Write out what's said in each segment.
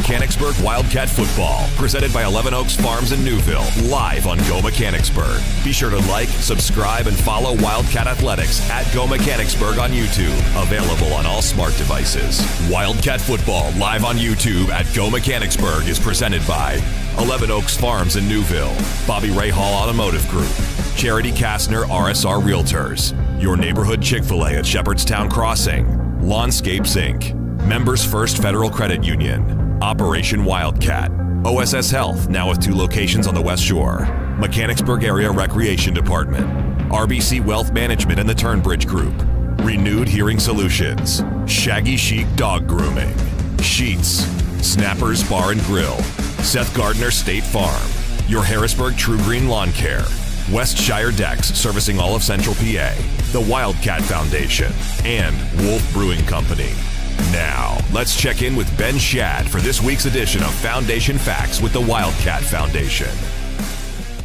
Mechanicsburg Wildcat Football, presented by 11 Oaks Farms in Newville, live on Go Mechanicsburg. Be sure to like, subscribe, and follow Wildcat Athletics at Go Mechanicsburg on YouTube. Available on all smart devices. Wildcat Football live on YouTube at Go Mechanicsburg is presented by 11 Oaks Farms in Newville, Bobby Ray Hall Automotive Group, Charity Kastner RSR Realtors, Your Neighborhood Chick-fil-A at Shepherdstown Crossing, Lawnscapes Inc., Members First Federal Credit Union, Operation Wildcat, OSS Health, now with 2 locations on the West Shore, Mechanicsburg Area Recreation Department, RBC Wealth Management and the Turnbridge Group, Renewed Hearing Solutions, Shaggy Chic Dog Grooming, Sheets, Snappers Bar and Grill, Seth Gardner State Farm, Your Harrisburg True Green Lawn Care, Westshire Decks servicing all of Central PA, the Wildcat Foundation, and Wolf Brewing Company. Now, let's check in with Ben Shad for this week's edition of Foundation Facts with the Wildcat Foundation.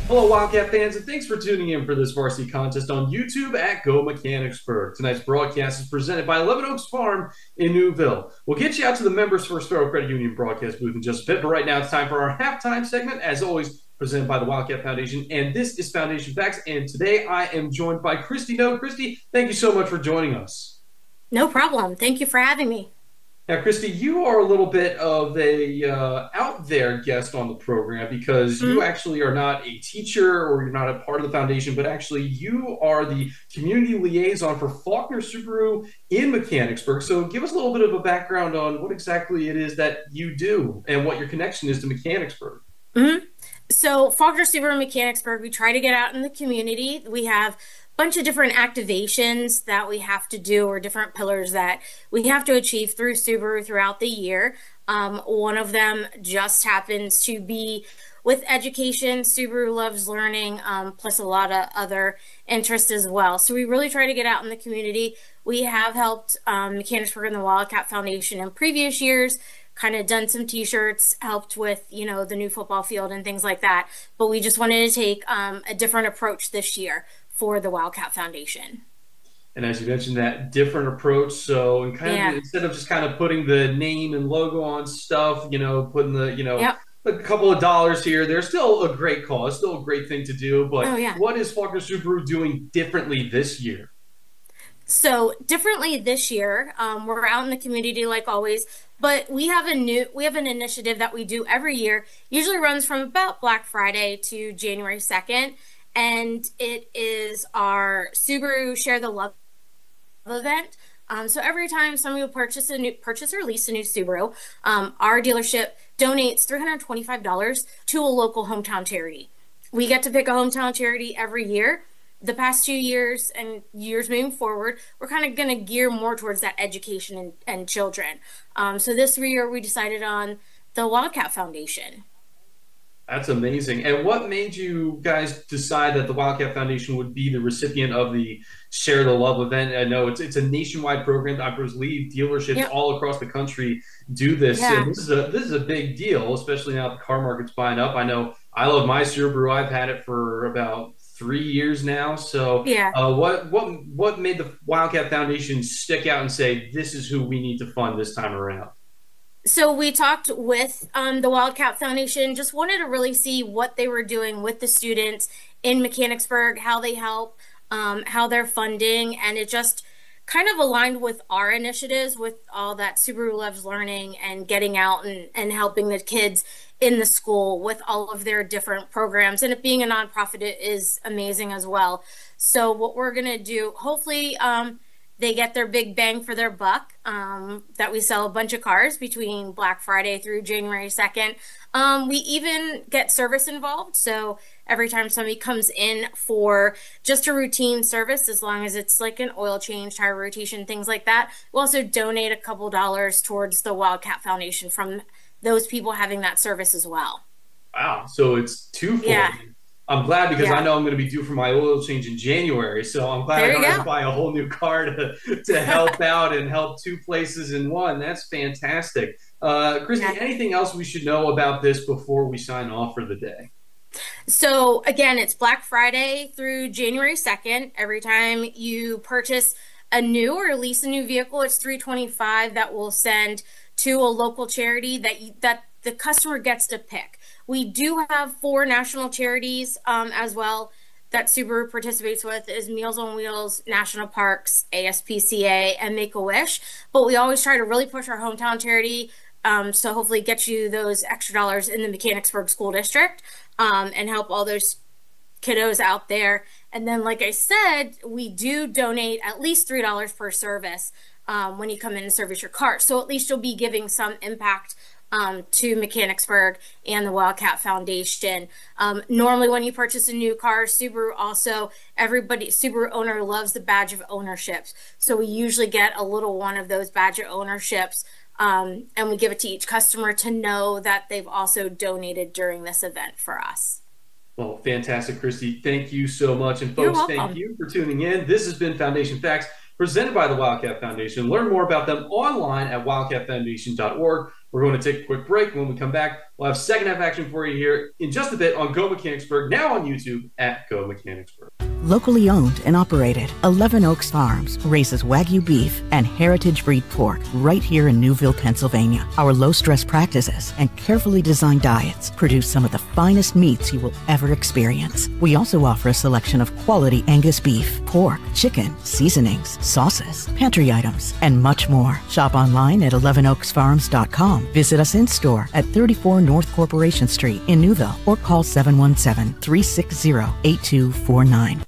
Hello, Wildcat fans, and thanks for tuning in for this varsity contest on YouTube at Go Mechanicsburg. Tonight's broadcast is presented by 11 Oaks Farm in Newville. We'll get you out to the Members First Federal Credit Union broadcast booth in just a bit, but right now it's time for our halftime segment, as always, presented by the Wildcat Foundation, and this is Foundation Facts, and today I am joined by Christy No. Christy, thank you so much for joining us. No problem. Thank you for having me. Now, Christy, you are a little bit of a out there guest on the program because you actually are not a teacher or you're not a part of the foundation, but actually you are the community liaison for Faulkner Subaru in Mechanicsburg. So give us a little bit of a background on what exactly it is that you do and what your connection is to Mechanicsburg. So Faulkner Subaru in Mechanicsburg, we try to get out in the community. We have bunch of different activations that we have to do, or different pillars that we have to achieve through Subaru throughout the year. One of them just happens to be with education. Subaru loves learning, plus a lot of other interests as well. So we really try to get out in the community. We have helped Mechanicsburg and the Wildcat Foundation in previous years, kind of done some t-shirts, helped with, you know, the new football field and things like that. But we just wanted to take a different approach this year for the Wildcat Foundation. And as you mentioned, that different approach. So and kind of instead of just kind of putting the name and logo on stuff, you know, putting the, you know, a couple of dollars here, there's still a great cause, still a great thing to do. But what is Faulkner Subaru doing differently this year? So differently this year, we're out in the community like always, but we have an initiative that we do every year, usually runs from about Black Friday to January 2nd. And it is our Subaru Share the Love event. So every time somebody will purchase or lease a new Subaru, our dealership donates $325 to a local hometown charity. We get to pick a hometown charity every year. The past 2 years and years moving forward, we're kind of going to gear more towards that education and children. So this year we decided on the Wildcat Foundation. That's amazing. And what made you guys decide that the Wildcat Foundation would be the recipient of the Share the Love event? I know it's a nationwide program. I believe dealerships all across the country do this. And this is a big deal, especially now that the car market's buying up. I know I love my Subaru. I've had it for about 3 years now. So what made the Wildcat Foundation stick out and say, this is who we need to fund this time around? So we talked with the Wildcat Foundation, just wanted to really see what they were doing with the students in Mechanicsburg, how they help, how they're funding, and it just kind of aligned with our initiatives with all that Subaru loves learning and getting out and helping the kids in the school with all of their different programs. And it being a nonprofit, it is amazing as well. So what we're going to do, hopefully, they get their big bang for their buck, that we sell a bunch of cars between Black Friday through January 2nd. We even get service involved. So every time somebody comes in for just a routine service, as long as it's like an oil change, tire rotation, things like that, we'll also donate a couple dollars towards the Wildcat Foundation from those people having that service as well. Wow. So it's twofold. Yeah. I'm glad because I know I'm going to be due for my oil change in January. So I'm glad I don't have to buy a whole new car to help out and help two places in one. That's fantastic. Christy, anything else we should know about this before we sign off for the day? So again, it's Black Friday through January 2nd. Every time you purchase a new or lease a new vehicle, it's $325 that we'll send to a local charity that the customer gets to pick. We do have 4 national charities as well that Subaru participates with, is Meals on Wheels, National Parks, ASPCA, and Make-A-Wish. But we always try to really push our hometown charity, so hopefully get you those extra dollars in the Mechanicsburg School District, and help all those kiddos out there. And then, like I said, we do donate at least $3 per service when you come in and service your car. So at least you'll be giving some impact to Mechanicsburg and the Wildcat Foundation. Normally when you purchase a new car, Subaru owner loves the badge of ownership. So we usually get a little one of those badge of ownerships, and we give it to each customer to know that they've also donated during this event for us. Well, fantastic, Christy. Thank you so much. And folks, thank you for tuning in. This has been Foundation Facts, presented by the Wildcat Foundation. Learn more about them online at wildcatfoundation.org. We're going to take a quick break. When we come back, we'll have second half action for you here in just a bit on Go Mechanicsburg, now on YouTube at Go Mechanicsburg. Locally owned and operated, 11 Oaks Farms raises Wagyu beef and heritage breed pork right here in Newville, Pennsylvania. Our low-stress practices and carefully designed diets produce some of the finest meats you will ever experience. We also offer a selection of quality Angus beef, pork, chicken, seasonings, sauces, pantry items, and much more. Shop online at 11oaksfarms.com. Visit us in-store at 34 North Corporation Street in Newville or call 717-360-8249.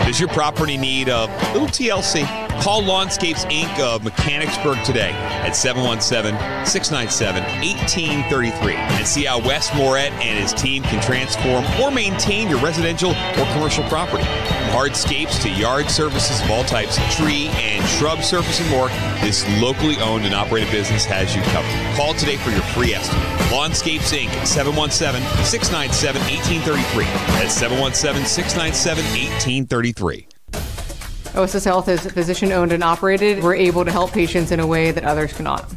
Does your property need a little TLC? Call Lawnscapes Inc. of Mechanicsburg today at 717-697-1833 and see how Wes Moret and his team can transform or maintain your residential or commercial property. From hardscapes to yard services of all types, tree and shrub surface and more, this locally owned and operated business has you covered. Call today for your free estimate. Lawnscapes Inc. at 717-697-1833. That's 717-697-1833. OSS Health is physician-owned and operated. We're able to help patients in a way that others cannot.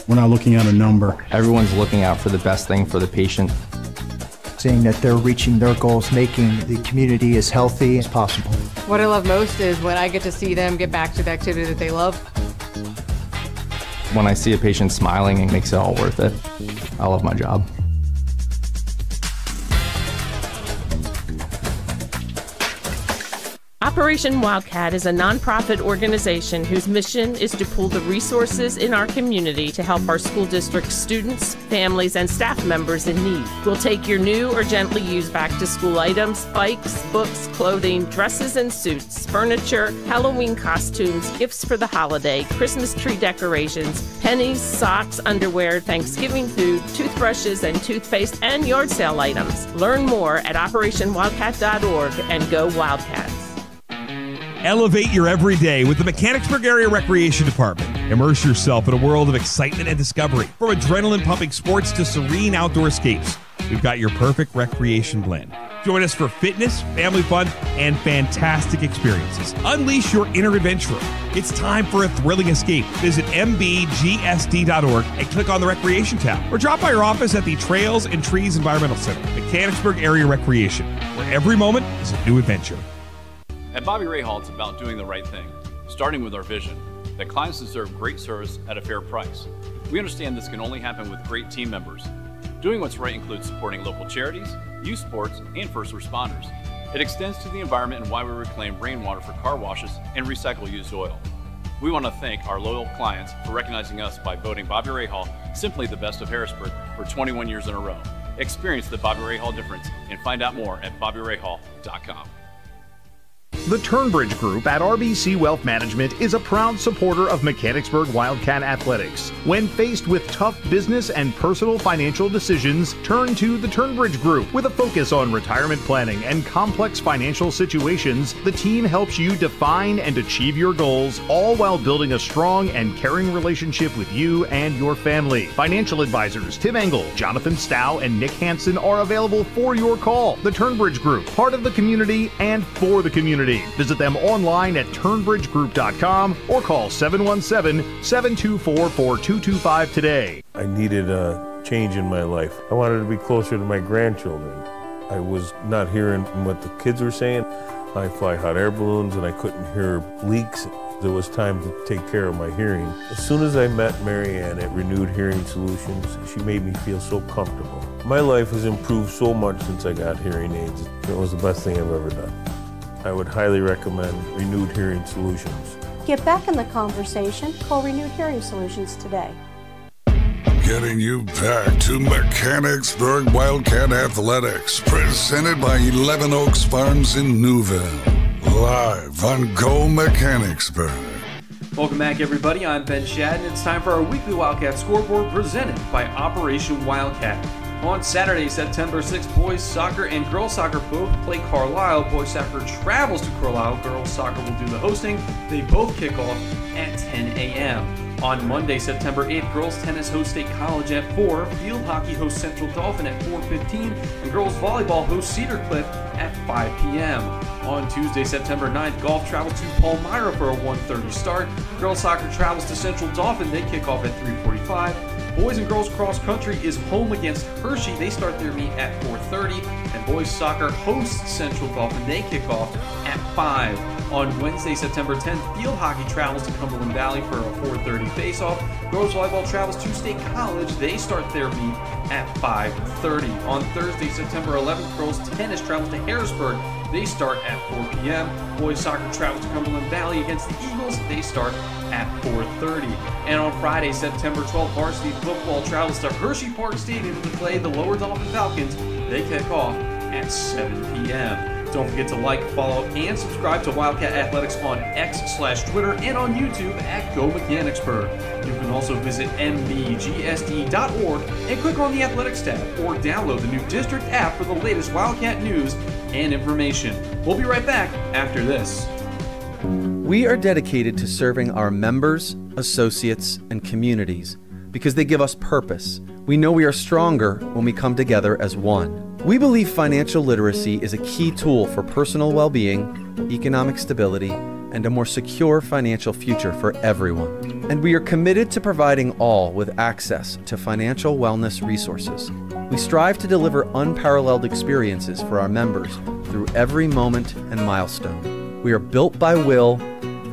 We're not looking at a number. Everyone's looking out for the best thing for the patient. Seeing that they're reaching their goals, making the community as healthy as possible. What I love most is when I get to see them get back to the activity that they love. When I see a patient smiling, it makes it all worth it. I love my job. Operation Wildcat is a nonprofit organization whose mission is to pool the resources in our community to help our school district students, families, and staff members in need. We'll take your new or gently used back-to-school items, bikes, books, clothing, dresses and suits, furniture, Halloween costumes, gifts for the holiday, Christmas tree decorations, pennies, socks, underwear, Thanksgiving food, toothbrushes and toothpaste, and yard sale items. Learn more at OperationWildcat.org and go Wildcats. Elevate your everyday with the Mechanicsburg Area Recreation Department. Immerse yourself in a world of excitement and discovery. From adrenaline-pumping sports to serene outdoor escapes, we've got your perfect recreation blend. Join us for fitness, family fun, and fantastic experiences. Unleash your inner adventurer. It's time for a thrilling escape. Visit mbgsd.org and click on the Recreation tab, or drop by your office at the Trails and Trees Environmental Center, Mechanicsburg Area Recreation, where every moment is a new adventure. At Bobby Rahal, it's about doing the right thing, starting with our vision, that clients deserve great service at a fair price. We understand this can only happen with great team members. Doing what's right includes supporting local charities, youth sports, and first responders. It extends to the environment and why we reclaim rainwater for car washes and recycle used oil. We want to thank our loyal clients for recognizing us by voting Bobby Rahal simply the best of Harrisburg for 21 years in a row. Experience the Bobby Rahal difference and find out more at BobbyRahal.com. The Turnbridge Group at RBC Wealth Management is a proud supporter of Mechanicsburg Wildcat Athletics. When faced with tough business and personal financial decisions, turn to the Turnbridge Group. With a focus on retirement planning and complex financial situations, the team helps you define and achieve your goals, all while building a strong and caring relationship with you and your family. Financial advisors Tim Engel, Jonathan Stow, and Nick Hansen are available for your call. The Turnbridge Group, part of the community and for the community. Visit them online at turnbridgegroup.com or call 717-724-4225 today. I needed a change in my life. I wanted to be closer to my grandchildren. I was not hearing what the kids were saying. I fly hot air balloons and I couldn't hear leaks. It was time to take care of my hearing. As soon as I met Mary Ann at Renewed Hearing Solutions, she made me feel so comfortable. My life has improved so much since I got hearing aids. It was the best thing I've ever done. I would highly recommend Renewed Hearing Solutions. Get back in the conversation. Call Renewed Hearing Solutions today. Getting you back to Mechanicsburg Wildcat Athletics, presented by 11 Oaks Farms in Newville. Live on Go Mechanicsburg. Welcome back, everybody. I'm Ben Shad, and it's time for our weekly Wildcat Scoreboard presented by Operation Wildcat. On Saturday, September 6th, boys soccer and girls soccer both play Carlisle. Boys soccer travels to Carlisle. Girls soccer will do the hosting. They both kick off at 10 a.m. On Monday, September 8th, girls tennis host State College at 4, field hockey hosts Central Dauphin at 4:15, and girls volleyball hosts Cedar Cliff at 5 p.m. On Tuesday, September 9th, golf travels to Palmyra for a 1:30 start. Girls soccer travels to Central Dauphin. They kick off at 3:45. Boys and girls cross country is home against Hershey. They start their meet at 4:30. And boys soccer hosts Central Dauphin. They kick off at 5. On Wednesday, September 10th, field hockey travels to Cumberland Valley for a 4:30 face-off. Girls volleyball travels to State College. They start their meet at 5:30. On Thursday, September 11th, girls tennis travels to Harrisburg. They start at 4 p.m. Boys soccer travels to Cumberland Valley against the Eagles. They start at 4:30. And on Friday, September 12th, varsity football travels to Hershey Park Stadium to play the Lower Dauphin Falcons. They kick off at 7 p.m. Don't forget to like, follow, and subscribe to Wildcat Athletics on X/Twitter and on YouTube at Go Mechanicsburg. You can also visit mbgsd.org and click on the Athletics tab or download the new District app for the latest Wildcat news and information. We'll be right back after this. We are dedicated to serving our members, associates, and communities because they give us purpose. We know we are stronger when we come together as one. We believe financial literacy is a key tool for personal well-being, economic stability, and a more secure financial future for everyone. And we are committed to providing all with access to financial wellness resources. We strive to deliver unparalleled experiences for our members through every moment and milestone. We are built by will,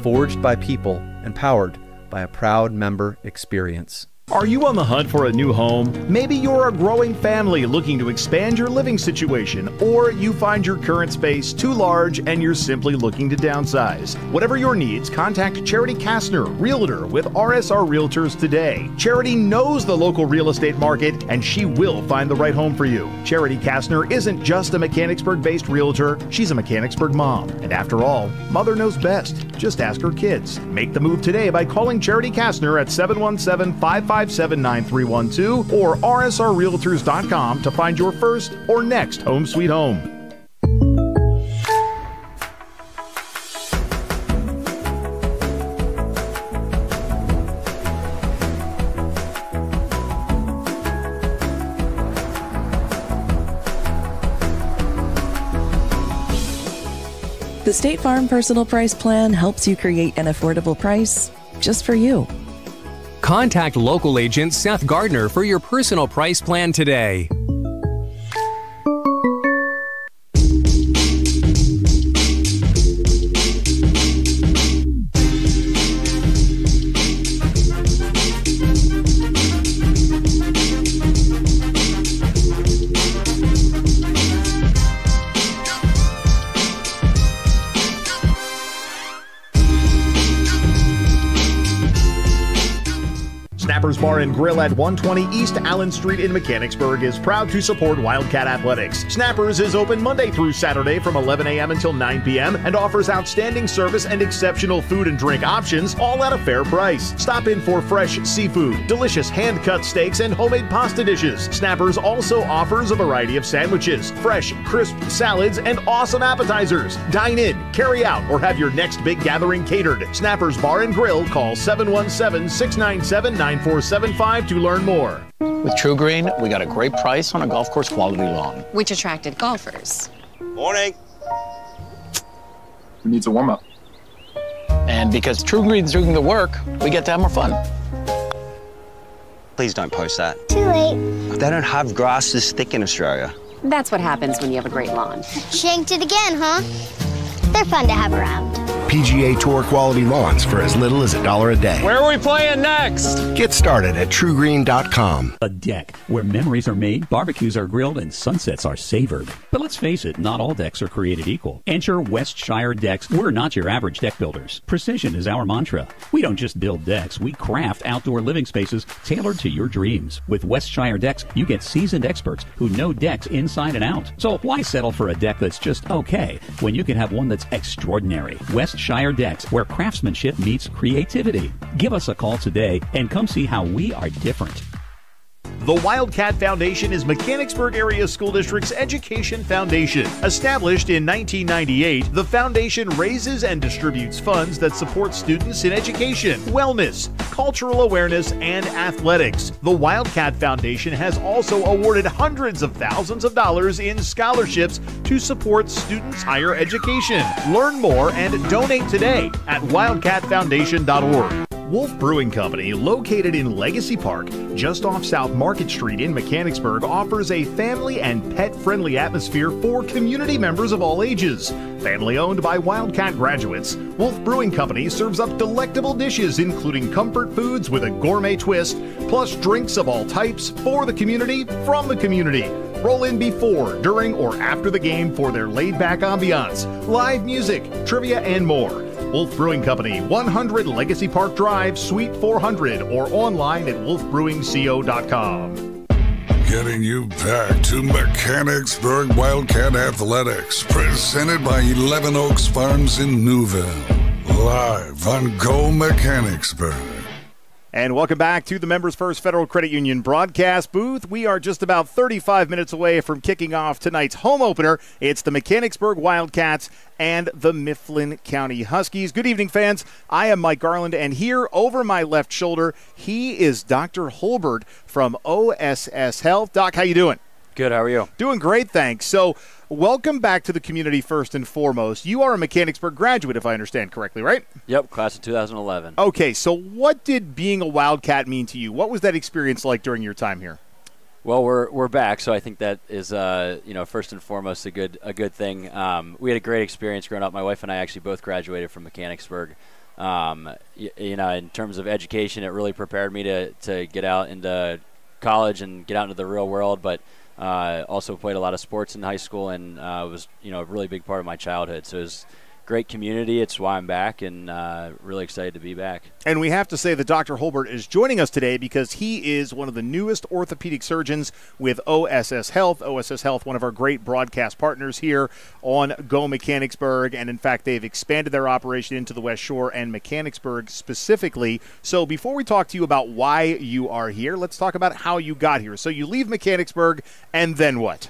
forged by people, and powered by a proud member experience. Are you on the hunt for a new home? Maybe you're a growing family looking to expand your living situation, or you find your current space too large and you're simply looking to downsize. Whatever your needs, contact Charity Kastner, Realtor with RSR Realtors today. Charity knows the local real estate market and she will find the right home for you. Charity Kastner isn't just a Mechanicsburg-based realtor, she's a Mechanicsburg mom. And after all, mother knows best. Just ask her kids. Make the move today by calling Charity Kastner at 717-557-9312 or rsrrealtors.com to find your first or next home sweet home. The State Farm Personal Price Plan helps you create an affordable price just for you. Contact local agent Seth Gardner for your personal price plan today. Snappers Bar and Grill at 120 East Allen Street in Mechanicsburg is proud to support Wildcat Athletics. Snappers is open Monday through Saturday from 11 a.m. until 9 p.m. and offers outstanding service and exceptional food and drink options, all at a fair price. Stop in for fresh seafood, delicious hand-cut steaks, and homemade pasta dishes. Snappers also offers a variety of sandwiches, fresh, crisp salads, and awesome appetizers. Dine in, carry out, or have your next big gathering catered. Snappers Bar and Grill. Call 717-697-9475 to learn more. With True Green, we got a great price on a golf course quality lawn, which attracted golfers. Morning. Who needs a warm-up? And because True Green's doing the work, we get to have more fun. Please don't post that. Too late. They don't have grass this thick in Australia. That's what happens when you have a great lawn. Shanked it again, huh? They're fun to have around. PGA Tour quality lawns for as little as $1 a day. Where are we playing next? Get started at TrueGreen.com. A deck where memories are made, barbecues are grilled, and sunsets are savored. But let's face it, not all decks are created equal. Enter Westshire Decks. We're not your average deck builders. Precision is our mantra. We don't just build decks, we craft outdoor living spaces tailored to your dreams. With Westshire Decks, you get seasoned experts who know decks inside and out. So why settle for a deck that's just okay when you can have one that's extraordinary? Westshire Decks, where craftsmanship meets creativity. Give us a call today and come see how we are different. The Wildcat Foundation is Mechanicsburg Area School District's education foundation. Established in 1998, the foundation raises and distributes funds that support students in education, wellness, cultural awareness, and athletics. The Wildcat Foundation has also awarded hundreds of thousands of dollars in scholarships to support students' higher education. Learn more and donate today at wildcatfoundation.org. Wolf Brewing Company, located in Legacy Park, just off South Market Street in Mechanicsburg, offers a family and pet-friendly atmosphere for community members of all ages. Family owned by Wildcat graduates, Wolf Brewing Company serves up delectable dishes including comfort foods with a gourmet twist, plus drinks of all types for the community, from the community. Roll in before, during, or after the game for their laid-back ambiance, live music, trivia, and more. Wolf Brewing Company, 100 Legacy Park Drive, Suite 400, or online at wolfbrewingco.com. Getting you back to Mechanicsburg Wildcat Athletics, presented by 11 Oaks Farms in Newville, live on Go Mechanicsburg. And welcome back to the Members First Federal Credit Union broadcast booth. We are just about 35 minutes away from kicking off tonight's home opener. It's the Mechanicsburg Wildcats and the Mifflin County Huskies. Good evening, fans. I am Mike Garland, and here over my left shoulder, he is Dr. Holbert from OSS Health. Doc, how you doing? Good. How are you? Doing great, thanks. So, welcome back to the community first and foremost. You are a Mechanicsburg graduate, if I understand correctly, right? Yep, class of 2011. Okay, so what did being a Wildcat mean to you? What was that experience like during your time here? Well, we're back, so I think that is first and foremost a good thing. We had a great experience growing up. My wife and I actually both graduated from Mechanicsburg. In terms of education, it really prepared me to get out into college and get out into the real world, but also played a lot of sports in high school, and was a really big part of my childhood. So it was great community. It's why I'm back, and really excited to be back. And we have to say that Dr. Holbert is joining us today because he is one of the newest orthopedic surgeons with OSS Health. OSS Health, one of our great broadcast partners here on Go Mechanicsburg, and in fact, they've expanded their operation into the West Shore and Mechanicsburg specifically. So before we talk to you about why you are here, let's talk about how you got here. So you leave Mechanicsburg, and then what?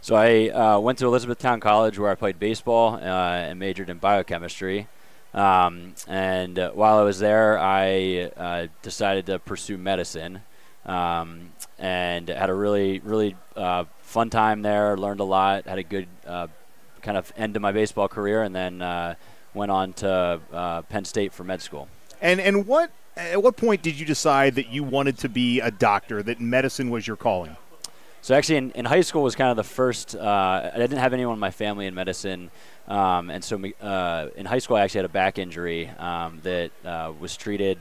So I went to Elizabethtown College, where I played baseball and majored in biochemistry. And while I was there, I decided to pursue medicine, and had a really, really fun time there. Learned a lot. Had a good kind of end to my baseball career, and then went on to Penn State for med school. And at what point did you decide that you wanted to be a doctor, that medicine was your calling? So actually in high school was kind of the first, I didn't have anyone in my family in medicine, and so in high school I actually had a back injury that was treated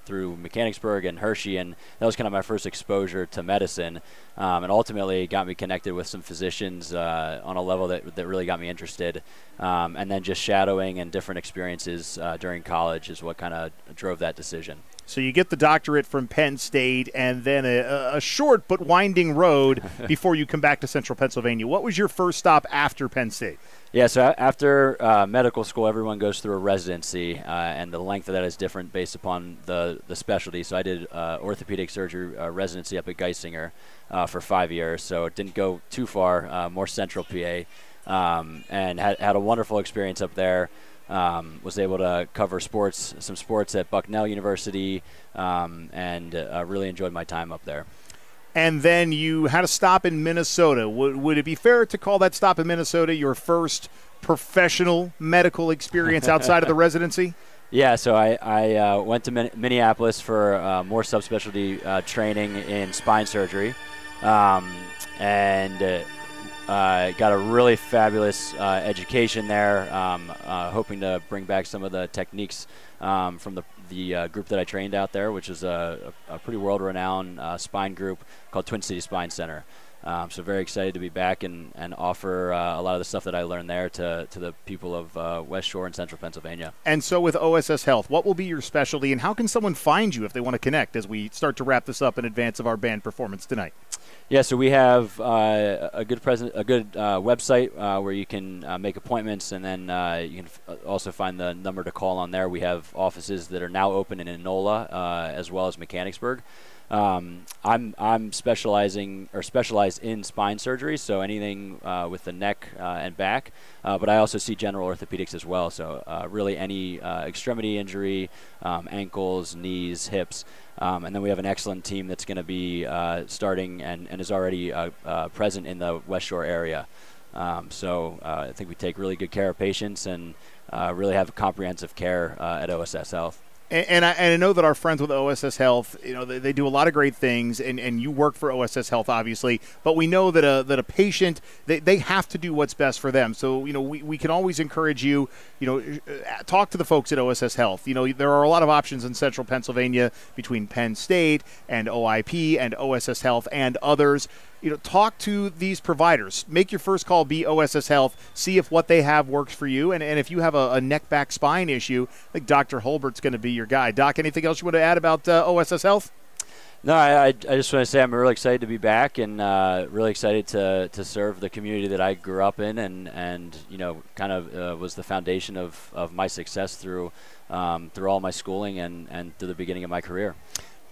through Mechanicsburg and Hershey, and that was kind of my first exposure to medicine, and ultimately got me connected with some physicians on a level that really got me interested, and then just shadowing and different experiences during college is what kind of drove that decision. So you get the doctorate from Penn State and then a short but winding road before you come back to Central Pennsylvania. What was your first stop after Penn State? Yeah, so after medical school, everyone goes through a residency, and the length of that is different based upon the specialty. So I did orthopedic surgery residency up at Geisinger for 5 years, so it didn't go too far, more central PA, and had a wonderful experience up there. Was able to cover some sports at Bucknell University, and really enjoyed my time up there. And then you had a stop in Minnesota. Would it be fair to call that stop in Minnesota your first professional medical experience outside of the residency? Yeah, so I went to Minneapolis for more subspecialty training in spine surgery, and got a really fabulous education there, hoping to bring back some of the techniques from the group that I trained out there, which is a pretty world-renowned spine group called Twin City Spine Center. So very excited to be back and offer a lot of the stuff that I learned there to the people of West Shore and Central Pennsylvania. And so with OSS Health, what will be your specialty, and how can someone find you if they want to connect as we start to wrap this up in advance of our band performance tonight? Yeah, so we have a good website where you can make appointments, and then you can also find the number to call on there. We have offices that are now open in Enola as well as Mechanicsburg. I'm specialized in spine surgery, so anything with the neck and back, but I also see general orthopedics as well, so really any extremity injury, ankles, knees, hips, and then we have an excellent team that's going to be starting and is already present in the West Shore area. So I think we take really good care of patients and really have comprehensive care at OSS Health. And I know that our friends with OSS Health, you know, they do a lot of great things, and you work for OSS Health, obviously, but we know that a patient, they have to do what's best for them. So, you know, we can always encourage you, you know, talk to the folks at OSS Health. You know, there are a lot of options in Central Pennsylvania between Penn State and OIP and OSS Health and others. You know, talk to these providers. Make your first call be OSS Health. See if what they have works for you. And if you have a neck, back, spine issue, I think Dr. Holbert's going to be your guy. Doc, anything else you want to add about OSS Health? No, I just want to say I'm really excited to be back and really excited to serve the community that I grew up in and you know, kind of was the foundation of my success through all my schooling and through the beginning of my career.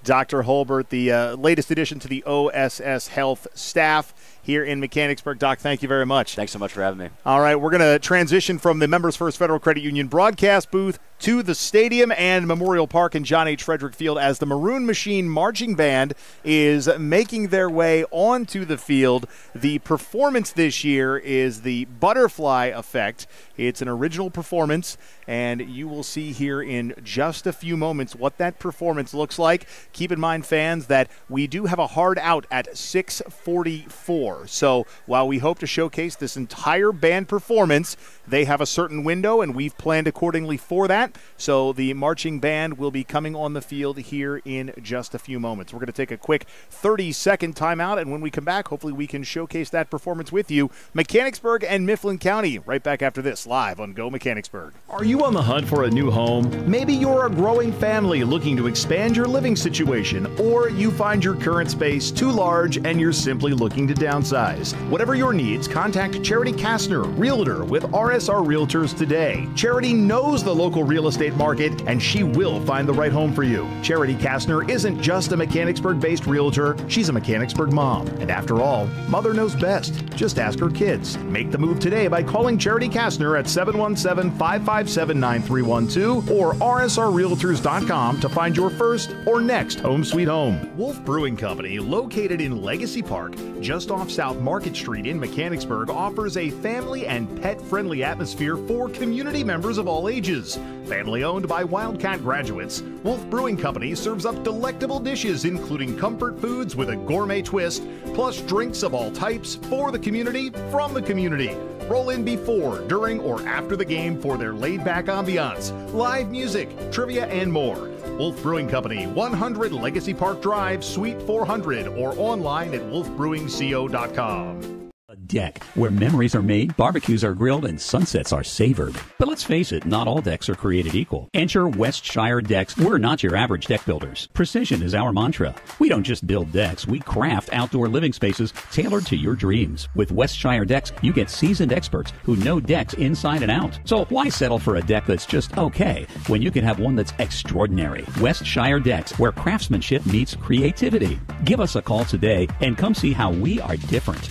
Dr. Holbert, the latest addition to the OSS Health staff here in Mechanicsburg. Doc, thank you very much. Thanks so much for having me. All right, we're going to transition from the Members First Federal Credit Union broadcast booth to the stadium and Memorial Park in John H. Frederick Field as the Maroon Machine Marching Band is making their way onto the field. The performance this year is the Butterfly Effect. It's an original performance, and you will see here in just a few moments what that performance looks like. Keep in mind, fans, that we do have a hard out at 6:44. So while we hope to showcase this entire band performance, they have a certain window, and we've planned accordingly for that. So the marching band will be coming on the field here in just a few moments. We're going to take a quick 30-second timeout, and when we come back, hopefully we can showcase that performance with you. Mechanicsburg and Mifflin County, right back after this, live on Go Mechanicsburg. Are you on the hunt for a new home? Maybe you're a growing family looking to expand your living situation, or you find your current space too large and you're simply looking to downsize. Whatever your needs, contact Charity Kastner, Realtor with RSR Realtors today. Charity knows the local real estate market, and she will find the right home for you. Charity Kastner isn't just a Mechanicsburg-based realtor, she's a Mechanicsburg mom. And after all, mother knows best. Just ask her kids. Make the move today by calling Charity Kastner at 717-557-9312 or rsrrealtors.com to find your first or next home sweet home. Wolf Brewing Company, located in Legacy Park, just off South Market Street in Mechanicsburg, offers a family and pet-friendly atmosphere for community members of all ages. Family owned by Wildcat graduates, Wolf Brewing Company serves up delectable dishes including comfort foods with a gourmet twist, plus drinks of all types for the community, from the community. Roll in before, during, or after the game for their laid-back ambiance, live music, trivia, and more. Wolf Brewing Company, 100 Legacy Park Drive, Suite 400, or online at wolfbrewingco.com. deck. Where memories are made, barbecues are grilled, and sunsets are savored. But let's face it, not all decks are created equal. Enter Westshire Decks. We're not your average deck builders. Precision is our mantra. We don't just build decks, we craft outdoor living spaces tailored to your dreams. With Westshire Decks, you get seasoned experts who know decks inside and out. So why settle for a deck that's just okay when you can have one that's extraordinary? Westshire Decks, where craftsmanship meets creativity. Give us a call today and come see how we are different.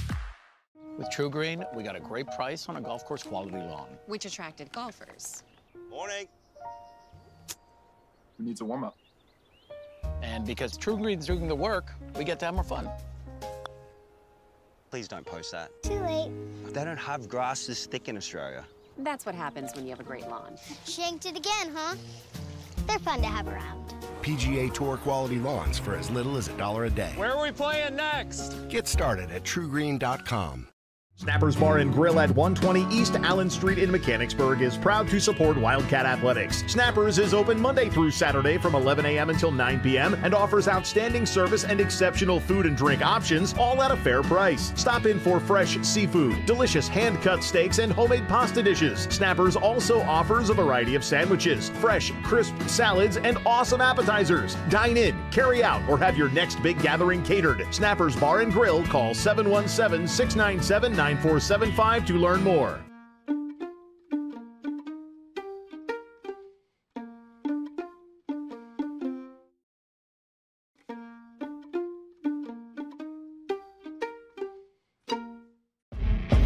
With True Green, we got a great price on a golf course quality lawn. Which attracted golfers. Morning. Who needs a warm-up? And because True Green's doing the work, we get to have more fun. Please don't post that. Too late. They don't have grass this thick in Australia. That's what happens when you have a great lawn. Shanked it again, huh? They're fun to have around. PGA Tour quality lawns for as little as $1 a day. Where are we playing next? Get started at TrueGreen.com. Snappers Bar and Grill at 120 East Allen Street in Mechanicsburg is proud to support Wildcat Athletics. Snappers is open Monday through Saturday from 11 a.m. until 9 p.m. and offers outstanding service and exceptional food and drink options, all at a fair price. Stop in for fresh seafood, delicious hand-cut steaks, and homemade pasta dishes. Snappers also offers a variety of sandwiches, fresh, crisp salads, and awesome appetizers. Dine in, carry out, or have your next big gathering catered. Snappers Bar and Grill, call 717-697-9475 to learn more.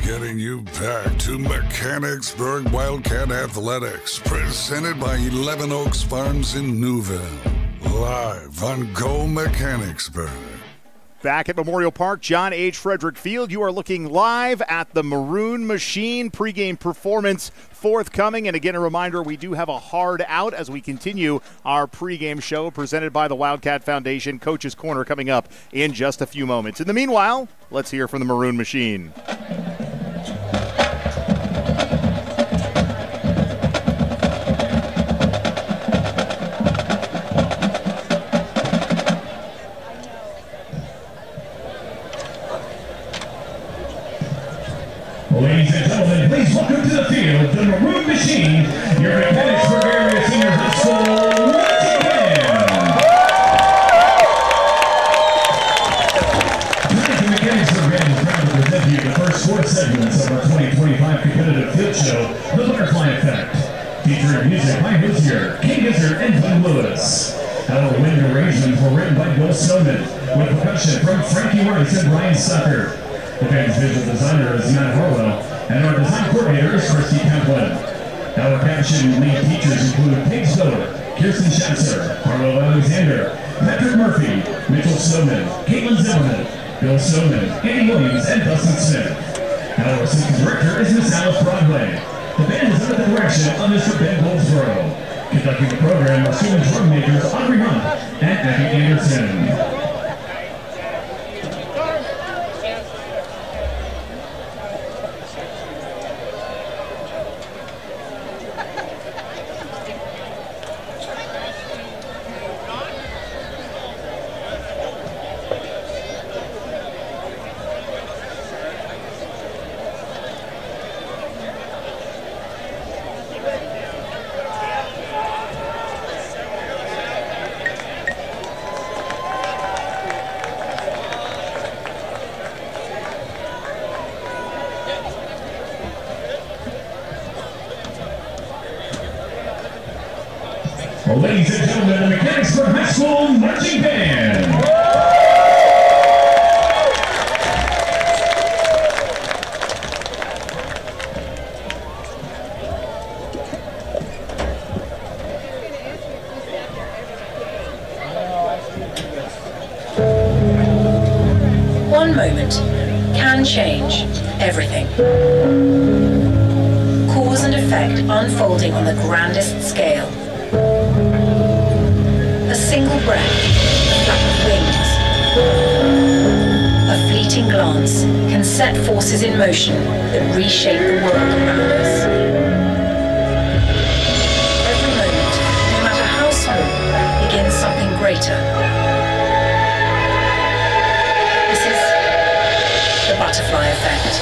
Getting you back to Mechanicsburg Wildcat Athletics, presented by 11 Oaks Farms in Newville. Live on Go Mechanicsburg. Back at Memorial Park, John H. Frederick Field, you are looking live at the Maroon Machine pregame performance forthcoming. And again, a reminder, we do have a hard out as we continue our pregame show presented by the Wildcat Foundation. Coach's Corner coming up in just a few moments. In the meanwhile, let's hear from the Maroon Machine. Ladies and gentlemen, please welcome to the field the Maroon Machine, your Mechanicsburg area senior high school marching band. Tonight, the Mechanicsburg band is proud to present you the first 4 segments of our 2025 competitive field show, The Butterfly Effect, featuring music by Hoosier, King Gizzard, and Glenn Lewis. Our wind arrangements were written by Bill Snowden, with percussion from Frankie Rice and Brian Sucker. The band's visual designer is Matt Harwell, and our design coordinator is Christy Kaplan. Our caption lead teachers include Paige Stoller, Kirsten Schatzer, Harlow Alexander, Patrick Murphy, Mitchell Snowman, Caitlin Zimmerman, Bill Snowman, Andy Williams, and Dustin Smith. Our assistant director is Miss Alice Broadway. The band is under the direction of Mr. Ben Goldsboro. Conducting the program are student drum makers Audrey Hunt and Abby Anderson. Ladies and gentlemen, the Mechanicsburg High School Marching Band. One moment can change everything. Cause and effect unfolding on the grandest scale. A single breath, a flap of wings, a fleeting glance can set forces in motion that reshape the world around us. Every moment, no matter how small, begins something greater. This is the butterfly effect.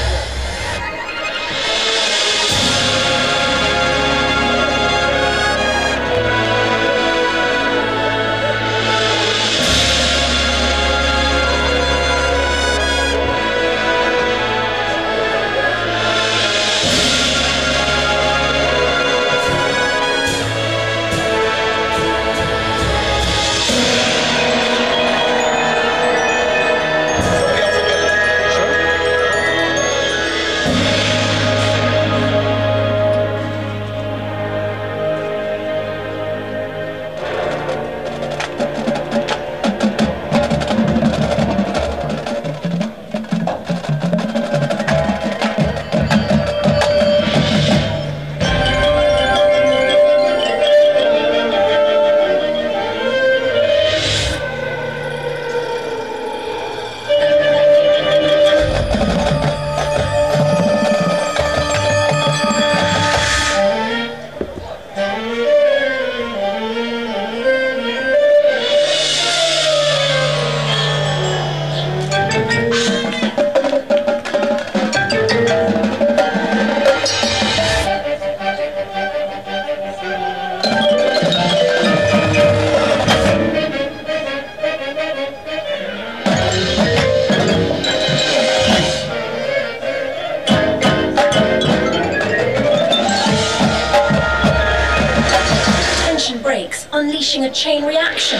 unleashing a chain reaction.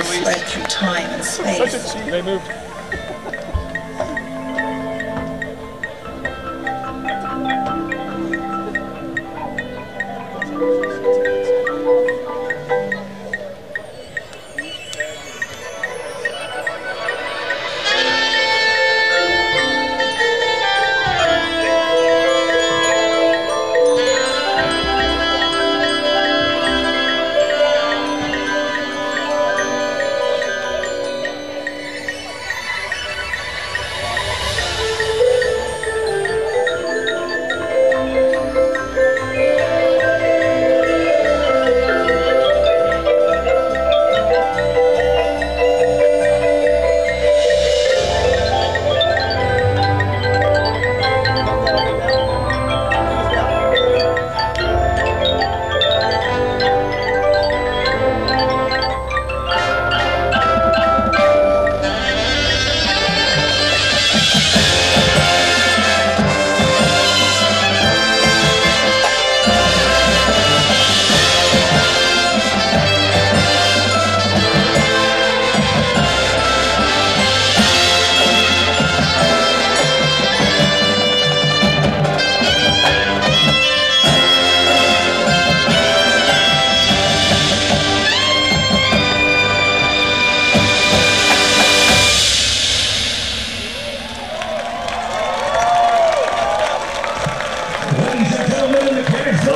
Spread through time and space. They moved.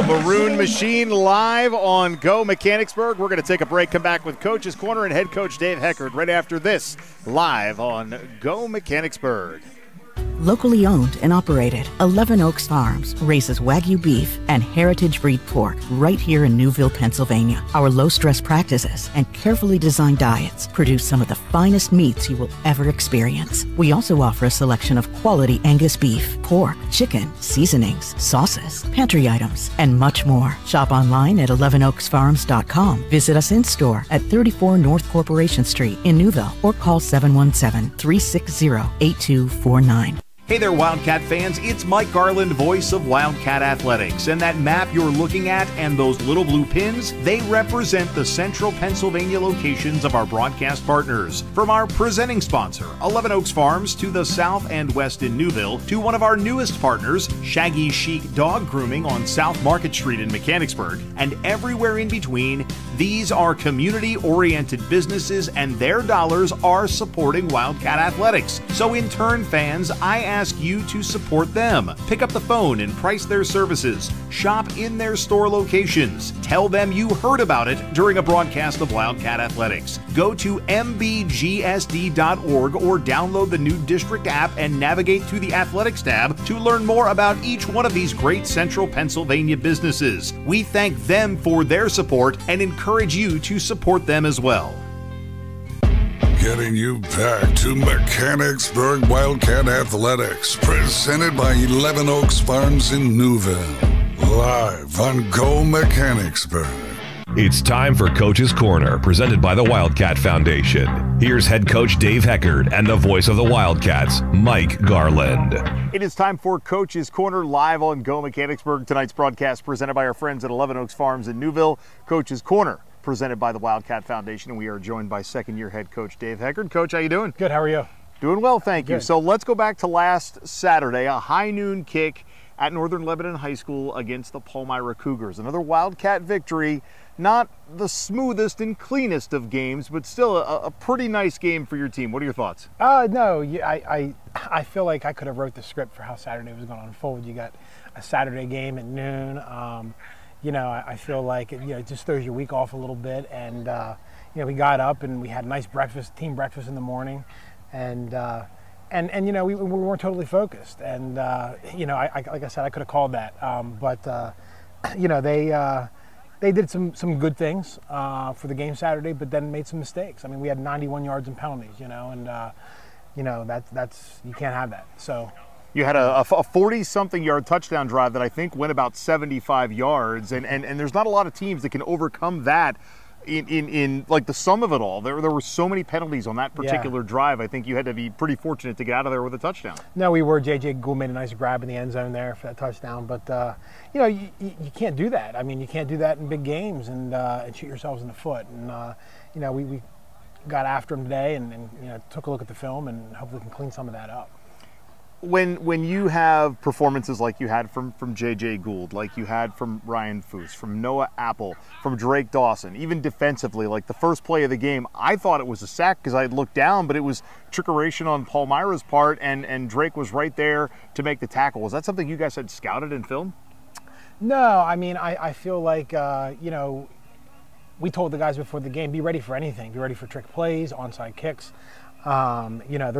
Maroon Machine live on Go Mechanicsburg. We're going to take a break, come back with Coach's Corner and head coach Dave Heckard right after this, live on Go Mechanicsburg. Locally owned and operated, 11 Oaks Farms raises Wagyu beef and heritage breed pork right here in Newville, Pennsylvania. Our low-stress practices and carefully designed diets produce some of the finest meats you will ever experience. We also offer a selection of quality Angus beef, pork, chicken, seasonings, sauces, pantry items, and much more. Shop online at 11oaksfarms.com. Visit us in-store at 34 North Corporation Street in Newville or call 717-360-8249. Hey there, Wildcat fans. It's Mike Garland, voice of Wildcat Athletics. And that map you're looking at and those little blue pins, they represent the central Pennsylvania locations of our broadcast partners. From our presenting sponsor, 11 Oaks Farms, to the south and west in Newville, to one of our newest partners, Shaggy Chic Dog Grooming on South Market Street in Mechanicsburg, and everywhere in between, these are community-oriented businesses and their dollars are supporting Wildcat Athletics. So in turn, fans, I ask you to support them. Pick up the phone and price their services. Shop in their store locations. Tell them you heard about it during a broadcast of Wildcat Athletics. Go to mbgsd.org or download the new district app and navigate to the Athletics tab to learn more about each one of these great central Pennsylvania businesses. We thank them for their support and encourage you to support them as well. Getting you back to Mechanicsburg Wildcat Athletics, presented by 11 Oaks Farms in Newville. Live on Go Mechanicsburg. It's time for Coach's Corner, presented by the Wildcat Foundation. Here's head coach Dave Heckard and the voice of the Wildcats, Mike Garland. It is time for Coach's Corner live on Go Mechanicsburg. Tonight's broadcast presented by our friends at 11 Oaks Farms in Newville. Coach's Corner presented by the Wildcat Foundation, and we are joined by second-year head coach Dave Heckard. Coach, how you doing? Good. How are you? Doing well, thank you. Good. So let's go back to last Saturday, a high noon kick at Northern Lebanon High School against the Palmyra Cougars. Another Wildcat victory. Not the smoothest and cleanest of games, but still a pretty nice game for your team. What are your thoughts? No, I feel like I could have wrote the script for how Saturday was going to unfold. You got a Saturday game at noon. I feel like it just throws your week off a little bit. And we got up and we had a nice breakfast, team breakfast in the morning, and we weren't totally focused. And like I said, I could have called that, but they did some good things for the game Saturday, but then made some mistakes. I mean, we had 91 yards in penalties, and that's you can't have that. So you had a 40-something yard touchdown drive that I think went about 75 yards, and there's not a lot of teams that can overcome that. In like the sum of it all, there were so many penalties on that particular drive. I think you had to be pretty fortunate to get out of there with a touchdown. No, we were. J.J. Gould made a nice grab in the end zone there for that touchdown. But you can't do that. I mean, you can't do that in big games and shoot yourselves in the foot. And we got after them today and took a look at the film and hopefully can clean some of that up. When you have performances like you had from J.J. Gould, like you had from Ryan Foose, from Noah Apple, from Drake Dawson, even defensively, like the first play of the game, I thought it was a sack because I had looked down, but it was trickeration on Palmyra's part, and Drake was right there to make the tackle. Was that something you guys had scouted in film? No, I mean, I feel like, we told the guys before the game, be ready for anything. Be ready for trick plays, onside kicks. They're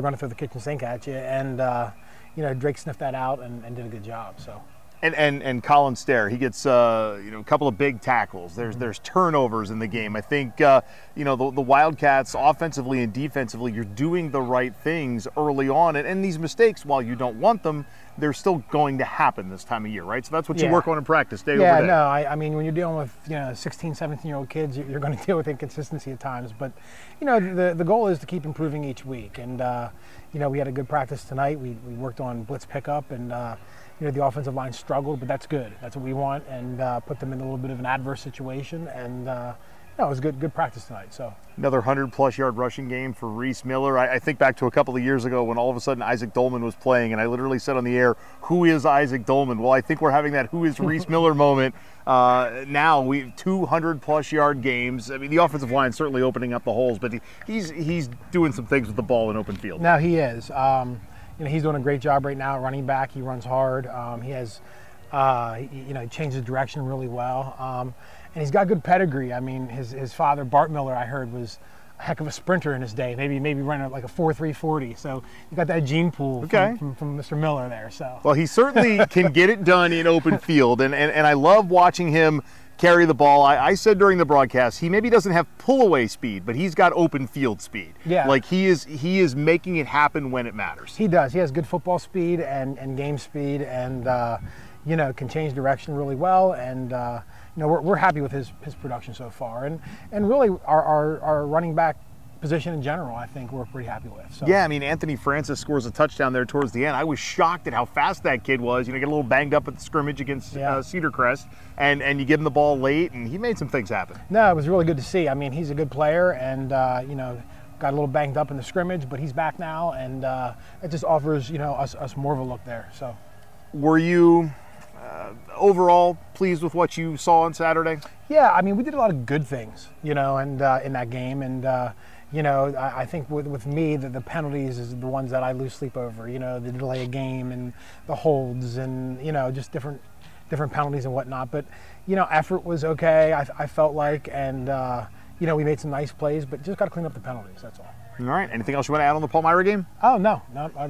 going to throw the kitchen sink at you, and Drake sniffed that out and did a good job. So. And Colin Stair, he gets a couple of big tackles. There's turnovers in the game. I think the Wildcats offensively and defensively, you're doing the right things early on, and these mistakes, while you don't want them, they're still going to happen this time of year, right? So that's what you work on in practice day over day. Yeah, no, I mean, when you're dealing with 16, 17-year-old kids, you're going to deal with inconsistency at times. But the goal is to keep improving each week. And we had a good practice tonight. We worked on blitz pickup, and the offensive line struggled, but that's good. That's what we want, and put them in a little bit of an adverse situation. And it was good practice tonight. So another 100-plus yard rushing game for Reese Miller. I think back to a couple of years ago when all of a sudden Isaac Dolman was playing, and I literally said on the air, "Who is Isaac Dolman?" Well, I think we're having that "Who is Reese Miller" moment. Now we 200-plus yard games. I mean, the offensive line certainly opening up the holes, but he's doing some things with the ball in open field. No, he is. He's doing a great job right now at running back. He runs hard. He has, he changes direction really well. And he's got good pedigree. I mean, his father, Bart Miller, I heard, was a heck of a sprinter in his day. Maybe running like a 4.340. So you got that gene pool from Mr. Miller there. So well, he certainly can get it done in open field, and I love watching him carry the ball. I said during the broadcast, he maybe doesn't have pull-away speed, but he's got open field speed. Yeah. Like he is making it happen when it matters. He does. He has good football speed and game speed, and can change direction really well. And we're happy with his production so far. And really our running back position in general, I think we're pretty happy with. So. Yeah, I mean, Anthony Francis scores a touchdown there towards the end. I was shocked at how fast that kid was. Get a little banged up at the scrimmage against Cedar Crest, and you give him the ball late, and he made some things happen. No, it was really good to see. I mean, he's a good player, and got a little banged up in the scrimmage, but he's back now, and it just offers us more of a look there. So, were you overall pleased with what you saw on Saturday? Yeah, I mean, we did a lot of good things, and in that game, and I think with me, the penalties is the ones that I lose sleep over. The delay of game and the holds, and just different penalties and whatnot. But effort was okay. I felt like, and we made some nice plays, but just got to clean up the penalties. That's all. All right. Anything else you want to add on the Palmyra game? Oh, no.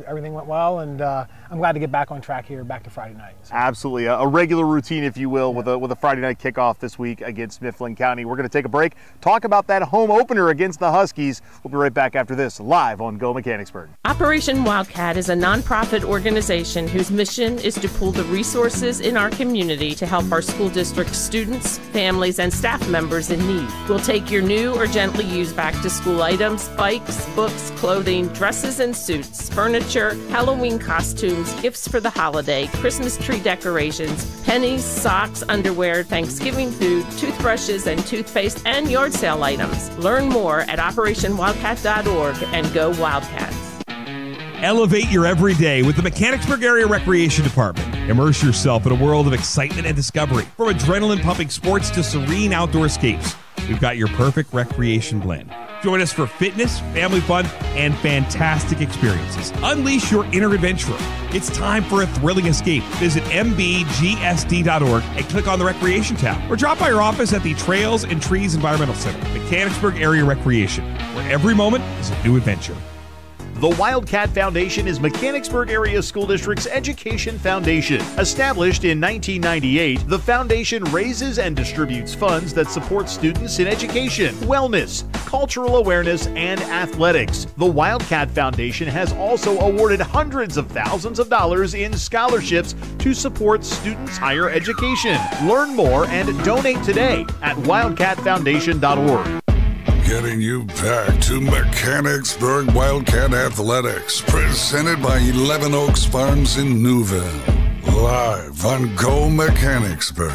Everything went well, and I'm glad to get back on track here, back to Friday night. So. Absolutely. A regular routine, if you will, with a Friday night kickoff this week against Mifflin County. We're going to take a break, talk about that home opener against the Huskies. We'll be right back after this, live on Go Mechanicsburg. Operation Wildcat is a nonprofit organization whose mission is to pool the resources in our community to help our school district students, families, and staff members in need. We'll take your new or gently used back-to-school items, bikes, books, clothing, dresses and suits, furniture, Halloween costumes, gifts for the holiday, Christmas tree decorations, pennies, socks, underwear, Thanksgiving food, toothbrushes and toothpaste, and yard sale items. Learn more at OperationWildcat.org and go Wildcats. Elevate your everyday with the Mechanicsburg Area Recreation Department. Immerse yourself in a world of excitement and discovery. From adrenaline-pumping sports to serene outdoor escapes, we've got your perfect recreation blend. Join us for fitness, family fun, and fantastic experiences. Unleash your inner adventurer. It's time for a thrilling escape. Visit mbgsd.org and click on the Recreation tab. Or drop by our office at the Trails and Trees Environmental Center, Mechanicsburg Area Recreation, where every moment is a new adventure. The Wildcat Foundation is Mechanicsburg Area School District's education foundation. Established in 1998, the foundation raises and distributes funds that support students in education, wellness, cultural awareness, and athletics. The Wildcat Foundation has also awarded hundreds of thousands of dollars in scholarships to support students' higher education. Learn more and donate today at wildcatfoundation.org. Getting you back to Mechanicsburg Wildcat Athletics, presented by 11 Oaks Farms in Newville. Live on Go Mechanicsburg.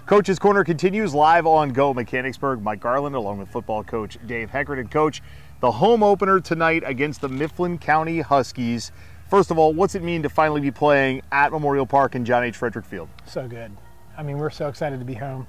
Coach's Corner continues live on Go Mechanicsburg. Mike Garland along with football coach Dave Heckert. And Coach, the home opener tonight against the Mifflin County Huskies. First of all, what's it mean to finally be playing at Memorial Park and John H. Frederick Field? So good. I mean, we're so excited to be home.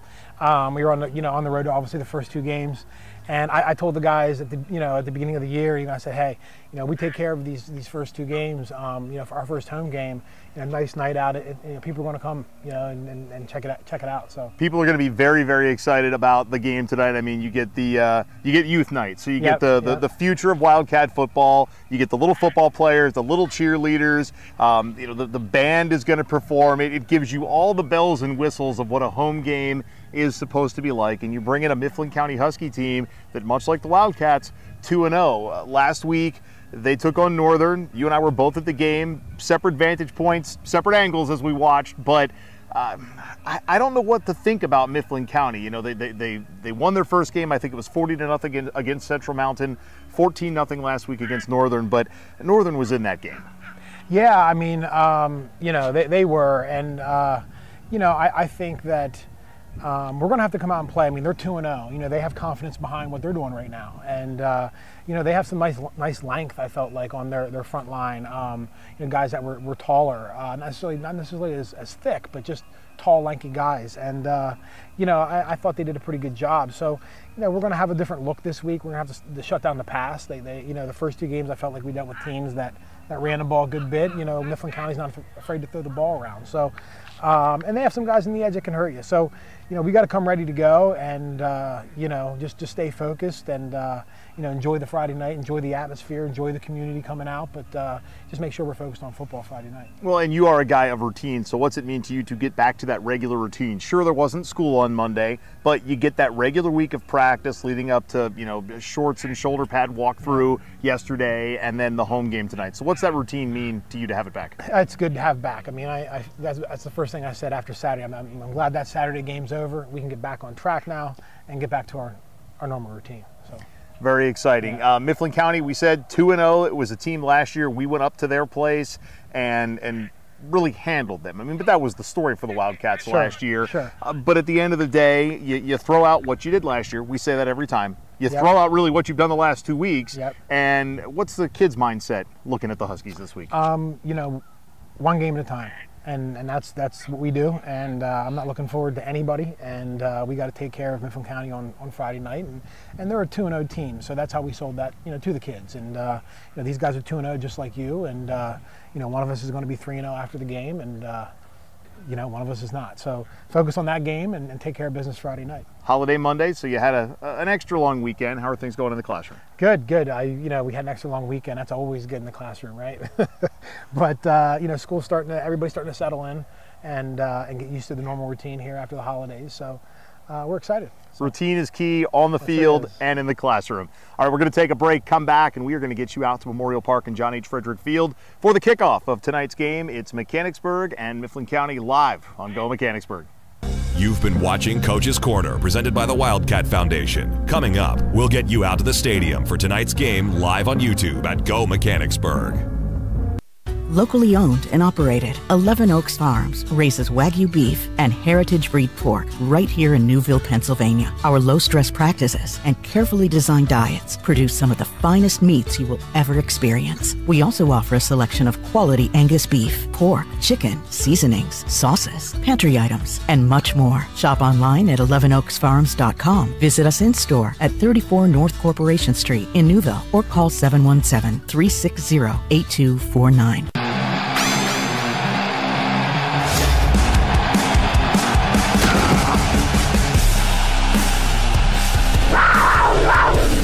We were on the road to obviously the first two games. And I told the guys at the beginning of the year, I said, hey, we take care of these first two games. For our first home game, nice night out. People are going to come, and check it out. So people are going to be very, very excited about the game tonight. I mean, you get youth night, so you get the future of Wildcat football. You get the little football players, the little cheerleaders. The band is going to perform. It gives you all the bells and whistles of what a home game is supposed to be like, and you bring in a Mifflin County Husky team that, much like the Wildcats, 2-0. Last week, they took on Northern. You and I were both at the game, separate vantage points, separate angles as we watched, but I don't know what to think about Mifflin County. They won their first game. I think it was 40-0 against Central Mountain, 14-0 last week against Northern, but Northern was in that game. Yeah, I mean, they were, and I think that we're going to have to come out and play. I mean, they're 2-0. They have confidence behind what they're doing right now, and they have some nice length. I felt like on their front line. Guys that were taller, not necessarily as thick, but just tall, lanky guys. And I thought they did a pretty good job. So we're going to have a different look this week. We're going to have to shut down the pass. The first two games I felt like we dealt with teams that ran the ball a good bit. Mifflin County's not afraid to throw the ball around. So. And they have some guys in the edge that can hurt you. So, we got to come ready to go and, just stay focused and, enjoy the Friday night, enjoy the atmosphere, enjoy the community coming out, but just make sure we're focused on football Friday night. Well, and you are a guy of routine, so what's it mean to you to get back to that regular routine? Sure, there wasn't school on Monday, but you get that regular week of practice leading up to, shorts and shoulder pad walkthrough yesterday and then the home game tonight. So what's that routine mean to you to have it back? It's good to have back. I mean, that's the first thing I said after Saturday. I'm glad that Saturday game's over. We can get back on track now and get back to our normal routine. So very exciting. Yeah. Mifflin County, we said 2-0. It was a team last year. We went up to their place and really handled them. I mean, but that was the story for the Wildcats last year. Sure. But at the end of the day, you throw out what you did last year. We say that every time. You throw out really what you've done the last 2 weeks. Yep. And what's the kids' mindset looking at the Huskies this week? One game at a time. And that's what we do, and I'm not looking forward to anybody, and we got to take care of Mifflin County on Friday night, and they're a 2-0 team, so that's how we sold that to the kids, and these guys are 2-0 just like you, and one of us is going to be 3-0 after the game, and one of us is not. So focus on that game and take care of business Friday night. Holiday Monday, so you had an extra long weekend. How are things going in the classroom? Good. We had an extra long weekend. That's always good in the classroom, right? But school's everybody's starting to settle in and get used to the normal routine here after the holidays. So we're excited. Routine is key on the field and in the classroom. All right, we're going to take a break, come back, and we are going to get you out to Memorial Park and John H. Frederick Field for the kickoff of tonight's game. It's Mechanicsburg and Mifflin County live on Go Mechanicsburg. You've been watching Coach's Corner, presented by the Wildcat Foundation. Coming up, we'll get you out to the stadium for tonight's game live on YouTube at Go Mechanicsburg. Locally owned and operated, 11 Oaks Farms raises Wagyu beef and heritage breed pork right here in Newville, Pennsylvania. Our low-stress practices and carefully designed diets produce some of the finest meats you will ever experience. We also offer a selection of quality Angus beef, pork, chicken, seasonings, sauces, pantry items, and much more. Shop online at 11oaksfarms.com. Visit us in-store at 34 North Corporation Street in Newville or call 717-360-8249.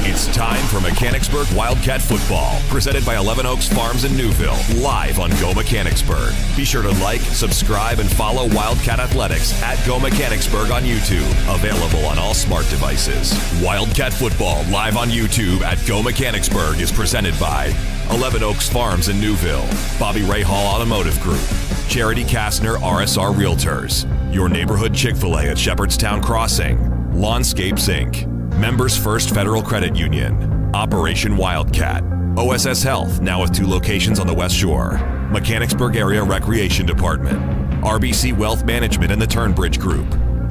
It's time for Mechanicsburg Wildcat Football, presented by 11 Oaks Farms in Newville, live on Go Mechanicsburg. Be sure to like, subscribe, and follow Wildcat Athletics at Go Mechanicsburg on YouTube, available on all smart devices. Wildcat Football live on YouTube at Go Mechanicsburg is presented by 11 Oaks Farms in Newville, Bobby Ray Hall Automotive Group, Charity Kastner RSR Realtors, Your Neighborhood Chick-fil-A at Shepherdstown Crossing, Lawnscapes Inc., Members First Federal Credit Union, Operation Wildcat, OSS Health, now with 2 locations on the West Shore, Mechanicsburg Area Recreation Department, RBC Wealth Management and the Turnbridge Group,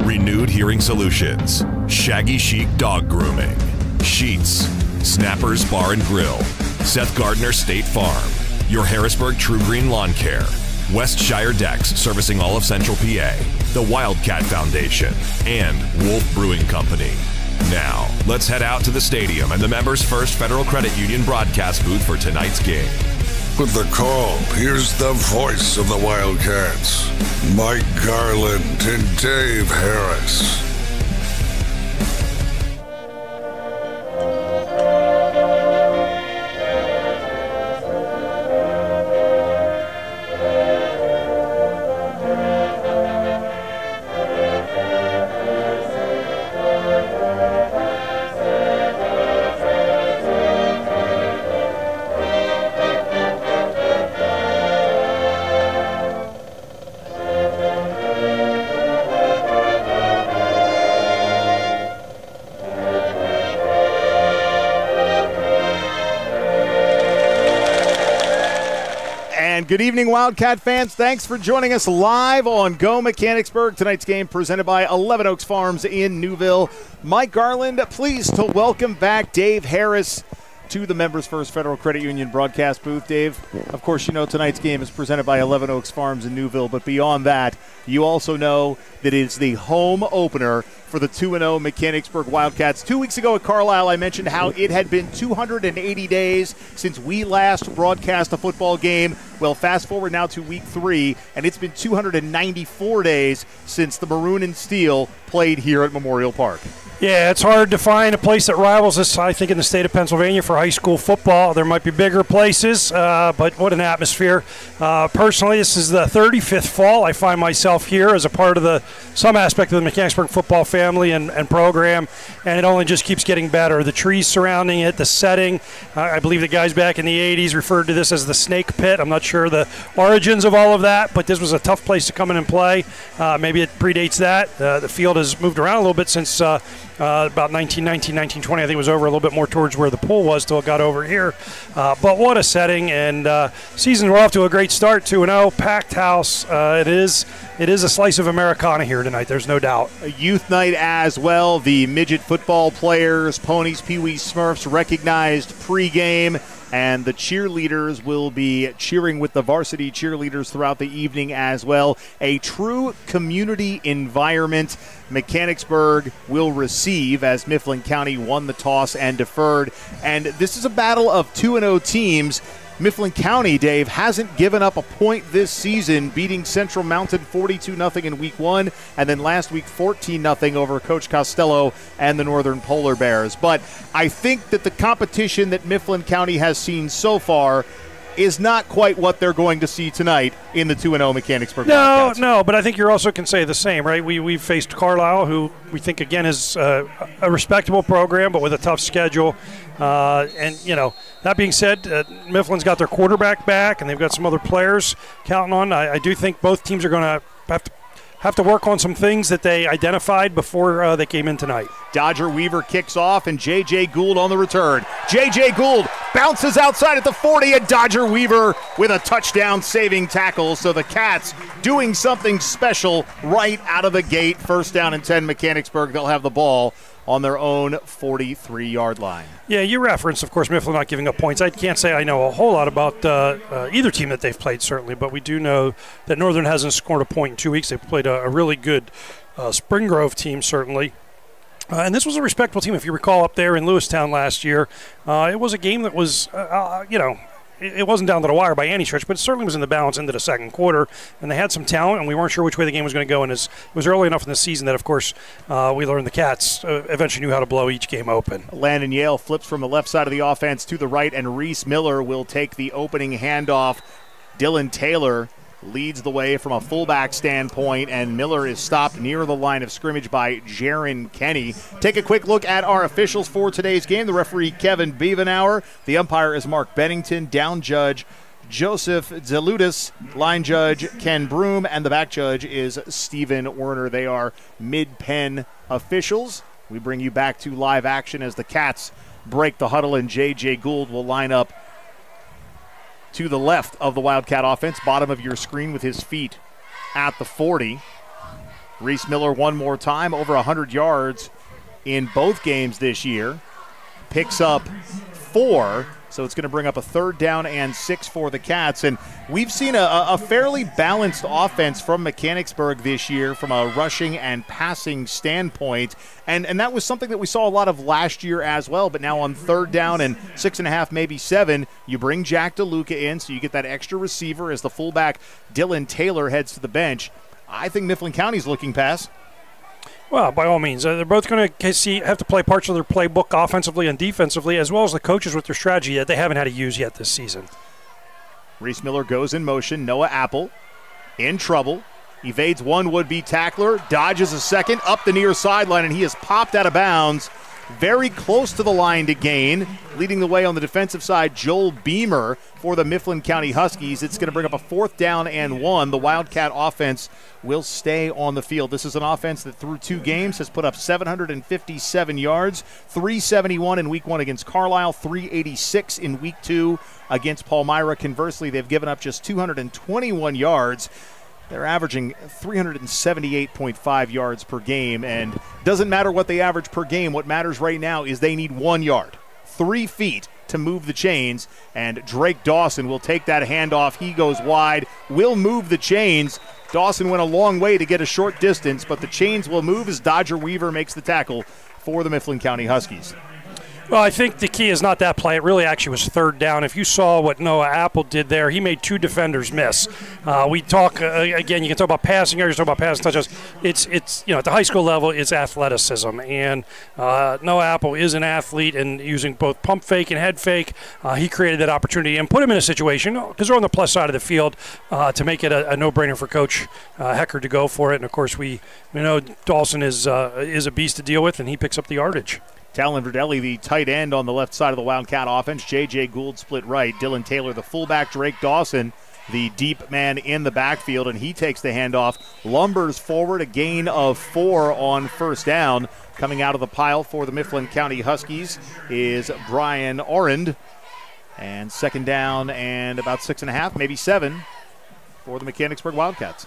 Renewed Hearing Solutions, Shaggy Chic Dog Grooming, Sheets, Snappers Bar and Grill, Seth Gardner State Farm, Your Harrisburg True Green Lawn Care, Westshire Decks servicing all of Central PA, the Wildcat Foundation, and Wolf Brewing Company. Now, let's head out to the stadium and the Members First Federal Credit Union broadcast booth for tonight's game. With the call, here's the voice of the Wildcats, Mike Garland and Dave Harris. Good evening, Wildcat fans. Thanks for joining us live on Go Mechanicsburg. Tonight's game presented by 11 Oaks Farms in Newville. Mike Garland, pleased to welcome back Dave Harris to the Members First Federal Credit Union broadcast booth. Dave, of course, you know tonight's game is presented by 11 Oaks Farms in Newville, but beyond that, you also know that it's the home opener for the 2-0 Mechanicsburg Wildcats. 2 weeks ago at Carlisle, I mentioned how it had been 280 days since we last broadcast a football game. Well, fast forward now to week 3, and it's been 294 days since the Maroon and Steel played here at Memorial Park. Yeah, it's hard to find a place that rivals us, I think, in the state of Pennsylvania for high school football. There might be bigger places, but what an atmosphere. Personally, this is the 35th fall I find myself here as a part of some aspect of the Mechanicsburg football family and program, and it only just keeps getting better. The trees surrounding it, the setting, I believe the guys back in the 80s referred to this as the snake pit. I'm not sure the origins of all of that, but this was a tough place to come in and play. Maybe it predates that. The field has moved around a little bit since about 1919, 1920. I think it was over a little bit more towards where the pool was till it got over here. But what a setting, and seasons were off to a great start, 2-0, packed house. It is a slice of Americana here tonight, there's no doubt. A youth night as well. The midget football players, Ponies, Pee-wee, Smurfs recognized pregame, and the cheerleaders will be cheering with the varsity cheerleaders throughout the evening as well. A true community environment. Mechanicsburg will receive as Mifflin County won the toss and deferred. And this is a battle of 2-0 teams. Mifflin County, Dave, hasn't given up a point this season, beating Central Mountain 42-0 in week 1, and then last week 14-0 over Coach Costello and the Northern Polar Bears. But I think that the competition that Mifflin County has seen so far is not quite what they're going to see tonight in the 2-0 Mechanicsburg Wildcats. No, but I think you also can say the same, right? We've faced Carlisle, who we think, again, is a respectable program, but with a tough schedule. And, you know, that being said, Mifflin's got their quarterback back, and they've got some other players counting on. I do think both teams are going to have to work on some things that they identified before they came in tonight. Dodger Weaver kicks off, and J.J. Gould on the return. J.J. Gould bounces outside at the 40, and Dodger Weaver with a touchdown-saving tackle. So the Cats doing something special right out of the gate. First down and 10, Mechanicsburg. They'll have the ball on their own 43-yard line. Yeah, you referenced, of course, Mifflin not giving up points. I can't say I know a whole lot about either team that they've played, certainly, but we do know that Northern hasn't scored a point in 2 weeks. They've played a really good Spring Grove team, certainly. And this was a respectable team, if you recall, up there in Lewistown last year. It was a game that was, it wasn't down to the wire by any stretch, but it certainly was in the balance into the second quarter. And they had some talent, and we weren't sure which way the game was going to go. And it was early enough in the season that, of course, we learned the Cats eventually knew how to blow each game open. Landon Yale flips from the left side of the offense to the right, and Reese Miller will take the opening handoff. Dylan Taylor leads the way from a fullback standpoint, and Miller is stopped near the line of scrimmage by Jaron Kenny. Take a quick look at our officials for today's game. The referee, Kevin Bevenauer. The umpire is Mark Bennington. Down judge, Joseph Zeludis. Line judge, Ken Broom. And the back judge is Stephen Werner. They are mid-pen officials. We bring you back to live action as the Cats break the huddle, and J.J. Gould will line up to the left of the Wildcat offense, bottom of your screen with his feet at the 40. Reese Miller one more time, over 100 yards in both games this year. Picks up 4, so it's going to bring up a 3rd down and 6 for the Cats. And we've seen a fairly balanced offense from Mechanicsburg this year from a rushing and passing standpoint. And that was something that we saw a lot of last year as well. But now on 3rd down and 6.5, maybe 7, you bring Jack DeLuca in, so you get that extra receiver as the fullback Dylan Taylor heads to the bench. I think Mifflin County's looking pass. Well, by all means. They're both going to have to play parts of their playbook offensively and defensively, as well as the coaches with their strategy that they haven't had to use yet this season. Reese Miller goes in motion. Noah Apple in trouble. Evades one would-be tackler. Dodges a second up the near sideline, and he is popped out of bounds. Very close to the line to gain. Leading the way on the defensive side, Joel Beamer for the Mifflin County Huskies. It's going to bring up a 4th down and 1. The Wildcat offense will stay on the field. This is an offense that through 2 games has put up 757 yards, 371 in week 1 against Carlisle, 386 in week 2 against Palmyra. Conversely, they've given up just 221 yards. They're averaging 378.5 yards per game, and doesn't matter what they average per game. What matters right now is they need 1 yard, 3 feet to move the chains, and Drake Dawson will take that handoff. He goes wide, will move the chains. Dawson went a long way to get a short distance, but the chains will move as Dodger Weaver makes the tackle for the Mifflin County Huskies. Well, I think the key is not that play. It really actually was 3rd down. If you saw what Noah Apple did there, he made 2 defenders miss. We talk, again, you can talk about passing yards, you can talk about passing touchdowns. It's at the high school level, it's athleticism. And Noah Apple is an athlete, and using both pump fake and head fake, he created that opportunity and put him in a situation, because they're on the plus side of the field, to make it a no-brainer for Coach Hecker to go for it. And, of course, we know Dawson is a beast to deal with, and he picks up the yardage. Talon Verdelli, the tight end on the left side of the Wildcat offense. J.J. Gould split right. Dylan Taylor, the fullback. Drake Dawson, the deep man in the backfield, and he takes the handoff. Lumbers forward, a gain of 4 on 1st down. Coming out of the pile for the Mifflin County Huskies is Brian Orend. And 2nd down and about 6.5, maybe 7 for the Mechanicsburg Wildcats.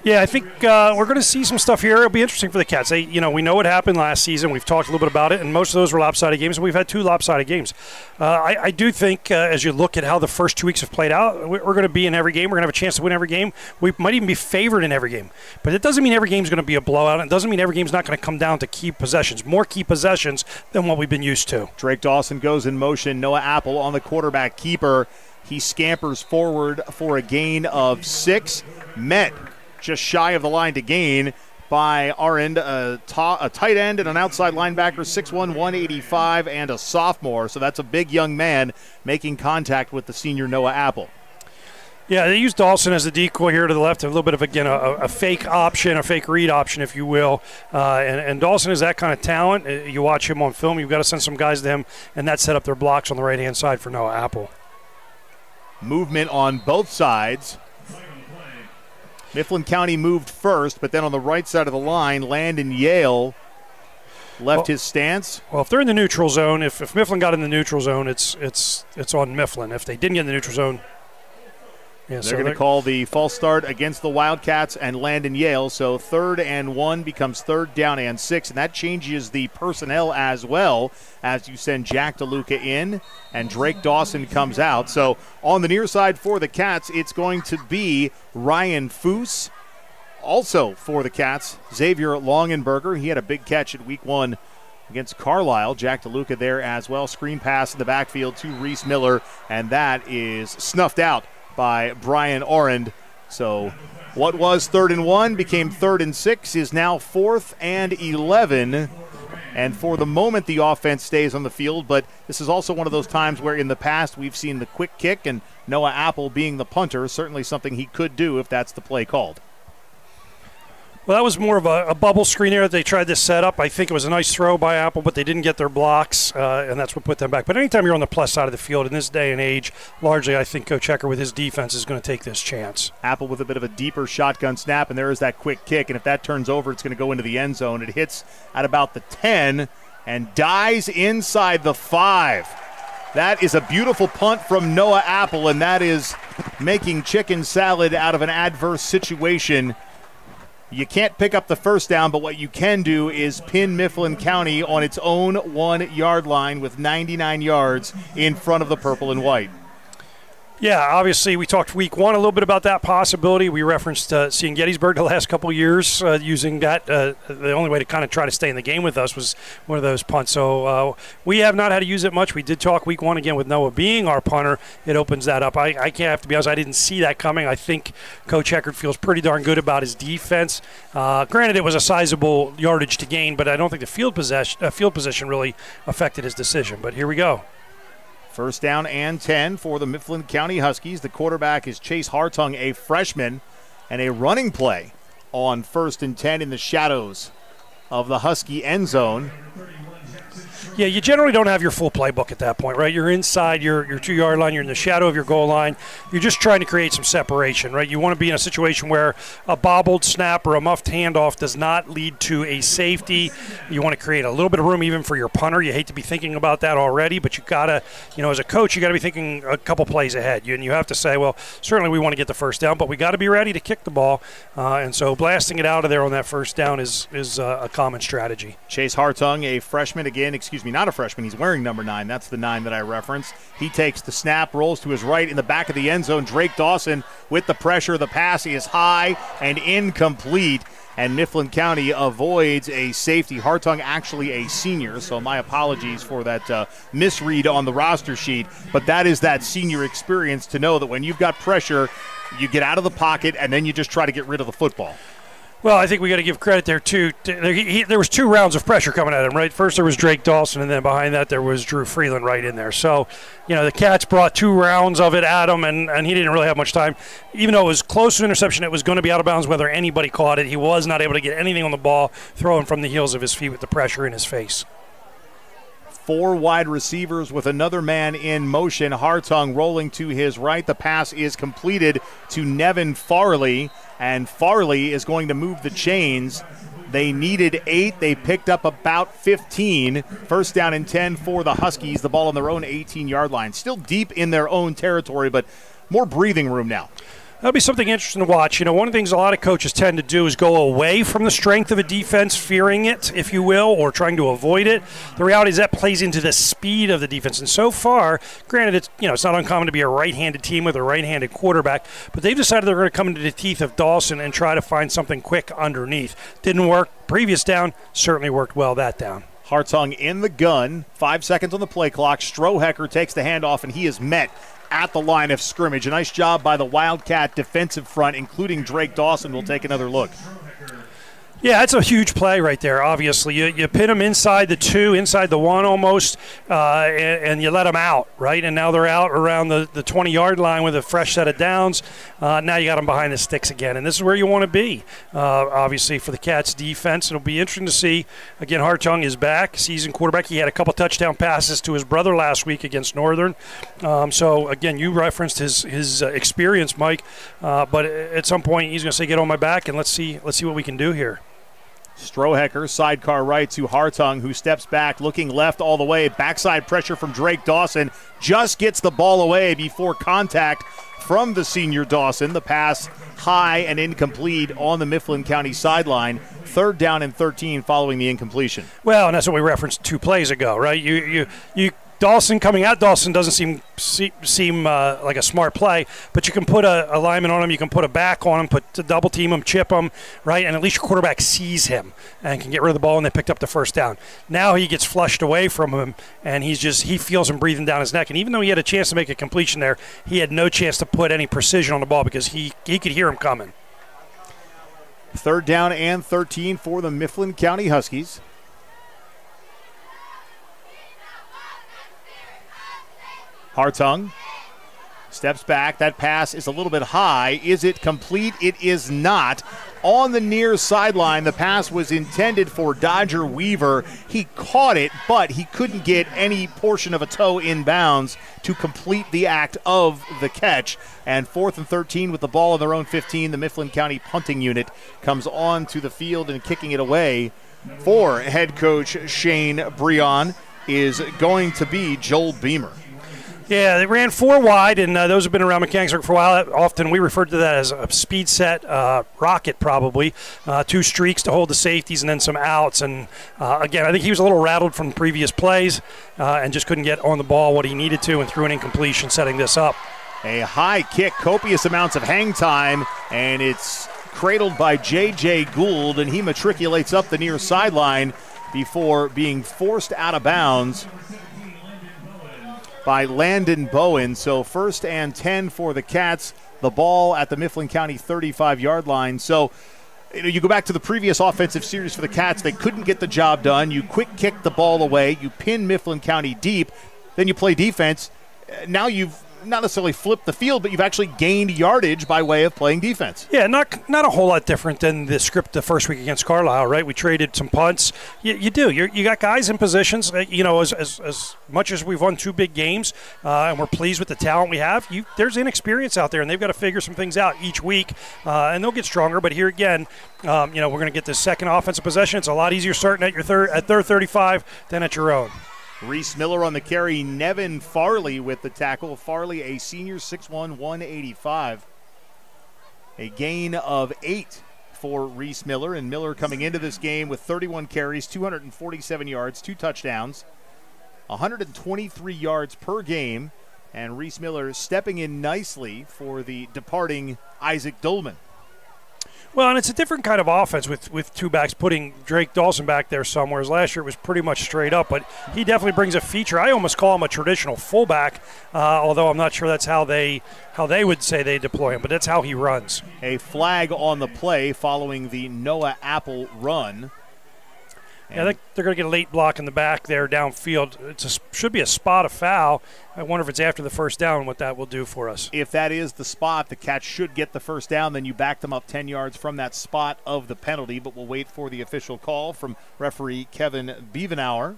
Yeah, I think we're going to see some stuff here. It'll be interesting for the Cats. We know what happened last season. We've talked a little bit about it, and most of those were lopsided games, and we've had 2 lopsided games. I do think as you look at how the first 2 weeks have played out, we're going to be in every game. We're going to have a chance to win every game. We might even be favored in every game. But it doesn't mean every game is going to be a blowout. It doesn't mean every game is not going to come down to key possessions, more key possessions than what we've been used to. Drake Dawson goes in motion. Noah Apple on the quarterback keeper. He scampers forward for a gain of 6. Met just shy of the line to gain by our end, a tight end and an outside linebacker, 6'1", 185, and a sophomore. So that's a big young man making contact with the senior Noah Apple. Yeah, they used Dawson as the decoy here to the left, a little bit of, again, a fake option, a fake read option, if you will. And Dawson is that kind of talent. You watch him on film, you've got to send some guys to him, and that set up their blocks on the right-hand side for Noah Apple. Movement on both sides. Mifflin County moved first, but then on the right side of the line, Landon Yale left his stance. Well, if they're in the neutral zone, if Mifflin got in the neutral zone, it's on Mifflin. If they didn't get in the neutral zone, they're going to call the false start against the Wildcats and Landon Yale. So 3rd and 1 becomes 3rd down and 6, and that changes the personnel as well as you send Jack DeLuca in and Drake Dawson comes out. So on the near side for the Cats, it's going to be Ryan Foose. Also for the Cats, Xavier Longenberger. He had a big catch at week 1 against Carlisle. Jack DeLuca there as well. Screen pass in the backfield to Reese Miller, and that is snuffed out by Brian Orend. So what was 3rd and 1 became 3rd and 6, is now 4th and 11. And for the moment, the offense stays on the field, but this is also one of those times where in the past we've seen the quick kick, and Noah Apple being the punter, certainly something he could do if that's the play called. Well, that was more of a bubble screen here that they tried to set up. I think it was a nice throw by Apple, but they didn't get their blocks, and that's what put them back. But anytime you're on the plus side of the field in this day and age, largely I think Coach Hecker with his defense is going to take this chance. Apple with a bit of a deeper shotgun snap, and there is that quick kick, and if that turns over, it's going to go into the end zone. It hits at about the 10 and dies inside the 5. That is a beautiful punt from Noah Apple, and that is making chicken salad out of an adverse situation. You can't pick up the first down, but what you can do is pin Mifflin County on its own 1-yard line with 99 yards in front of the purple and white. Yeah, obviously we talked week 1 a little bit about that possibility. We referenced seeing Gettysburg the last couple of years using that. The only way to kind of try to stay in the game with us was one of those punts. So we have not had to use it much. We did talk week 1 again with Noah being our punter. It opens that up. I can't have to be honest, I didn't see that coming. I think Coach Heckard feels pretty darn good about his defense. Granted, it was a sizable yardage to gain, but I don't think the field position really affected his decision. But here we go. 1st down and 10 for the Mifflin County Huskies. The quarterback is Chase Hartung, a freshman, and a running play on 1st and 10 in the shadows of the Husky end zone. Yeah, you generally don't have your full playbook at that point, right? You're inside your 2-yard line. You're in the shadow of your goal line. You're just trying to create some separation, right? You want to be in a situation where a bobbled snap or a muffed handoff does not lead to a safety. You want to create a little bit of room even for your punter. You hate to be thinking about that already, but you got to, as a coach, you got to be thinking a couple plays ahead. And you have to say, well, certainly we want to get the first down, but we got to be ready to kick the ball. And so blasting it out of there on that first down is a common strategy. Chase Hartung, a freshman again, not a freshman. He's wearing number 9. That's the 9 that I referenced. He takes the snap, rolls to his right in the back of the end zone. Drake Dawson with the pressure. The pass is high and incomplete, and Mifflin County avoids a safety. Hartung actually a senior, so my apologies for that misread on the roster sheet, but that is that senior experience to know that when you've got pressure, you get out of the pocket and then you just try to get rid of the football. Well, I think we got to give credit there, too. There was 2 rounds of pressure coming at him, right? First there was Drake Dawson, and then behind that there was Drew Freeland right in there. So, the Cats brought 2 rounds of it at him, and he didn't really have much time. Even though it was close to interception, it was going to be out of bounds whether anybody caught it. He was not able to get anything on the ball, throwing from the heels of his feet with the pressure in his face. 4 wide receivers with another man in motion. Hartung rolling to his right. The pass is completed to Nevin Farley, and Farley is going to move the chains. They needed 8. They picked up about 15. 1st down and 10 for the Huskies. The ball on their own 18-yard line. Still deep in their own territory, but more breathing room now. That'll be something interesting to watch. One of the things a lot of coaches tend to do is go away from the strength of a defense, fearing it, if you will, or trying to avoid it. The reality is that plays into the speed of the defense. And so far, granted, it's not uncommon to be a right-handed team with a right-handed quarterback, but they've decided they're going to come into the teeth of Dawson and try to find something quick underneath. Didn't work previous down, certainly worked well that down. Hartung in the gun, 5 seconds on the play clock. Strohecker takes the handoff, and he is met at the line of scrimmage. A nice job by the Wildcat defensive front, including Drake Dawson. We'll take another look. Yeah, that's a huge play right there, obviously. You pin them inside the 2, inside the 1 almost, and you let them out, right? And now they're out around the 20-yard line with a fresh set of downs. Now you got them behind the sticks again, and this is where you want to be, obviously, for the Cats' defense. It'll be interesting to see. Again, Hartung is back, seasoned quarterback. He had a couple touchdown passes to his brother last week against Northern. So, again, you referenced his experience, Mike, but at some point he's going to say, get on my back, and let's see what we can do here. Strohecker, sidecar right to Hartung, who steps back, looking left all the way. Backside pressure from Drake Dawson. Just gets the ball away before contact from the senior Dawson. The pass high and incomplete on the Mifflin County sideline. 3rd down and 13 following the incompletion. Well, and that's what we referenced 2 plays ago, right? You Dawson coming at Dawson doesn't seem like a smart play, but you can put a lineman on him, you can put a back on him, double team him, chip him, right? And at least your quarterback sees him and can get rid of the ball, and they picked up the first down. Now he gets flushed away from him, and he feels him breathing down his neck. And even though he had a chance to make a completion there, he had no chance to put any precision on the ball because he could hear him coming. 3rd down and 13 for the Mifflin County Huskies. Hartung steps back. That pass is a little bit high. Is it complete? It is not. On the near sideline, the pass was intended for Dodger Weaver. He caught it, but he couldn't get any portion of a toe in bounds to complete the act of the catch. And 4th and 13 with the ball on their own 15, the Mifflin County punting unit comes on to the field, and kicking it away for head coach Shane Breon is going to be Joel Beamer. Yeah, they ran 4 wide, and those have been around Mechanicsburg for a while. Often we refer to that as a speed set rocket, probably. 2 streaks to hold the safeties and then some outs. And, again, I think he was a little rattled from previous plays and just couldn't get on the ball what he needed to and threw an incompletion setting this up. A high kick, copious amounts of hang time, and it's cradled by J.J. Gould, and he matriculates up the near sideline before being forced out of bounds by Landon Bowen. So 1st and 10 for the Cats. The ball at the Mifflin County 35-yard line. So you go back to the previous offensive series for the Cats. They couldn't get the job done. You quick kick the ball away. You pin Mifflin County deep. Then you play defense. Now you've not necessarily flipped the field, but you've actually gained yardage by way of playing defense. Yeah, not a whole lot different than the script the first week against Carlisle, right? We traded some punts. You do. You got guys in positions. As much as we've won 2 big games and we're pleased with the talent we have, there's inexperience out there, and they've got to figure some things out each week, and they'll get stronger. But here again, we're going to get this second offensive possession. It's a lot easier starting at their 35 than at your own. Reese Miller on the carry. Nevin Farley with the tackle. Farley, a senior, 6'1", 185. A gain of 8 for Reese Miller. And Miller coming into this game with 31 carries, 247 yards, 2 touchdowns, 123 yards per game. And Reese Miller stepping in nicely for the departing Isaac Dolman. Well, and it's a different kind of offense with 2 backs, putting Drake Dawson back there somewhere. Last year it was pretty much straight up, but he definitely brings a feature. I almost call him a traditional fullback, although I'm not sure that's how they would say they deploy him, but that's how he runs. A flag on the play following the Noah Apple run. Yeah, I think they're going to get a late block in the back there downfield. It should be a spot, a foul. I wonder if it's after the first down, what that will do for us. If that is the spot, the Cats should get the first down. Then you back them up 10 yards from that spot of the penalty. But we'll wait for the official call from referee Kevin Bevenauer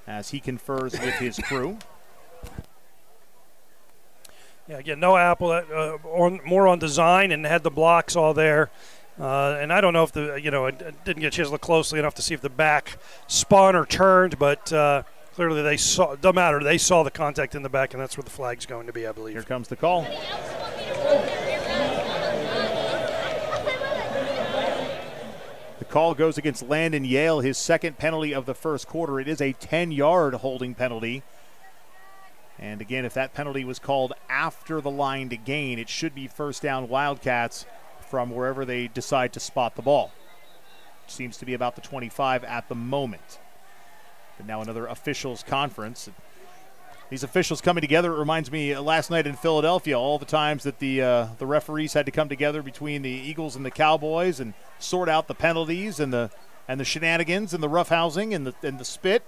as he confers with his crew. Yeah, again, no Apple, more on design and had the blocks all there. And I don't know if I didn't get a chance to look closely enough to see if the back spun or turned, but clearly they saw. Doesn't matter. They saw the contact in the back, and that's where the flag's going to be, I believe. Here comes the call. The call goes against Landon Yale, his second penalty of the first quarter. It is a 10-yard holding penalty. And again, if that penalty was called after the line to gain, it should be first down Wildcats from wherever they decide to spot the ball. Seems to be about the 25 at the moment. And now another officials conference. These officials coming together, it reminds me last night in Philadelphia, all the times that the referees had to come together between the Eagles and the Cowboys and sort out the penalties and the shenanigans and the roughhousing and the spit.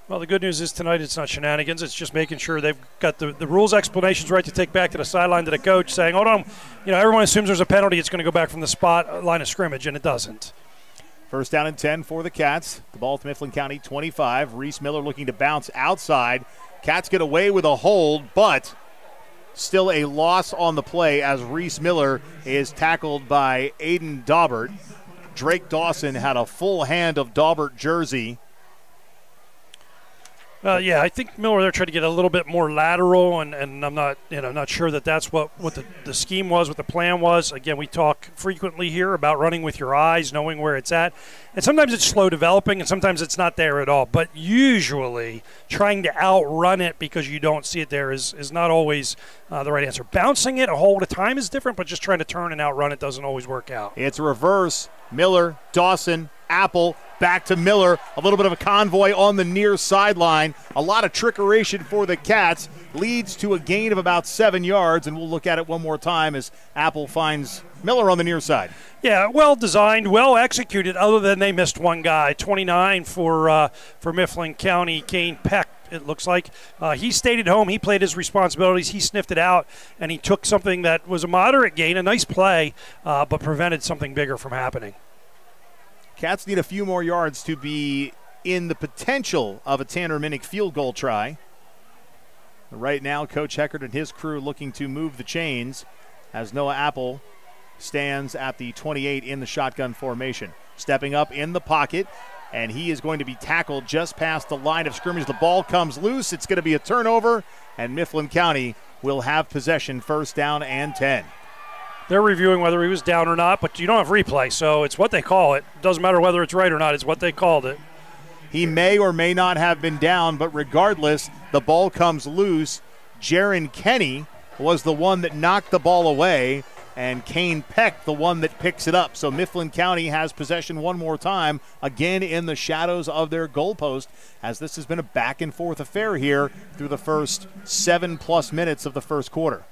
Well, the good news is tonight it's not shenanigans. It's just making sure they've got the rules explanations right to take back to the sideline to the coach saying, hold on, everyone assumes there's a penalty. It's going to go back from the spot line of scrimmage, and it doesn't. First down and 10 for the Cats. The ball to Mifflin County 25. Reese Miller looking to bounce outside. Cats get away with a hold, but still a loss on the play as Reese Miller is tackled by Aiden Daubert. Drake Dawson had a full hand of Daubert jersey. I think Miller there tried to get a little bit more lateral, and I'm not sure that's what the scheme was, what the plan was. Again, we talk frequently here about running with your eyes, knowing where it's at, and sometimes it's slow developing, and sometimes it's not there at all. But usually, trying to outrun it because you don't see it there is not always the right answer. Bouncing it a whole at a time is different, but just trying to turn and outrun it doesn't always work out. It's a reverse. Miller, Dawson, Apple, back to Miller. A little bit of a convoy on the near sideline. A lot of trickeration for the Cats. Leads to a gain of about 7 yards, and we'll look at it one more time as Apple finds Miller on the near side. Yeah, well designed, well executed, other than they missed one guy. 29 for Mifflin County, Kane Peck. It looks like he stayed at home. He played his responsibilities. He sniffed it out, and he took something that was a moderate gain, a nice play, but prevented something bigger from happening. Cats need a few more yards to be in the potential of a Tanner Minnick field goal try. Right now, Coach Heckert and his crew looking to move the chains as Noah Apple stands at the 28 in the shotgun formation. Stepping up in the pocket, and he is going to be tackled just past the line of scrimmage. The ball comes loose. It's going to be a turnover, and Mifflin County will have possession, first down and 10. They're reviewing whether he was down or not, but you don't have replay, so it's what they call it. Doesn't matter whether it's right or not. It's what they called it. He may or may not have been down, but regardless, the ball comes loose. Jaron Kenny was the one that knocked the ball away, and Kane Peck the one that picks it up. So Mifflin County has possession one more time, again in the shadows of their goalpost, as this has been a back-and-forth affair here through the first 7+ minutes of the first quarter.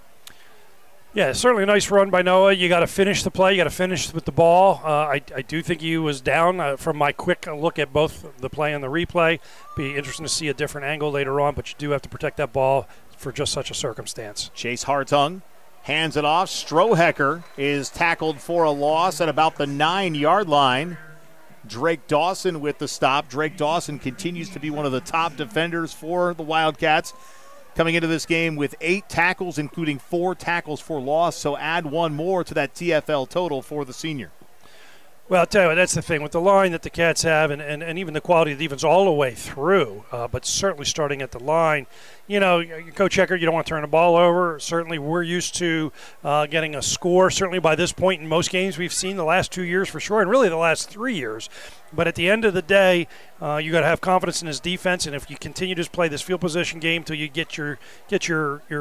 Yeah, certainly a nice run by Noah. You got to finish the play. You got to finish with the ball. I do think he was down from my quick look at both the play and the replay. Be interesting to see a different angle later on, but you do have to protect that ball for just such a circumstance. Chase Hartung hands it off. Strohecker is tackled for a loss at about the 9-yard line. Drake Dawson with the stop. Drake Dawson continues to be one of the top defenders for the Wildcats. Coming into this game with 8 tackles, including 4 tackles for loss, so add one more to that TFL total for the senior. Well, I'll tell you what, that's the thing. With the line that the Cats have and even the quality of the defense all the way through, but certainly starting at the line, Coach Heckert, you don't want to turn the ball over. Certainly we're used to getting a score. Certainly by this point in most games we've seen the last 2 years for sure, and really the last 3 years. But at the end of the day, you got to have confidence in his defense, and if you continue to play this field position game till you get your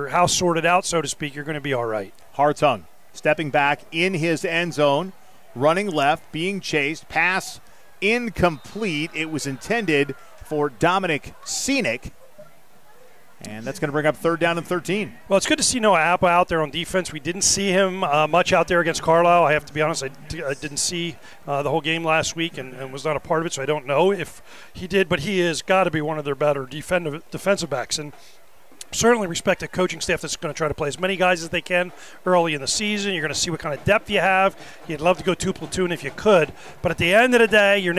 house sorted out, so to speak, you're going to be all right. Hartung stepping back in his end zone. Running left, being chased, pass incomplete. It was intended for Dominic Scenic, and that's going to bring up third down and 13. Well, it's good to see Noah Apple out there on defense. We didn't see him much out there against Carlisle. I have to be honest, I didn't see the whole game last week and was not a part of it, so I don't know if he did, but he has got to be one of their better defensive backs. And certainly respect a coaching staff that's going to try to play as many guys as they can early in the season. You're going to see what kind of depth you have. You'd love to go 2 platoon if you could, but at the end of the day, you're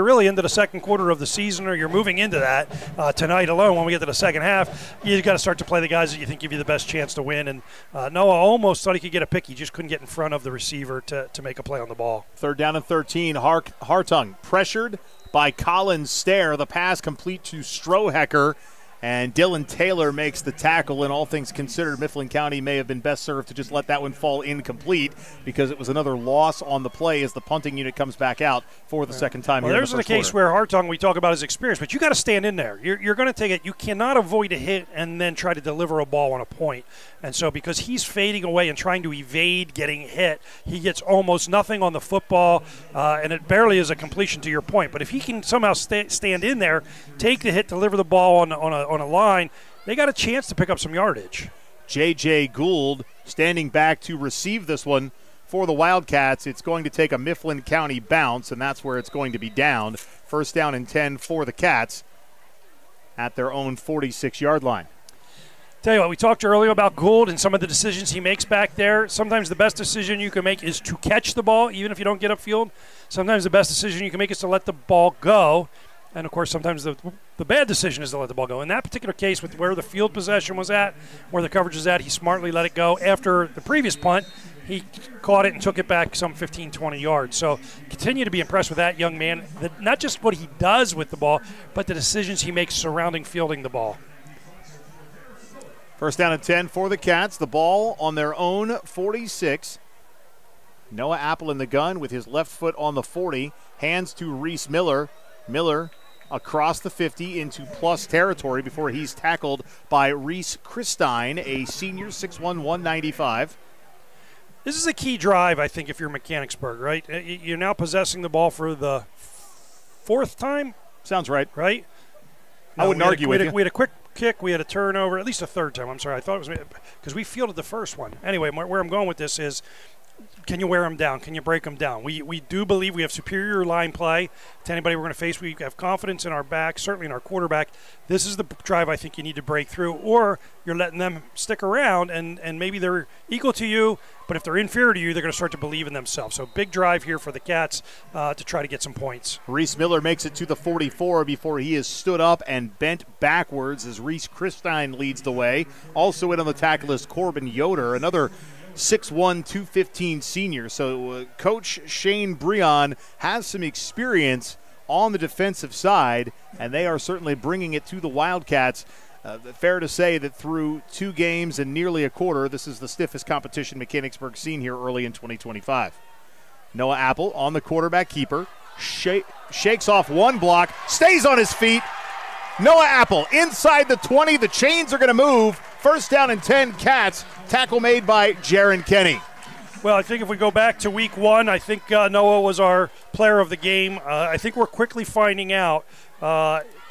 really into the second quarter of the season, or you're moving into that tonight alone. When we get to the second half, you got to start to play the guys that you think give you the best chance to win. And Noah almost thought he could get a pick. He just couldn't get in front of the receiver to make a play on the ball. Third down and 13. Hartung pressured by Colin Stair. The pass complete to Strohecker. And Dylan Taylor makes the tackle, and all things considered, Mifflin County may have been best served to just let that one fall incomplete because it was another loss on the play as the punting unit comes back out for the second time. Well, here there's in the the case where Hartung, we talk about his experience, but you got to stand in there. You're going to take it. You cannot avoid a hit and then try to deliver a ball on a point. And so because he's fading away and trying to evade getting hit, he gets almost nothing on the football, and it barely is a completion to your point. But if he can somehow stand in there, take the hit, deliver the ball on a line, they got a chance to pick up some yardage. J.J. Gould standing back to receive this one for the Wildcats. It's going to take a Mifflin County bounce, and that's where it's going to be down. First down and 10 for the Cats at their own 46-yard line. Tell you what, we talked earlier about Gould and some of the decisions he makes back there. Sometimes the best decision you can make is to catch the ball, even if you don't get upfield. Sometimes the best decision you can make is to let the ball go. And, of course, sometimes the bad decision is to let the ball go. In that particular case, with where the field possession was at, where the coverage is at, he smartly let it go. After the previous punt, he caught it and took it back some 15, 20 yards. So continue to be impressed with that young man, not just what he does with the ball, but the decisions he makes surrounding fielding the ball. First down and 10 for the Cats. The ball on their own 46. Noah Apple in the gun with his left foot on the 40. Hands to Reese Miller. Miller across the 50 into plus territory before he's tackled by Reese Christine, a senior, 6'1", 195. This is a key drive, I think, if you're Mechanicsburg, right? You're now possessing the ball for the fourth time? Sounds right. Right? I wouldn't argue with you. We had a quick kick. We had a turnover, at least a third time. I'm sorry. I thought it was because we fielded the first one. Anyway, where I'm going with this is, can you wear them down? Can you break them down? We do believe we have superior line play to anybody we're going to face. We have confidence in our back, certainly in our quarterback. This is the drive I think you need to break through, or you're letting them stick around, and maybe they're equal to you, but if they're inferior to you, they're going to start to believe in themselves. So big drive here for the Cats to try to get some points. Reese Miller makes it to the 44 before he is stood up and bent backwards as Reese Christine leads the way. Also in on the tackle is Corbin Yoder, another 6'1", 215 senior. So Coach Shane Breon has some experience on the defensive side, and they are certainly bringing it to the Wildcats. Fair to say that through 2 games and nearly a quarter, this is the stiffest competition Mechanicsburg's seen here early in 2025. Noah Apple on the quarterback keeper, shakes off one block, stays on his feet. Noah Apple inside the 20. The chains are going to move. First down and 10, Cats. Tackle made by Jaron Kenny. Well, I think if we go back to week 1, I think Noah was our player of the game. I think we're quickly finding out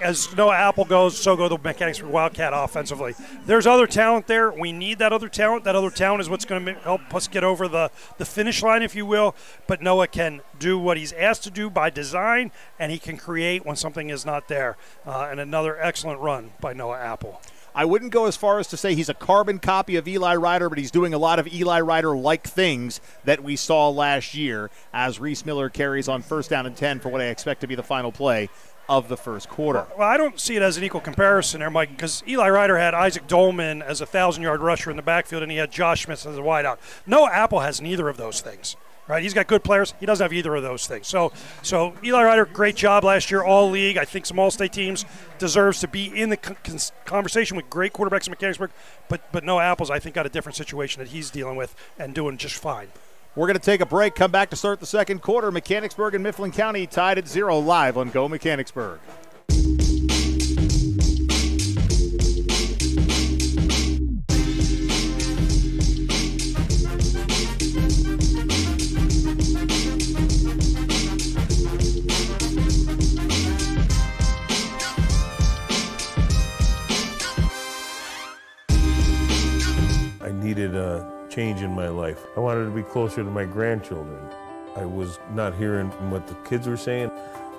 as Noah Apple goes, so go the Mechanicsburg Wildcat offensively. There's other talent there. We need that other talent. That other talent is what's going to help us get over the finish line, if you will. But Noah can do what he's asked to do by design, and he can create when something is not there. And another excellent run by Noah Apple. I wouldn't go as far as to say he's a carbon copy of Eli Ryder, but he's doing a lot of Eli Ryder-like things that we saw last year as Reese Miller carries on first down and 10 for what I expect to be the final play of the first quarter. Well, I don't see it as an equal comparison there, Mike, because Eli Ryder had Isaac Dolman as a 1,000-yard rusher in the backfield, and he had Josh Smith as a wideout. Noah Apple has neither of those things. Right, he's got good players. He doesn't have either of those things. So Eli Ryder, great job last year, all league. I think some all-state teams deserves to be in the conversation with great quarterbacks in Mechanicsburg. But Noah Apple's, I think, got a different situation that he's dealing with and doing just fine. We're going to take a break, come back to start the second quarter. Mechanicsburg and Mifflin County tied at 0 live on Go Mechanicsburg. I needed a change in my life. I wanted to be closer to my grandchildren. I was not hearing what the kids were saying.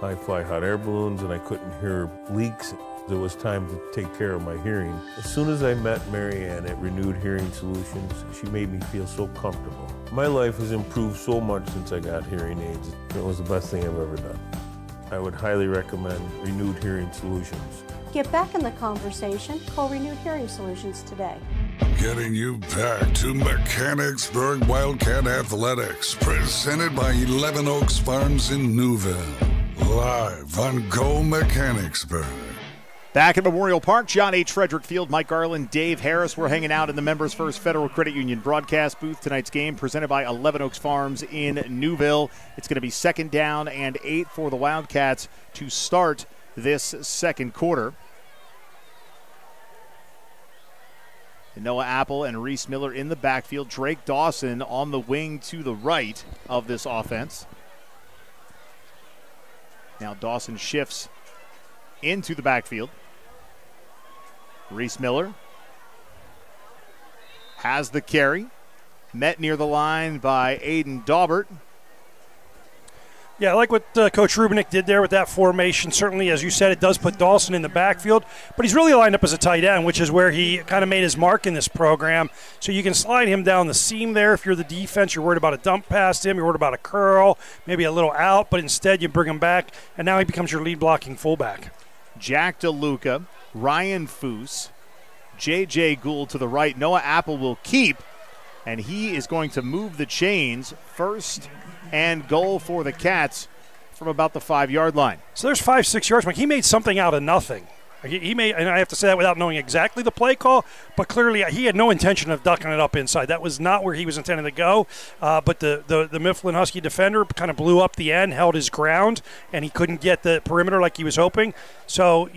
I fly hot air balloons and I couldn't hear leaks. It was time to take care of my hearing. As soon as I met Mary Ann at Renewed Hearing Solutions, she made me feel so comfortable. My life has improved so much since I got hearing aids. It was the best thing I've ever done. I would highly recommend Renewed Hearing Solutions. Get back in the conversation. Call Renewed Hearing Solutions today. Getting you back to Mechanicsburg Wildcat Athletics, presented by 11 Oaks Farms in Newville. Live on Go Mechanicsburg. Back at Memorial Park, John H. Frederick Field, Mike Garland, Dave Harris. We're hanging out in the Members First Federal Credit Union broadcast booth. Tonight's game presented by 11 Oaks Farms in Newville. It's going to be 2nd down and 8 for the Wildcats to start this second quarter. And Noah Apple and Reese Miller in the backfield. Drake Dawson on the wing to the right of this offense. Now Dawson shifts into the backfield. Reese Miller has the carry. Met near the line by Aiden Daubert. Yeah, I like what Coach Rubinick did there with that formation. Certainly, as you said, it does put Dawson in the backfield, but he's really lined up as a tight end, which is where he kind of made his mark in this program. So you can slide him down the seam there. If you're the defense, you're worried about a dump past him, you're worried about a curl, maybe a little out, but instead you bring him back, and now he becomes your lead blocking fullback. Jack DeLuca, Ryan Foose, J.J. Gould to the right. Noah Apple will keep, and he is going to move the chains. First and goal for the Cats from about the 5-yard line. So there's 5-6 yards. He made something out of nothing. He made, and I have to say that without knowing exactly the play call, but clearly he had no intention of ducking it up inside. That was not where he was intending to go. But the Mifflin Husky defender kind of blew up the end, held his ground, and he couldn't get the perimeter like he was hoping. So,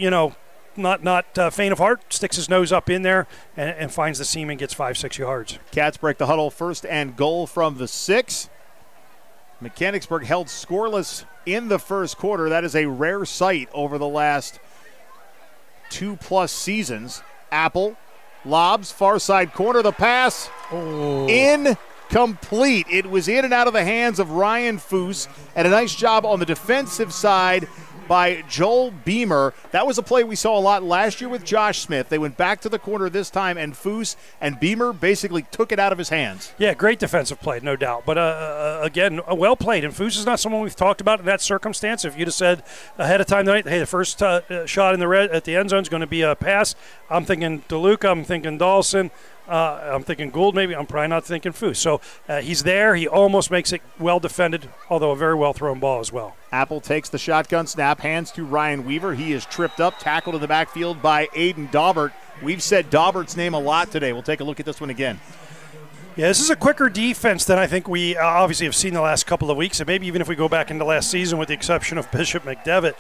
not faint of heart, sticks his nose up in there and finds the seam and gets 5-6 yards. Cats break the huddle. First and goal from the 6. Mechanicsburg held scoreless in the first quarter. That is a rare sight over the last 2+ seasons. Apple lobs, far side corner, the pass incomplete. It was in and out of the hands of Ryan Foose, and a nice job on the defensive side by Joel Beamer. That was a play we saw a lot last year with Josh Smith. They went back to the corner this time, and Foose and Beamer basically took it out of his hands. Yeah, great defensive play, no doubt. But again, well played. And Foose is not someone we've talked about in that circumstance. If you'd have said ahead of time tonight, hey, the first shot in the red at the end zone is going to be a pass, I'm thinking DeLuca, I'm thinking Dawson. I'm thinking Gould maybe. I'm probably not thinking Foose. So he's there. He almost makes it well defended, although a very well thrown ball as well. Apple takes the shotgun snap, hands to Ryan Weaver. He is tripped up, tackled in the backfield by Aiden Daubert. We've said Daubert's name a lot today. We'll take a look at this one again. Yeah, this is a quicker defense than I think we obviously have seen the last couple of weeks, and maybe even if we go back into last season with the exception of Bishop McDevitt,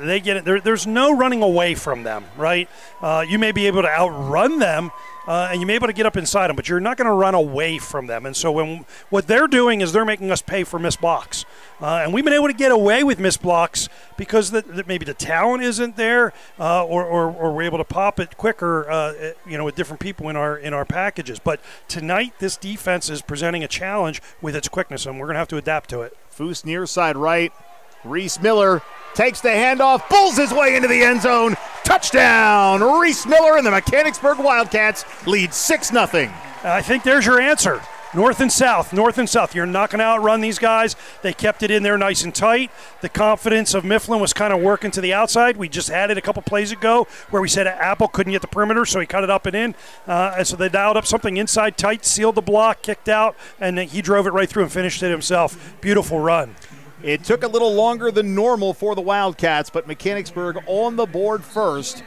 they get it. There's no running away from them, right? You may be able to outrun them, and you may be able to get up inside them, but you're not going to run away from them. And so what they're doing is they're making us pay for missed blocks. And we've been able to get away with missed blocks because maybe the talent isn't there, or we're able to pop it quicker, with different people in our packages. But tonight, this defense is presenting a challenge with its quickness, and we're going to have to adapt to it. Foose near side right. Reese Miller takes the handoff, pulls his way into the end zone. Touchdown! Reese Miller and the Mechanicsburg Wildcats lead 6-0. I think there's your answer. North and south, north and south. You're not going to outrun these guys. They kept it in there nice and tight. The confidence of Mifflin was kind of working to the outside. We just had it a couple plays ago where we said Apple couldn't get the perimeter, so he cut it up and in. And so they dialed up something inside tight, sealed the block, kicked out, and he drove it right through and finished it himself. Beautiful run. It took a little longer than normal for the Wildcats, but Mechanicsburg on the board first.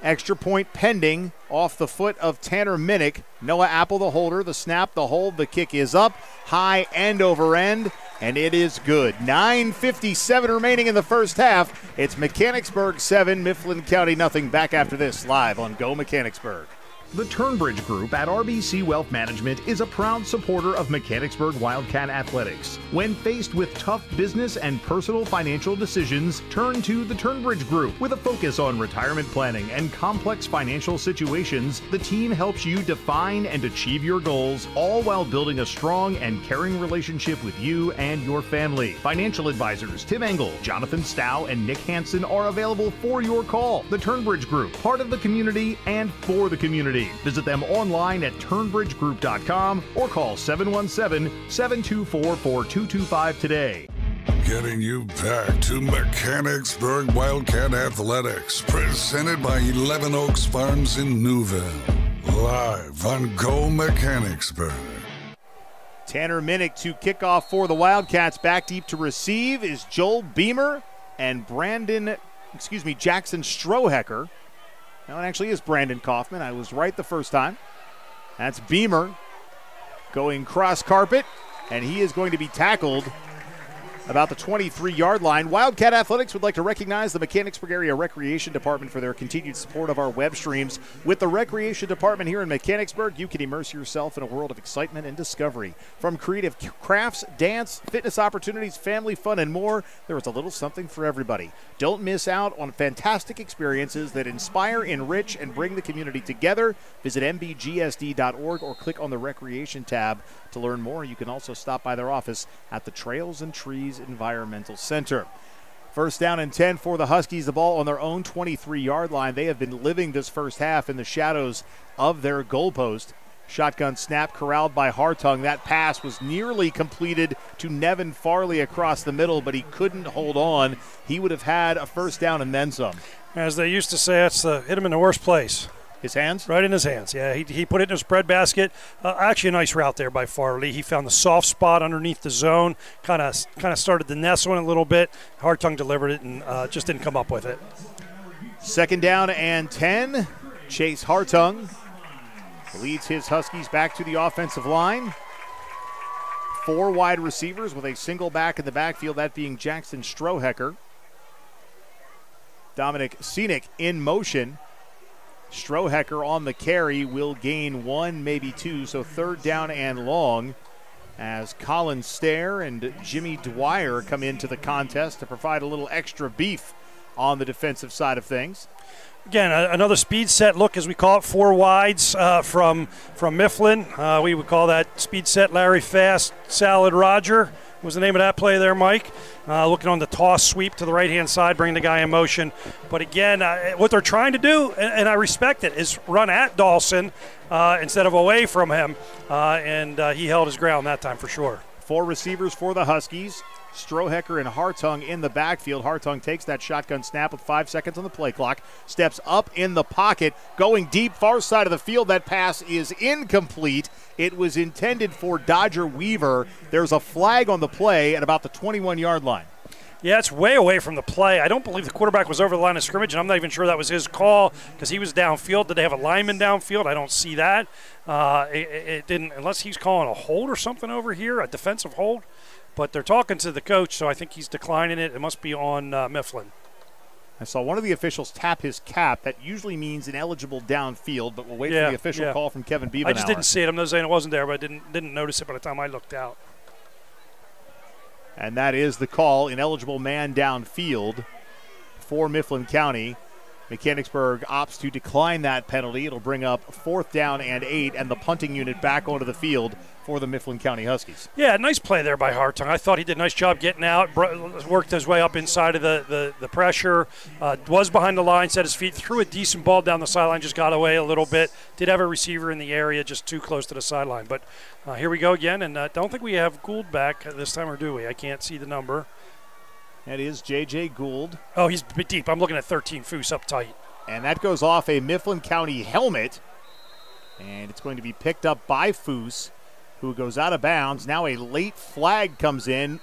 Extra point pending off the foot of Tanner Minnick. Noah Apple the holder, the snap, the hold, the kick is up, high end over end, and it is good. 9:57 remaining in the first half. It's Mechanicsburg 7, Mifflin County nothing. Back after this, live on Go Mechanicsburg. The Turnbridge Group at RBC Wealth Management is a proud supporter of Mechanicsburg Wildcat Athletics. When faced with tough business and personal financial decisions, turn to the Turnbridge Group. With a focus on retirement planning and complex financial situations, the team helps you define and achieve your goals, all while building a strong and caring relationship with you and your family. Financial advisors Tim Engel, Jonathan Stow, and Nick Hansen are available for your call. The Turnbridge Group, part of the community and for the community. Visit them online at turnbridgegroup.com or call 717-724-4225 today. Getting you back to Mechanicsburg Wildcat Athletics, presented by 11 Oaks Farms in Newville. Live on Go Mechanicsburg. Tanner Minnick to kick off for the Wildcats. Back deep to receive is Joel Beamer and Brandon Jackson Strohecker. Now it actually is Brandon Kaufman. I was right the first time. That's Beamer going cross carpet, and he is going to be tackled about the 23-yard line. Wildcat Athletics would like to recognize the Mechanicsburg Area Recreation Department for their continued support of our web streams. With the Recreation Department here in Mechanicsburg, you can immerse yourself in a world of excitement and discovery. From creative crafts, dance, fitness opportunities, family fun, and more, there is a little something for everybody. Don't miss out on fantastic experiences that inspire, enrich, and bring the community together. Visit mbgsd.org or click on the Recreation tab to learn more. You can also stop by their office at the Trails and Trees Environmental Center. First down and 10 for the Huskies. The ball on their own 23-yard line. They have been living this first half in the shadows of their goalpost. Shotgun snap corralled by Hartung. That pass was nearly completed to Nevin Farley across the middle, but he couldn't hold on. He would have had a first down and then some. As they used to say, that's hit him in the worst place. His hands? Right in his hands, yeah. He put it in his bread basket. Actually a nice route there by Farley. He found the soft spot underneath the zone, kind of started to nestle in a little bit. Hartung delivered it and just didn't come up with it. Second down and 10. Chase Hartung leads his Huskies back to the offensive line. 4 wide receivers with a single back in the backfield, that being Jackson Strohecker. Dominic Sinek in motion. Strohecker on the carry will gain 1, maybe 2, so third down and long as Colin Stair and Jimmy Dwyer come into the contest to provide a little extra beef on the defensive side of things. Again, another speed set look, as we call it, 4 wides from Mifflin. We would call that speed set Larry Fast, Salad Roger was the name of that play there, Mike. Looking on the toss sweep to the right-hand side, bring the guy in motion. But again, what they're trying to do, and I respect it, is run at Dawson instead of away from him. And he held his ground that time for sure. 4 receivers for the Huskies. Strohecker and Hartung in the backfield. Hartung takes that shotgun snap with 5 seconds on the play clock, steps up in the pocket, going deep, far side of the field. That pass is incomplete. It was intended for Dodger Weaver. There's a flag on the play at about the 21-yard line. Yeah, it's way away from the play. I don't believe the quarterback was over the line of scrimmage, and I'm not even sure that was his call because he was downfield. Did they have a lineman downfield? I don't see that. It didn't, unless he's calling a hold or something over here, a defensive hold. But they're talking to the coach, so I think he's declining it. It must be on Mifflin. I saw one of the officials tap his cap. That usually means ineligible downfield, but we'll wait for the official call from Kevin Beebenauer. I just didn't see it. I'm not saying it wasn't there, but I didn't notice it by the time I looked out. And that is the call, ineligible man downfield for Mifflin County. Mechanicsburg opts to decline that penalty. It'll bring up 4th down and 8, and the punting unit back onto the field for the Mifflin County Huskies. Yeah, nice play there by Hartung. I thought he did a nice job getting out, worked his way up inside of the pressure, was behind the line, set his feet, threw a decent ball down the sideline, just got away a little bit. Did have a receiver in the area, just too close to the sideline. But here we go again, and don't think we have Gould back this time, or do we? I can't see the number. That is J.J. Gould. Oh, he's deep. I'm looking at 13 Foose up tight. And that goes off a Mifflin County helmet. And it's going to be picked up by Foose, who goes out of bounds. Now a late flag comes in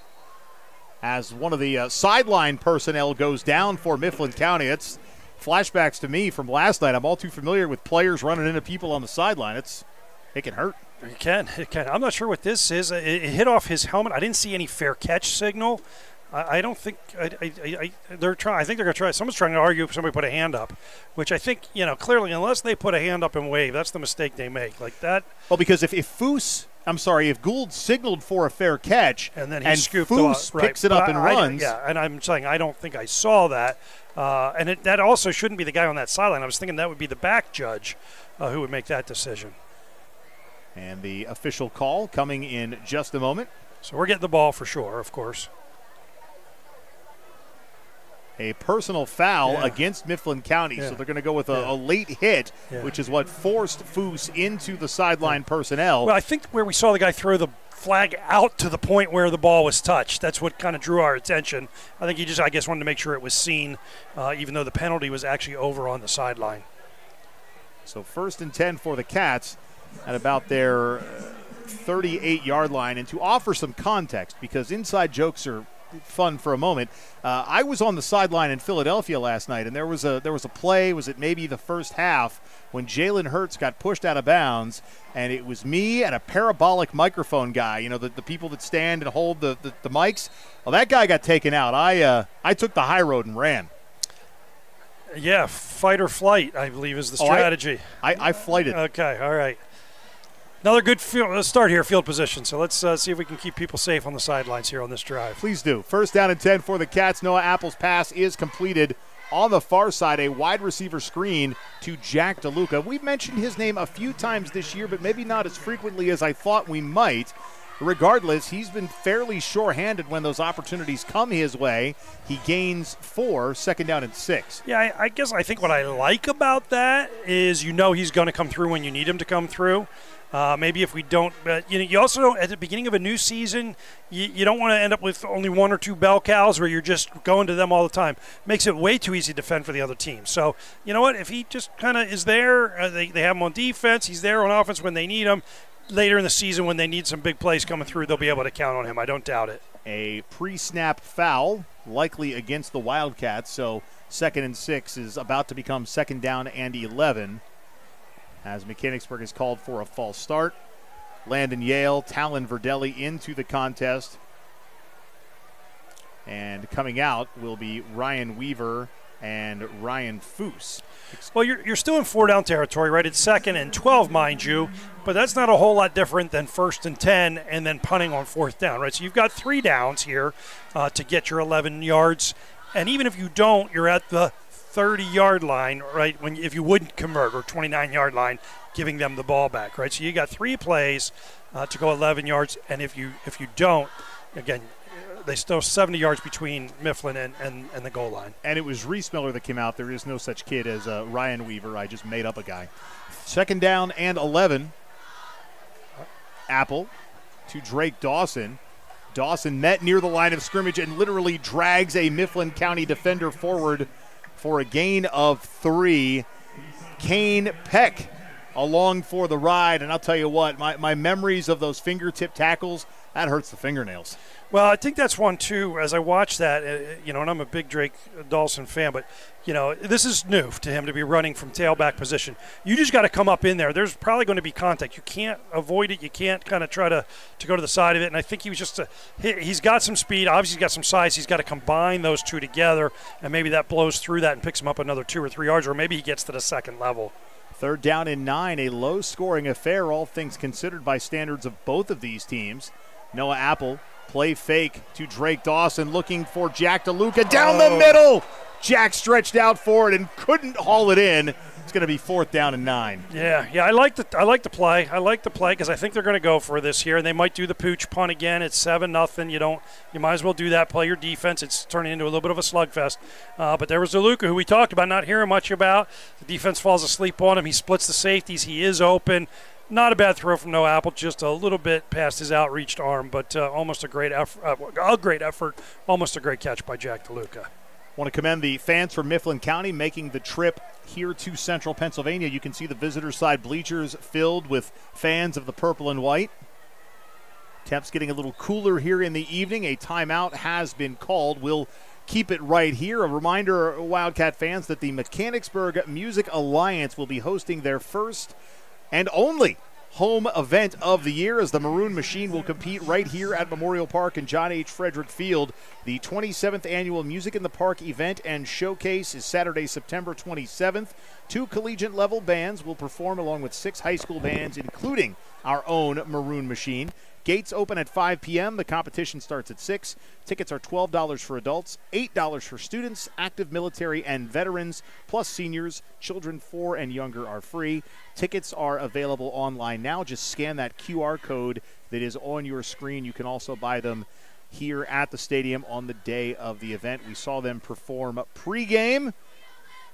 as one of the sideline personnel goes down for Mifflin County. It's flashbacks to me from last night. I'm all too familiar with players running into people on the sideline. It can hurt. It can. I'm not sure what this is. It hit off his helmet. I didn't see any fair catch signal. I don't think they're trying. I think they're going to try. Someone's trying to argue if somebody put a hand up, which I think, clearly, unless they put a hand up and wave, that's the mistake they make. Like that. Well, because if Gould signaled for a fair catch and then scooped Foose picks it up and runs. And I'm saying I don't think I saw that. And that also shouldn't be the guy on that sideline. I was thinking that would be the back judge who would make that decision. And the official call coming in just a moment. So we're getting the ball for sure, of course. A personal foul against Mifflin County, so they're going to go with a late hit, which is what forced Foose into the sideline personnel. Well, I think where we saw the guy throw the flag out to the point where the ball was touched, that's what kind of drew our attention. I think he just, wanted to make sure it was seen, even though the penalty was actually over on the sideline. So 1st and 10 for the Cats at about their 38-yard line. And to offer some context, because inside jokes are fun for a moment. I was on the sideline in Philadelphia last night, and there was a play. Was it maybe the first half when Jalen Hurts got pushed out of bounds, and it was me and a parabolic microphone guy. You know, the people that stand and hold the mics. Well, that guy got taken out. I took the high road and ran. Yeah, fight or flight, I believe, is the strategy. I flighted. Okay, all right. Another good start here, field position. So let's see if we can keep people safe on the sidelines here on this drive. Please do. First down and 10 for the Cats. Noah Apple's pass is completed. On the far side, a wide receiver screen to Jack DeLuca. We've mentioned his name a few times this year, but maybe not as frequently as I thought we might. Regardless, he's been fairly sure-handed when those opportunities come his way. He gains 4, second down and 6. Yeah, I guess I think what I like about that is he's going to come through when you need him to come through. Maybe if we don't, you also don't, at the beginning of a new season, you don't want to end up with only 1 or 2 bell cows where you're just going to them all the time. Makes it way too easy to defend for the other team. So, you know what, if he just kind of is there, they have him on defense, he's there on offense when they need him. Later in the season when they need some big plays coming through, they'll be able to count on him. I don't doubt it. A pre-snap foul, likely against the Wildcats, so second and 6 is about to become second down and 11. As Mechanicsburg is called for a false start. Landon Yale, Talon Verdelli into the contest. And coming out will be Ryan Weaver and Ryan Foose. Well, you're still in 4-down territory, right? It's second and 12, mind you, but that's not a whole lot different than first and 10 and then punting on 4th down, right? So you've got 3 downs here to get your 11 yards, and even if you don't, you're at the 30-yard line, right, if you wouldn't convert, or 29-yard line, giving them the ball back, right? So you got 3 plays to go 11 yards, and if you don't, again, they still 70 yards between Mifflin and the goal line. And it was Reese Miller that came out. There is no such kid as Ryan Weaver. I just made up a guy. Second down and 11. Apple to Drake Dawson. Dawson met near the line of scrimmage and literally drags a Mifflin County defender forward for a gain of 3. Kane Peck along for the ride. And I'll tell you what, my memories of those fingertip tackles, that hurts the fingernails. Well, I think that's one, too, as I watch that, and I'm a big Drake Dawson fan, but, this is new to him to be running from tailback position. You just got to come up in there. There's probably going to be contact. You can't avoid it. You can't kind of try to go to the side of it, and I think he was just he's got some speed. Obviously, he's got some size. He's got to combine those two together, and maybe that blows through that and picks him up another 2 or 3 yards, or maybe he gets to the second level. Third down and 9, a low-scoring affair, all things considered by standards of both of these teams. Noah Apple. Play fake to Drake Dawson, looking for Jack DeLuca down the middle. Jack stretched out for it and couldn't haul it in. It's going to be 4th down and 9. Yeah, I like the play. I like the play because I think they're going to go for this here, and they might do the pooch punt again. It's 7-0. You might as well do that. Play your defense. It's turning into a little bit of a slugfest. But there was DeLuca, who we talked about, not hearing much about. The defense falls asleep on him. He splits the safeties. He is open. Not a bad throw from Noah Apple, just a little bit past his outreached arm, but almost a great effort, almost a great catch by Jack DeLuca. Want to commend the fans from Mifflin County making the trip here to Central Pennsylvania. You can see the visitor side bleachers filled with fans of the purple and white. Temps getting a little cooler here in the evening. A timeout has been called. We'll keep it right here. A reminder, Wildcat fans, that the Mechanicsburg Music Alliance will be hosting their first and only home event of the year, as the Maroon Machine will compete right here at Memorial Park and John H. Frederick Field. The 27th annual Music in the Park event and showcase is Saturday, September 27th. 2 collegiate-level bands will perform along with 6 high school bands, including our own Maroon Machine. Gates open at 5 p.m. The competition starts at 6. Tickets are $12 for adults, $8 for students, active military and veterans, plus seniors. Children 4 and younger are free. Tickets are available online now. Just scan that QR code that is on your screen. You can also buy them here at the stadium on the day of the event. We saw them perform pregame.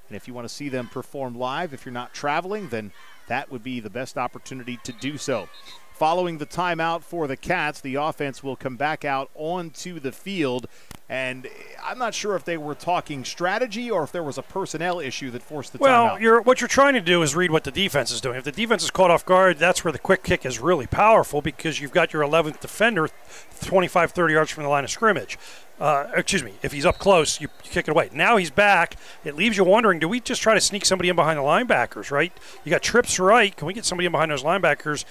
And if you want to see them perform live, if you're not traveling, then that would be the best opportunity to do so. Following the timeout for the Cats, the offense will come back out onto the field. And I'm not sure if they were talking strategy or if there was a personnel issue that forced the timeout. Well, what you're trying to do is read what the defense is doing. If the defense is caught off guard, that's where the quick kick is really powerful, because you've got your 11th defender 25, 30 yards from the line of scrimmage. if he's up close, you kick it away. Now he's back. It leaves you wondering, do we just try to sneak somebody in behind the linebackers, right? You got trips right. Can we get somebody in behind those linebackers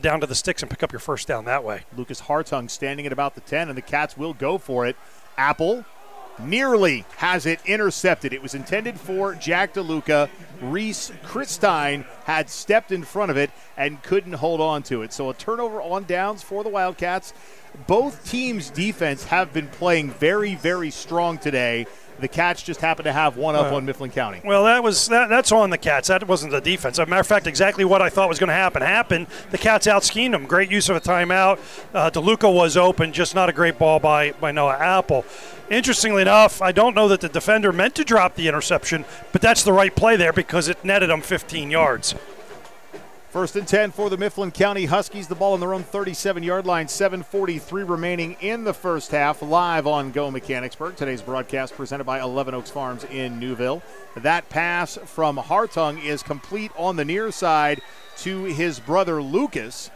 down to the sticks and pick up your first down that way? Lucas Hartung standing at about the 10, and the Cats will go for it. Apple nearly has it intercepted. It was intended for Jack DeLuca. Reese Christine had stepped in front of it and couldn't hold on to it. So a turnover on downs for the Wildcats. Both teams' defense have been playing very, very strong today. The Cats just happen to have one up on Mifflin County. Well, that's on the Cats. That wasn't the defense. As a matter of fact, exactly what I thought was going to happen happened. The Cats out-schemed them. Great use of a timeout. DeLuca was open, just not a great ball by Noah Apple. Interestingly enough, I don't know that the defender meant to drop the interception, but that's the right play there because it netted him 15 yards. 1st and 10 for the Mifflin County Huskies. The ball on their own 37-yard line. 7:43 remaining in the first half. Live on Go Mechanicsburg. Today's broadcast presented by 11 Oaks Farms in Newville. That pass from Hartung is complete on the near side to his brother Lucas.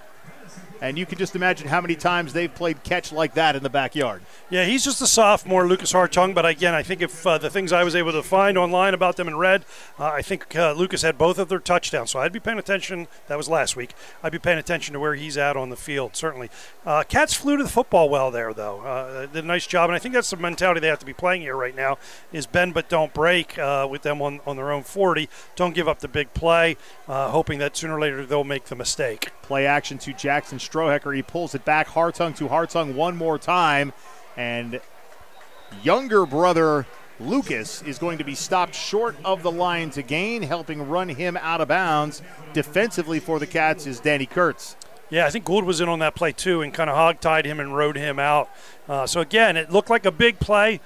And you can just imagine how many times they've played catch like that in the backyard. Yeah, he's just a sophomore, Lucas Hartung. But again, I think if the things I was able to find online about them and read, I think Lucas had both of their touchdowns. So I'd be paying attention. That was last week. I'd be paying attention to where he's at on the field, certainly. Cats flew to the football well there, though. Did a nice job. And I think that's the mentality they have to be playing here right now is bend but don't break with them on their own 40. Don't give up the big play, hoping that sooner or later they'll make the mistake. Play action to Jackson Strohecker. He pulls it back. Hartung to Hartung one more time. And younger brother Lucas is going to be stopped short of the line to gain, helping run him out of bounds. Defensively for the Cats is Danny Kurtz. Yeah, I think Gould was in on that play too and kind of hog-tied him and rode him out. So again, it looked like a big play,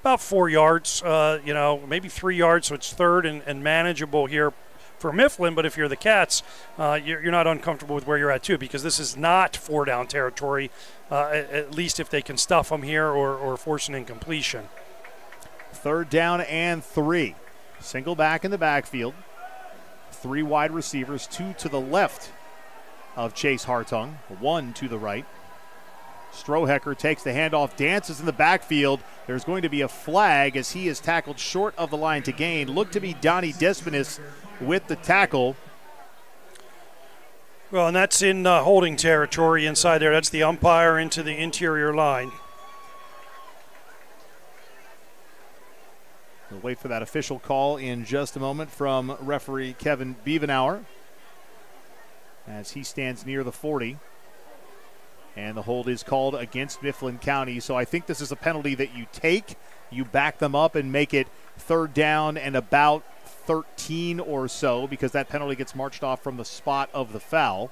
about 4 yards, maybe 3 yards, so it's third and manageable here for Mifflin, but if you're the Cats, you're not uncomfortable with where you're at too, because this is not 4-down territory, at least if they can stuff them here or force an incompletion. 3rd down and 3. Single back in the backfield. 3 wide receivers, 2 to the left of Chase Hartung, 1 to the right. Strohecker takes the handoff, dances in the backfield. There's going to be a flag as he is tackled short of the line to gain. Looked to be Donnie Despinis with the tackle. Well, and that's in holding territory inside there. That's the umpire into the interior line. We'll wait for that official call in just a moment from referee Kevin Bievenauer as he stands near the 40. And the hold is called against Mifflin County. So I think this is a penalty that you take. You back them up and make it 3rd down and about 13 or so, because that penalty gets marched off from the spot of the foul.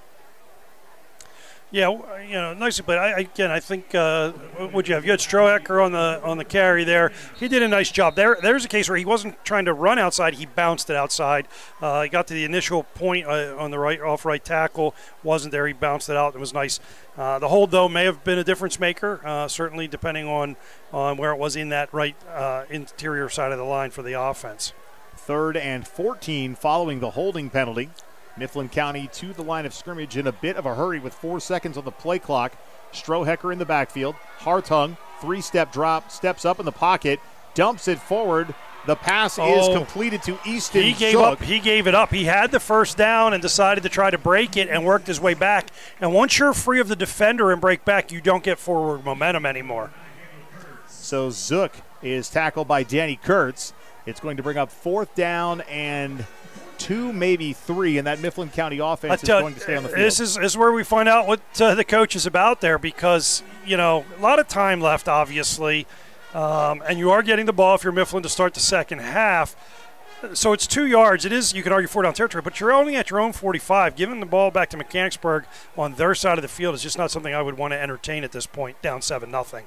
Yeah, nicely played. I think what you have? You had Strohecker on the carry there. He did a nice job. There's a case where he wasn't trying to run outside. He bounced it outside. He got to the initial point on the right tackle. Wasn't there. He bounced it out. It was nice. The hold, though, may have been a difference maker, certainly depending on where it was in that right interior side of the line for the offense. 3rd and 14 following the holding penalty. Mifflin County to the line of scrimmage in a bit of a hurry with 4 seconds on the play clock. Strohecker in the backfield. Hartung, 3-step drop, steps up in the pocket, dumps it forward. The pass is completed to Easton Zook. He gave it up. He had the first down and decided to try to break it and worked his way back. And once you're free of the defender and break back, you don't get forward momentum anymore. So Zook is tackled by Danny Kurtz. It's going to bring up 4th down and 2, maybe 3, and that Mifflin County offense is going to stay on the field. This is where we find out what the coach is about there, because, a lot of time left, obviously, and you are getting the ball if you're Mifflin to start the second half. So it's 2 yards. It is, you can argue, 4-down territory, but you're only at your own 45. Giving the ball back to Mechanicsburg on their side of the field is just not something I would want to entertain at this point, down 7-0.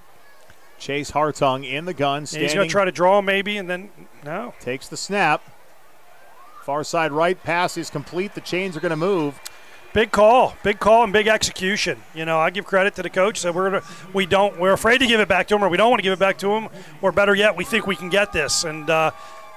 Chase Hartung in the gun. He's going to try to draw maybe, and then no. Takes the snap. Far side right, pass is complete. The chains are going to move. Big call and big execution. I give credit to the coach. So we're afraid to give it back to him, or we don't want to give it back to him, or better yet, we think we can get this. And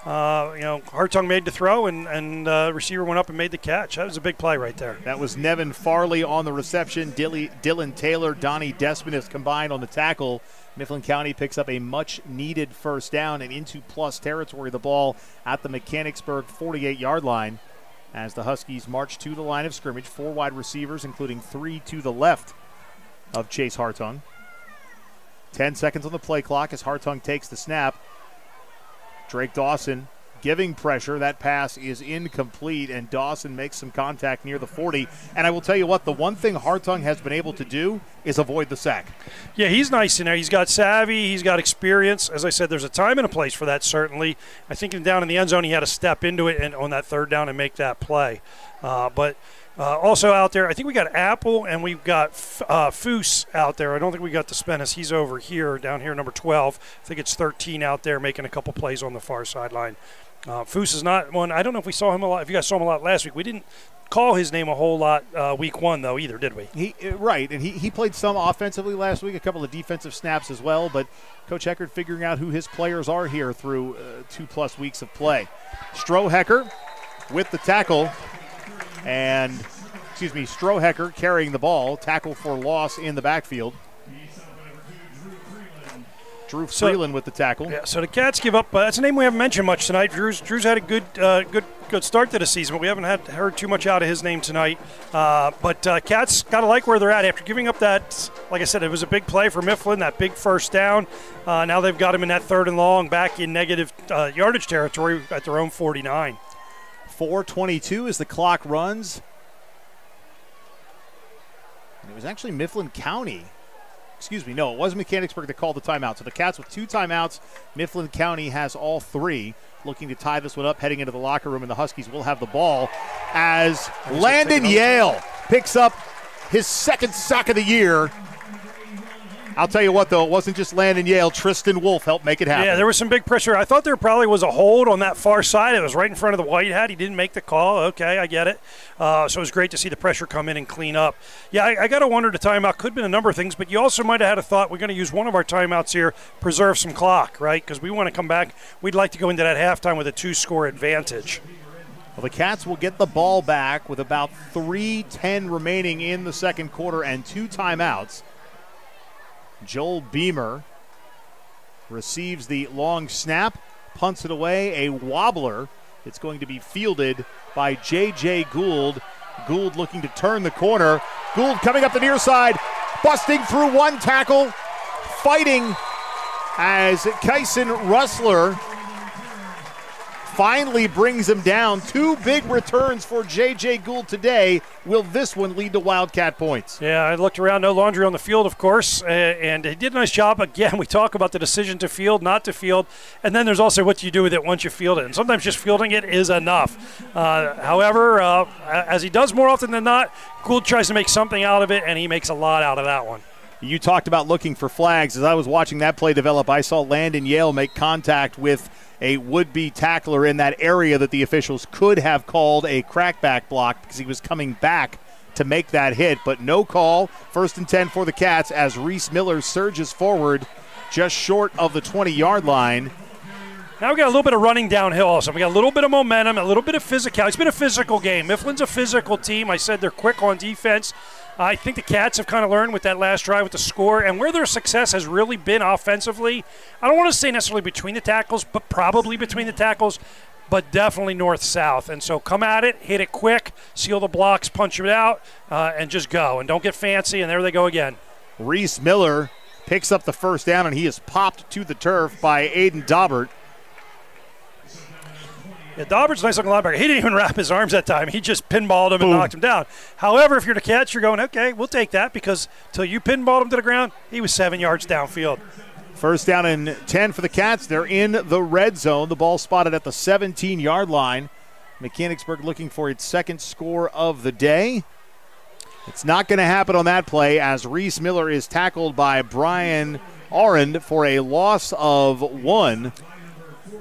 Hartung made the throw, and receiver went up and made the catch. That was a big play right there. That was Nevin Farley on the reception. Dylan Taylor, Donnie Despinis combined on the tackle. Mifflin County picks up a much-needed first down and into plus territory. The ball at the Mechanicsburg 48-yard line as the Huskies march to the line of scrimmage. 4 wide receivers, including 3 to the left of Chase Hartung. 10 seconds on the play clock as Hartung takes the snap. Drake Dawson giving pressure. That pass is incomplete, and Dawson makes some contact near the 40. And I will tell you what, the one thing Hartung has been able to do is avoid the sack. Yeah, he's nice in there. He's got savvy. He's got experience. As I said, there's a time and a place for that, certainly. I think down in the end zone, he had to step into it and on that third down and make that play. But also out there, I think we got Apple and we've got Foose out there. I don't think we got the Spenis. He's over here, down here, number 12. I think it's 13 out there making a couple plays on the far sideline. Foose is not one. I don't know if we saw him a lot. If you guys saw him a lot last week, we didn't call his name a whole lot week 1 though either, did we? Right, and he played some offensively last week, a couple of defensive snaps as well. But Coach Heckert figuring out who his players are here through 2+ weeks of play. Strohecker with the tackle, and Strohecker carrying the ball, tackle for loss in the backfield. Drew Freeland with the tackle. Yeah, so the Cats give up. That's a name we haven't mentioned much tonight. Drew's had a good start to the season, but we haven't heard too much out of his name tonight. But Cats got to like where they're at after giving up that. Like I said, it was a big play for Mifflin, that big first down. Now they've got him in that 3rd and long, back in negative yardage territory at their own 49. 4:22 as the clock runs. And it was actually Mifflin County. No, it was Mechanicsburg that called the timeout. So the Cats with 2 timeouts. Mifflin County has all 3, looking to tie this one up, heading into the locker room, and the Huskies will have the ball as Landon Yale picks up his 2nd sack of the year. I'll tell you what, though, it wasn't just Landon Yale. Tristan Wolf helped make it happen. Yeah, there was some big pressure. I thought there probably was a hold on that far side. It was right in front of the white hat. He didn't make the call. Okay, I get it. So it was great to see the pressure come in and clean up. Yeah, I got to wonder the timeout. Could have been a number of things, but you also might have had a thought, we're going to use one of our timeouts here, preserve some clock, right? Because we want to come back. We'd like to go into that halftime with a 2-score advantage. Well, the Cats will get the ball back with about 3:10 remaining in the 2nd quarter and 2 timeouts. Joel Beamer receives the long snap, punts it away, a wobbler. It's going to be fielded by J.J. Gould. Gould looking to turn the corner. Gould coming up the near side, busting through one tackle, fighting as Kyson Russler finally brings him down. 2 big returns for J.J. Gould today. Will this one lead to Wildcat points? Yeah, I looked around. No laundry on the field, of course, and he did a nice job. Again, we talk about the decision to field, not to field, and then there's also what you do with it once you field it. And sometimes just fielding it is enough. However, as he does more often than not, Gould tries to make something out of it, and he makes a lot out of that one. You talked about looking for flags. As I was watching that play develop, I saw Landon Yale make contact with a would-be tackler in that area that the officials could have called a crackback block because he was coming back to make that hit, but no call. 1st and 10 for the Cats as Reese Miller surges forward just short of the 20-yard line. Now we got a little bit of running downhill also. We got a little bit of momentum, a little bit of physicality. It's been a physical game. Mifflin's a physical team. I said they're quick on defense. I think the Cats have kind of learned with that last drive with the score, and where their success has really been offensively, I don't want to say necessarily between the tackles, but probably between the tackles, but definitely north-south. And so come at it, hit it quick, seal the blocks, punch it out, and just go. And don't get fancy, and there they go again. Reese Miller picks up the first down, and he is popped to the turf by Aiden Daubert. Yeah, Daubert's a nice looking linebacker. He didn't even wrap his arms that time. He just pinballed him and knocked him down. However, if you're the Cats, you're going, okay, we'll take that because until you pinballed him to the ground, he was 7 yards downfield. First down and 10 for the Cats. They're in the red zone. The ball spotted at the 17-yard line. Mechanicsburg looking for its 2nd score of the day. It's not going to happen on that play as Reese Miller is tackled by Brian Arend for a loss of 1.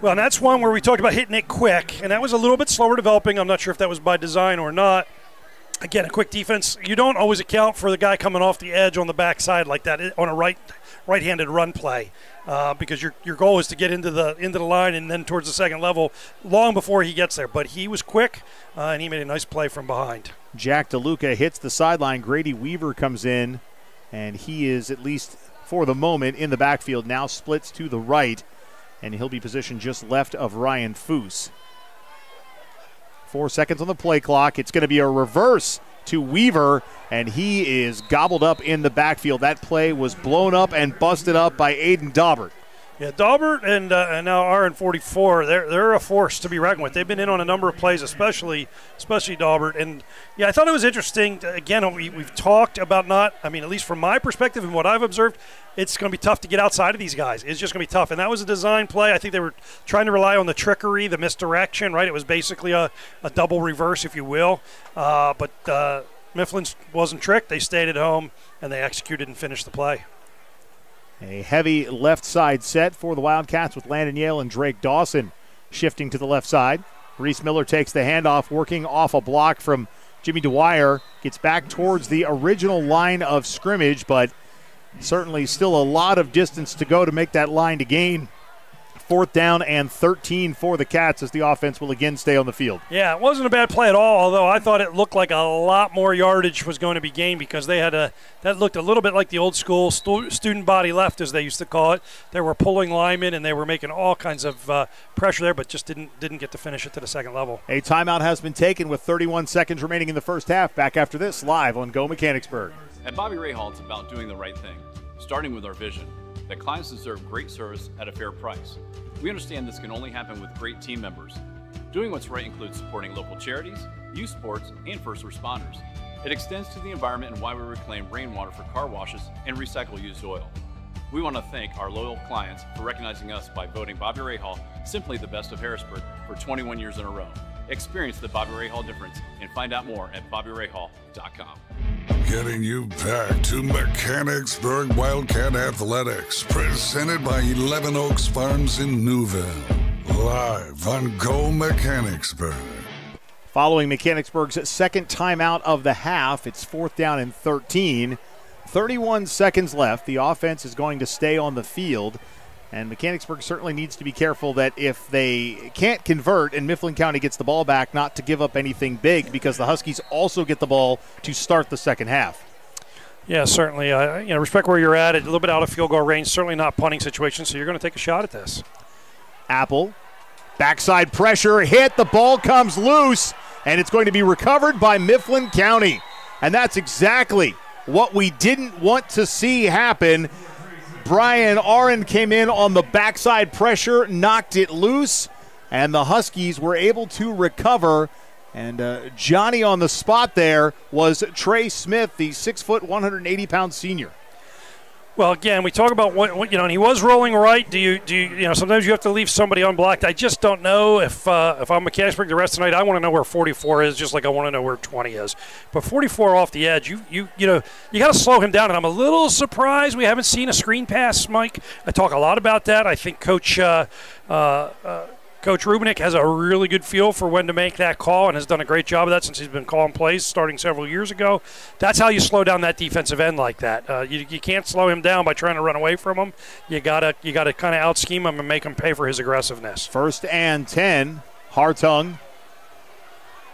Well, and that's one where we talked about hitting it quick, and that was a little bit slower developing. I'm not sure if that was by design or not. Again, a quick defense. You don't always account for the guy coming off the edge on the backside like that on a right-handed run play because your goal is to get into the line and then towards the 2nd level long before he gets there. But he was quick, and he made a nice play from behind. Jack DeLuca hits the sideline. Grady Weaver comes in, and he is at least for the moment in the backfield. Now splits to the right, and he'll be positioned just left of Ryan Foose. 4 seconds on the play clock. It's going to be a reverse to Weaver, and he is gobbled up in the backfield. That play was blown up and busted up by Aiden Daubert. Yeah, Daubert and now RN44, they're a force to be reckoned with. They've been in on a number of plays, especially Daubert. And, yeah, I thought it was interesting. Again, we've talked about at least from my perspective and what I've observed, it's going to be tough to get outside of these guys. It's just going to be tough. And that was a design play. I think they were trying to rely on the trickery, the misdirection, right? It was basically a double reverse, if you will. But Mifflin wasn't tricked. They stayed at home, and they executed and finished the play. A heavy left side set for the Wildcats with Landon Yale and Drake Dawson shifting to the left side. Reese Miller takes the handoff, working off a block from Jimmy Dwyer. Gets back towards the original line of scrimmage, but certainly still a lot of distance to go to make that line to gain. 4th down and 13 for the Cats as the offense will again stay on the field. Yeah, it wasn't a bad play at all, although I thought it looked like a lot more yardage was going to be gained because they had that looked a little bit like the old school student body left, as they used to call it. They were pulling linemen and they were making all kinds of pressure there, but just didn't get to finish it to the second level. A timeout has been taken with 31 seconds remaining in the first half. Back after this, live on Go Mechanicsburg. At Bobby Ray Hall, it's about doing the right thing, starting with our vision that clients deserve great service at a fair price. We understand this can only happen with great team members. Doing what's right includes supporting local charities, youth sports, and first responders. It extends to the environment and why we reclaim rainwater for car washes and recycle used oil. We want to thank our loyal clients for recognizing us by voting Bobby Ray Hall simply the best of Harrisburg for 21 years in a row. Experience the Bobby Ray Hall difference and find out more at BobbyRayHall.com. Getting you back to Mechanicsburg Wildcat Athletics, presented by 11 Oaks Farms in Newville. Live on Go Mechanicsburg. Following Mechanicsburg's second timeout of the half, it's 4th down and 13. 31 seconds left. The offense is going to stay on the field. And Mechanicsburg certainly needs to be careful that if they can't convert and Mifflin County gets the ball back, not to give up anything big, because the Huskies also get the ball to start the second half. Yeah, certainly. Respect where you're at. A little bit out of field goal range. Certainly not punting situation, so you're going to take a shot at this. Apple, backside pressure, hit. The ball comes loose, and it's going to be recovered by Mifflin County. And that's exactly what we didn't want to see happen. Brian Aron came in on the backside pressure, knocked it loose, and the Huskies were able to recover. And Johnny on the spot there was Trey Smith, the 6', 180-pound senior. Well, again, we talk about and he was rolling right. Do you sometimes you have to leave somebody unblocked. I just don't know if I'm Mechanicsburg the rest of the night. I want to know where 44 is, just like I want to know where 20 is. But 44 off the edge, you got to slow him down. And I'm a little surprised we haven't seen a screen pass, Mike. I talk a lot about that. I think Coach Rubinick has a really good feel for when to make that call and has done a great job of that since he's been calling plays starting several years ago. That's how you slow down that defensive end like that. You can't slow him down by trying to run away from him. You gotta kind of out-scheme him and make him pay for his aggressiveness. 1st and 10. Hartung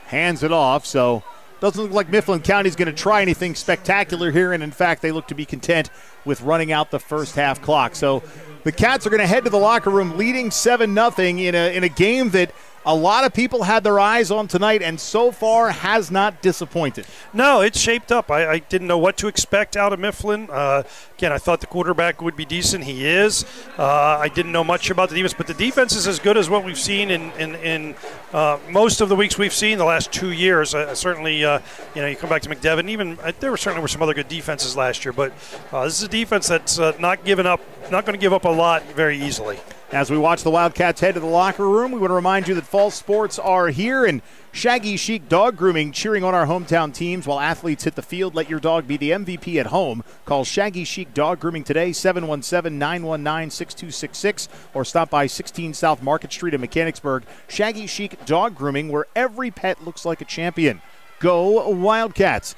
hands it off, so doesn't look like Mifflin County's going to try anything spectacular here, and in fact they look to be content with running out the first half clock. So the Cats are going to head to the locker room leading 7-0 in a game that a lot of people had their eyes on tonight and so far has not disappointed. No, it's shaped up. I didn't know what to expect out of Mifflin. Again, I thought the quarterback would be decent. He is. I didn't know much about the defense, but the defense is as good as what we've seen in most of the weeks we've seen the last 2 years. Certainly, you come back to McDevitt. Even there were some other good defenses last year, but this is a defense that's not going to give up a lot very easily. As we watch the Wildcats head to the locker room, we want to remind you that fall sports are here, and Shaggy Chic Dog Grooming cheering on our hometown teams while athletes hit the field. Let your dog be the MVP at home. Call Shaggy Chic Dog Grooming today, 717-919-6266, or stop by 16 South Market Street in Mechanicsburg. Shaggy Chic Dog Grooming, where every pet looks like a champion. Go Wildcats.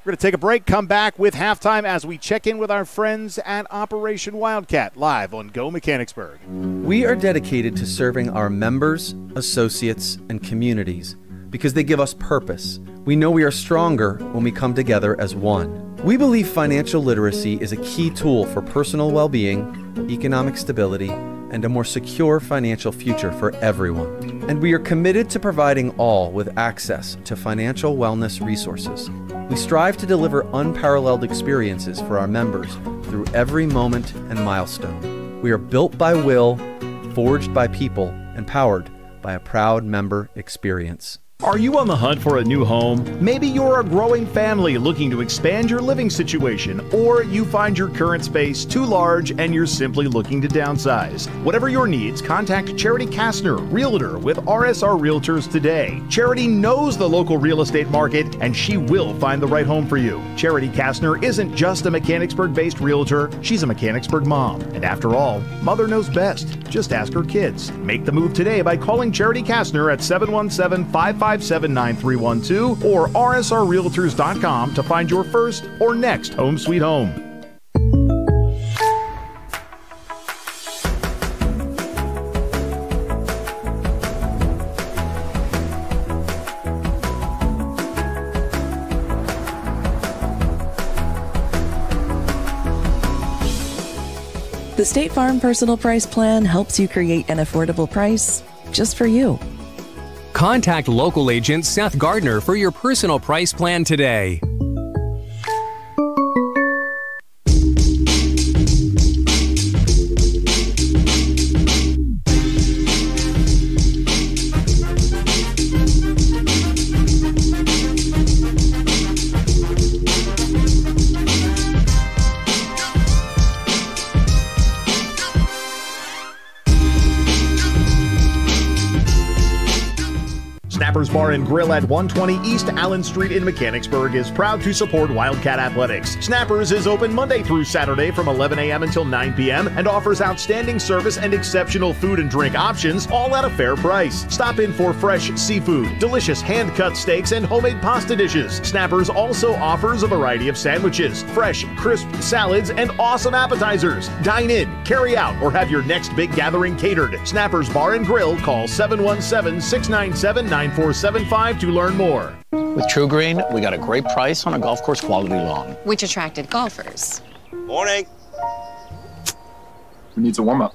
We're going to take a break, come back with halftime as we check in with our friends at Operation Wildcat, live on Go Mechanicsburg. We are dedicated to serving our members, associates, and communities because they give us purpose. We know we are stronger when we come together as one. We believe financial literacy is a key tool for personal well-being, economic stability, and a more secure financial future for everyone. And we are committed to providing all with access to financial wellness resources. We strive to deliver unparalleled experiences for our members through every moment and milestone. We are built by will, forged by people, and powered by a proud member experience. Are you on the hunt for a new home? Maybe you're a growing family looking to expand your living situation, or you find your current space too large and you're simply looking to downsize. Whatever your needs, contact Charity Kastner, Realtor with RSR Realtors today. Charity knows the local real estate market and she will find the right home for you. Charity Kastner isn't just a Mechanicsburg-based realtor, she's a Mechanicsburg mom. And after all, mother knows best. Just ask her kids. Make the move today by calling Charity Kastner at 717-557-9312 or rsrrealtors.com to find your first or next home sweet home. The State Farm Personal Price Plan helps you create an affordable price just for you. Contact local agent Seth Gardner for your personal price plan today. Snappers Bar and Grill at 120 East Allen Street in Mechanicsburg is proud to support Wildcat Athletics. Snappers is open Monday through Saturday from 11 a.m. until 9 p.m. and offers outstanding service and exceptional food and drink options, all at a fair price. Stop in for fresh seafood, delicious hand-cut steaks, and homemade pasta dishes. Snappers also offers a variety of sandwiches, fresh, crisp salads, and awesome appetizers. Dine in, carry out, or have your next big gathering catered. Snappers Bar and Grill. Call 717-697-9475 to learn more. With True Green, we got a great price on a golf course quality lawn, which attracted golfers. Morning. Who needs a warm-up?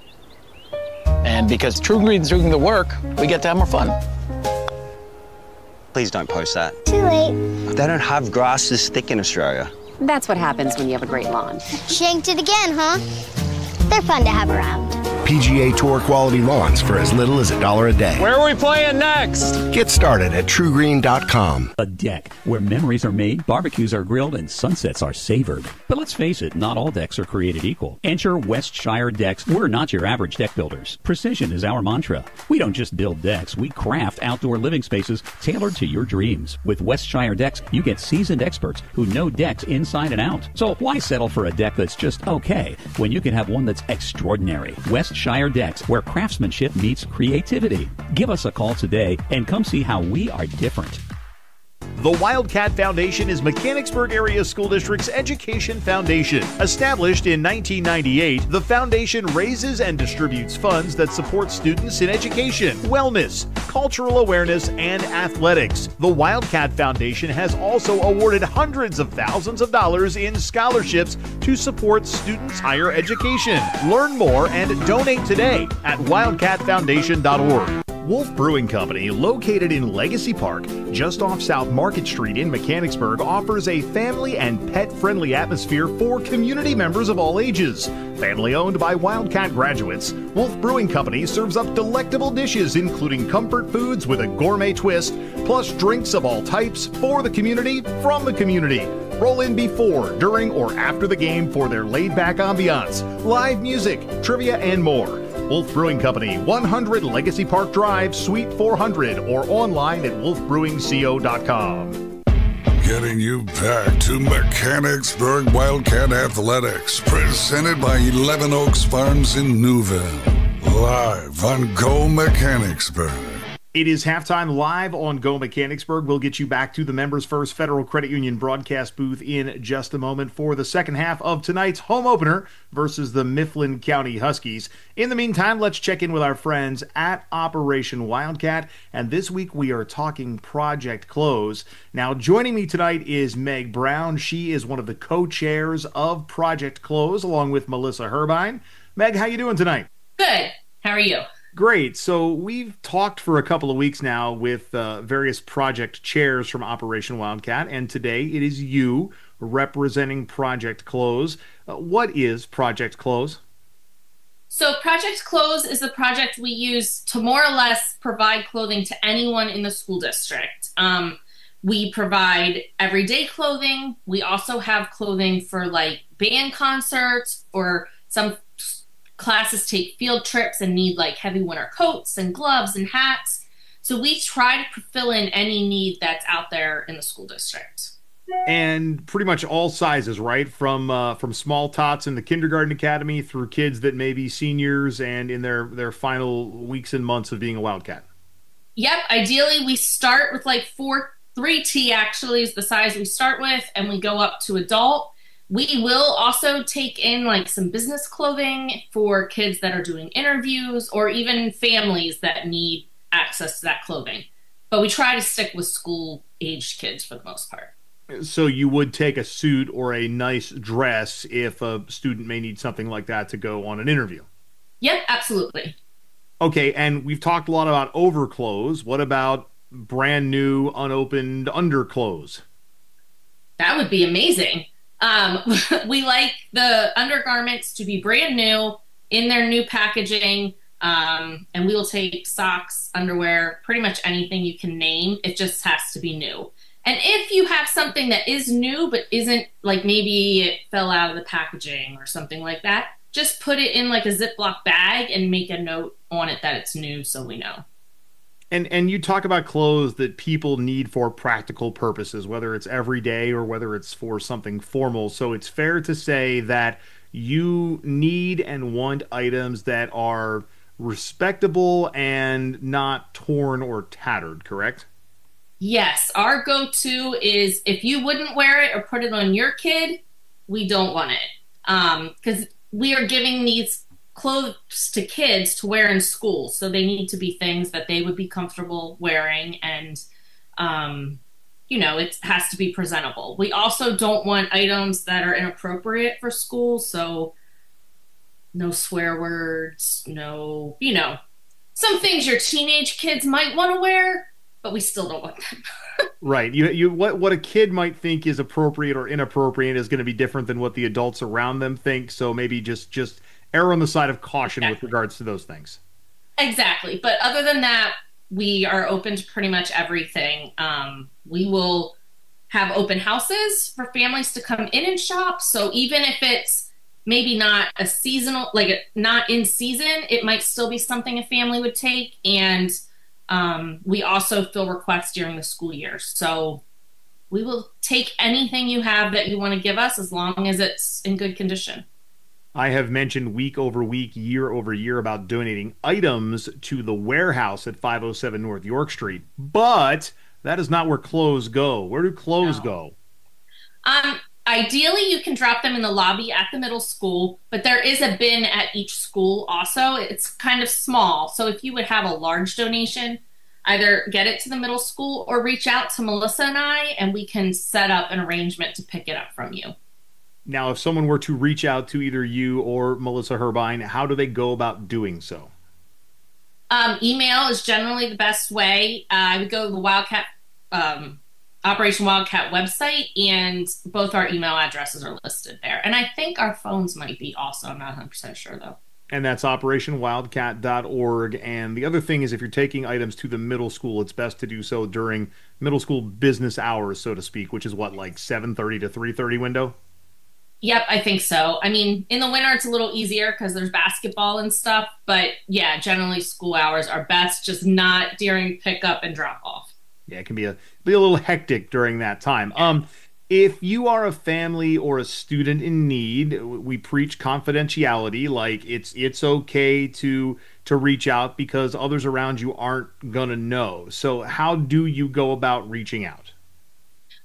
And because True Green's doing the work, we get to have more fun. Please don't post that. Too late. They don't have grass this thick in Australia. That's what happens when you have a great lawn. Shanked it again, huh? They're fun to have around. PGA Tour quality lawns for as little as $1 a day. Where are we playing next? Get started at TrueGreen.com. A deck where memories are made, barbecues are grilled, and sunsets are savored. But let's face it, not all decks are created equal. Enter Westshire Decks. We're not your average deck builders. Precision is our mantra. We don't just build decks, we craft outdoor living spaces tailored to your dreams. With Westshire Decks, you get seasoned experts who know decks inside and out. So why settle for a deck that's just okay when you can have one that's extraordinary? Westshire Decks, where craftsmanship meets creativity. Give us a call today and come see how we are different. The Wildcat Foundation is Mechanicsburg Area School District's education foundation. Established in 1998, the foundation raises and distributes funds that support students in education, wellness, cultural awareness, and athletics. The Wildcat Foundation has also awarded hundreds of thousands of dollars in scholarships to support students' higher education. Learn more and donate today at wildcatfoundation.org. Wolf Brewing Company, located in Legacy Park, just off South Market Street in Mechanicsburg, offers a family and pet-friendly atmosphere for community members of all ages. Family owned by Wildcat graduates, Wolf Brewing Company serves up delectable dishes including comfort foods with a gourmet twist, plus drinks of all types for the community, from the community. Roll in before, during, or after the game for their laid-back ambiance, live music, trivia, and more. Wolf Brewing Company, 100 Legacy Park Drive, Suite 400, or online at wolfbrewingco.com. Getting you back to Mechanicsburg Wildcat Athletics, presented by 11 Oaks Farms in Newville. Live on Go Mechanicsburg. It is halftime live on Go Mechanicsburg. We'll get you back to the Members First Federal Credit Union broadcast booth in just a moment for the second half of tonight's home opener versus the Mifflin County Huskies. In the meantime, let's check in with our friends at Operation Wildcat. And this week we are talking Project Close. Now, joining me tonight is Meg Brown. She is one of the co-chairs of Project Close, along with Melissa Herbine. Meg, how you doing tonight? Good. How are you? Great. So we've talked for a couple of weeks now with various project chairs from Operation Wildcat, and today it is you representing Project Close. What is Project Close? So Project Close is the project we use to more or less provide clothing to anyone in the school district. We provide everyday clothing. We also have clothing for like band concerts, or some classes take field trips and need like heavy winter coats and gloves and hats. So we try to fill in any need that's out there in the school district. And pretty much all sizes, right? From small tots in the kindergarten academy through kids that may be seniors and in their final weeks and months of being a Wildcat. Yep. Ideally, we start with like 3T actually is the size we start with, and we go up to adult. We will also take in like some business clothing for kids that are doing interviews, or even families that need access to that clothing. But we try to stick with school-aged kids for the most part. So you would take a suit or a nice dress if a student may need something like that to go on an interview? Yep, absolutely. Okay, and we've talked a lot about overclothes. What about brand new, unopened underclothes? That would be amazing. We like the undergarments to be brand new in their new packaging, and we will take socks, underwear, pretty much anything you can name. It just has to be new. And if you have something that is new but isn't, like maybe it fell out of the packaging or something like that, just put it in like a Ziploc bag and make a note on it that it's new so we know. And you talk about clothes that people need for practical purposes, whether it's everyday or whether it's for something formal. So it's fair to say that you need and want items that are respectable and not torn or tattered, correct? Yes. Our go-to is if you wouldn't wear it or put it on your kid, we don't want it. Because we are giving these clothes to kids to wear in school, so they need to be things that they would be comfortable wearing, and it has to be presentable. We also don't want items that are inappropriate for school, so no swear words, no, some things your teenage kids might want to wear, but we still don't want them. Right. What a kid might think is appropriate or inappropriate is going to be different than what the adults around them think, so maybe just err on the side of caution with regards to those things. Exactly. But other than that, we are open to pretty much everything. We will have open houses for families to come in and shop. So even if it's maybe not a seasonal, not in season, it might still be something a family would take. And we also fill requests during the school year. So we will take anything you have that you want to give us as long as it's in good condition. I have mentioned week over week, year over year about donating items to the warehouse at 507 North York Street, but that is not where clothes go. Where do clothes go? Ideally, you can drop them in the lobby at the middle school, but there is a bin at each school also. It's kind of small, so if you would have a large donation, either get it to the middle school or reach out to Melissa and I, and we can set up an arrangement to pick it up from you. Now, if someone were to reach out to either you or Melissa Herbine, how do they go about doing so? Email is generally the best way. I would go to the Wildcat, Operation Wildcat website, and both our email addresses are listed there. And I think our phones might be also. I'm not 100% sure, though. And that's operationwildcat.org. And the other thing is, if you're taking items to the middle school, it's best to do so during middle school business hours, so to speak, which is what, like 7:30 to 3:30 window? Yep, I think so. I mean, in the winter, it's a little easier because there's basketball and stuff. But yeah, generally school hours are best, just not during pickup and drop off. Yeah, it can be a little hectic during that time. If you are a family or a student in need, we preach confidentiality, like it's okay to reach out because others around you aren't gonna know. So how do you go about reaching out?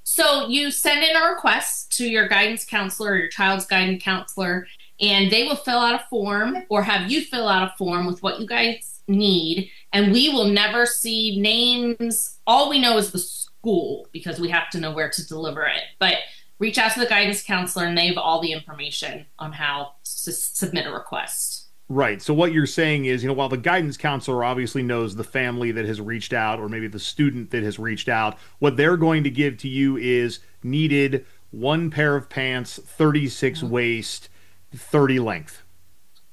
So you send in a request to your guidance counselor or your child's guidance counselor, and they will fill out a form or have you fill out a form with what you guys need. And we will never see names. All we know is the school because we have to know where to deliver it. But reach out to the guidance counselor and they have all the information on how to submit a request. Right. So what you're saying is, while the guidance counselor obviously knows the family that has reached out or maybe the student that has reached out, what they're going to give to you is needed 1 pair of pants, 36 waist, 30 length.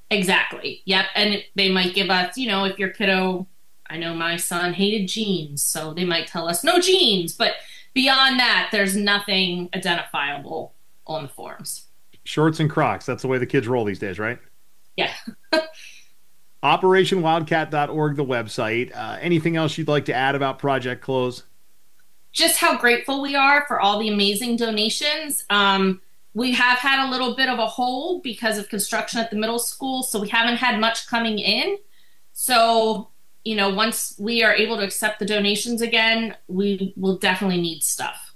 Exactly. Yep. And they might give us, if your kiddo, I know my son hated jeans, so they might tell us no jeans. But beyond that, there's nothing identifiable on the forms. Shorts and Crocs. That's the way the kids roll these days, right? Yeah. OperationWildcat.org, the website. Anything else you'd like to add about Project Close? Just how grateful we are for all the amazing donations. We have had a little bit of a hold because of construction at the middle school, so we haven't had much coming in. So, once we are able to accept the donations again, we will definitely need stuff.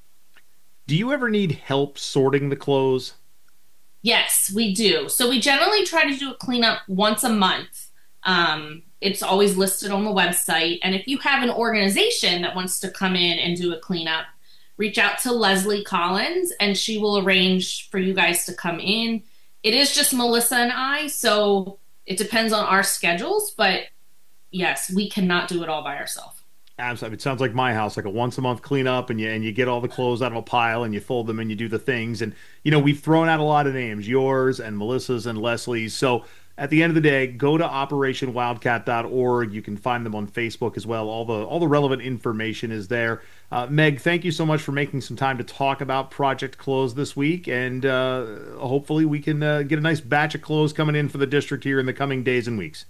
Do you ever need help sorting the clothes? Yes, we do. So we generally try to do a cleanup once a month. It's always listed on the website. And if you have an organization that wants to come in and do a cleanup, reach out to Leslie Collins and she will arrange for you guys to come in. It is just Melissa and I, so it depends on our schedules. But yes, we cannot do it all by ourselves. Absolutely. It sounds like my house, like a once a month cleanup, and you get all the clothes out of a pile and you fold them and you do the things. And, we've thrown out a lot of names, yours and Melissa's and Leslie's. So at the end of the day, go to OperationWildcat.org. You can find them on Facebook as well. All the relevant information is there. Meg, thank you so much for making some time to talk about Project Close this week. And hopefully we can get a nice batch of clothes coming in for the district here in the coming days and weeks.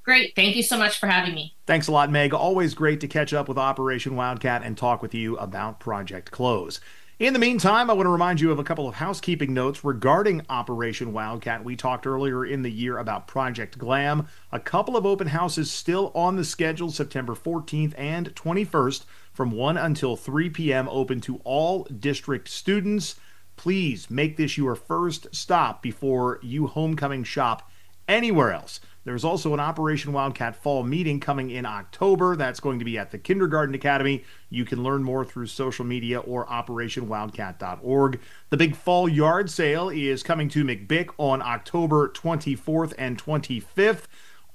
Great. Thank you so much for having me. Thanks a lot, Meg. Always great to catch up with Operation Wildcat and talk with you about Project Close. In the meantime, I want to remind you of a couple of housekeeping notes regarding Operation Wildcat. We talked earlier in the year about Project Glam. A couple of open houses still on the schedule, September 14th and 21st from 1 until 3 p.m. open to all district students. Please make this your first stop before you homecoming shop anywhere else. There's also an Operation Wildcat Fall meeting coming in October. That's going to be at the Kindergarten Academy. You can learn more through social media or OperationWildcat.org. The big fall yard sale is coming to McBick on October 24th and 25th.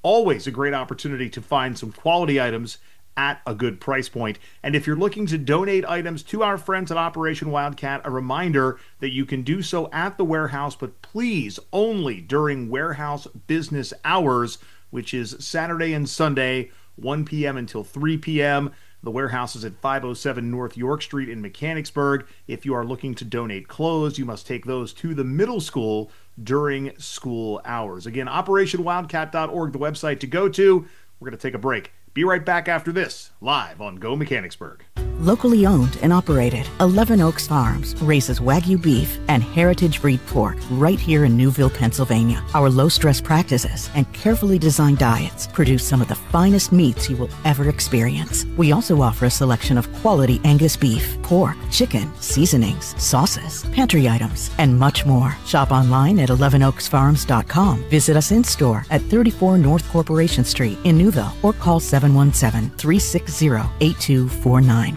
Always a great opportunity to find some quality items at a good price point. And if you're looking to donate items to our friends at Operation Wildcat, a reminder that you can do so at the warehouse, but please only during warehouse business hours, which is Saturday and Sunday, 1 p.m. until 3 p.m. The warehouse is at 507 North York Street in Mechanicsburg. If you are looking to donate clothes, you must take those to the middle school during school hours. Again, OperationWildcat.org, the website to go to. We're going to take a break. Be right back after this, live on Go Mechanicsburg. Locally owned and operated, 11 Oaks Farms raises Wagyu beef and heritage breed pork right here in Newville, Pennsylvania. Our low-stress practices and carefully designed diets produce some of the finest meats you will ever experience. We also offer a selection of quality Angus beef, pork, chicken, seasonings, sauces, pantry items, and much more. Shop online at 11oaksfarms.com. Visit us in-store at 34 North Corporation Street in Newville or call 717-360-8249.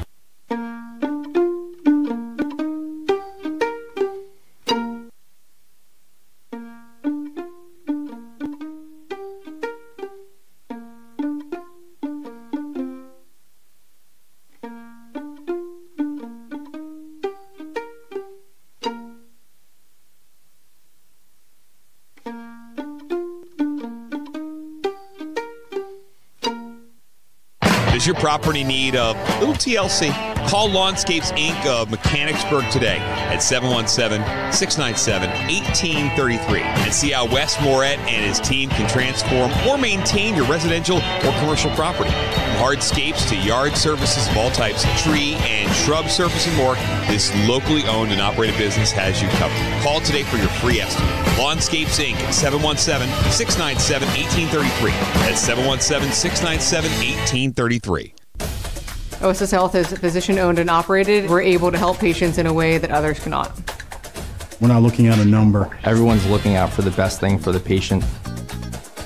Does your property need a little TLC? Call Lawnscapes Inc. of Mechanicsburg today at 717-697-1833 and see how Wes Moret and his team can transform or maintain your residential or commercial property. From hardscapes to yard services of all types, tree and shrub service and more, this locally owned and operated business has you covered. Call today for your free estimate. Lawnscapes Inc. at 717-697-1833. That's 717-697-1833. OSS Health is physician-owned and operated. We're able to help patients in a way that others cannot. We're not looking at a number. Everyone's looking out for the best thing for the patient.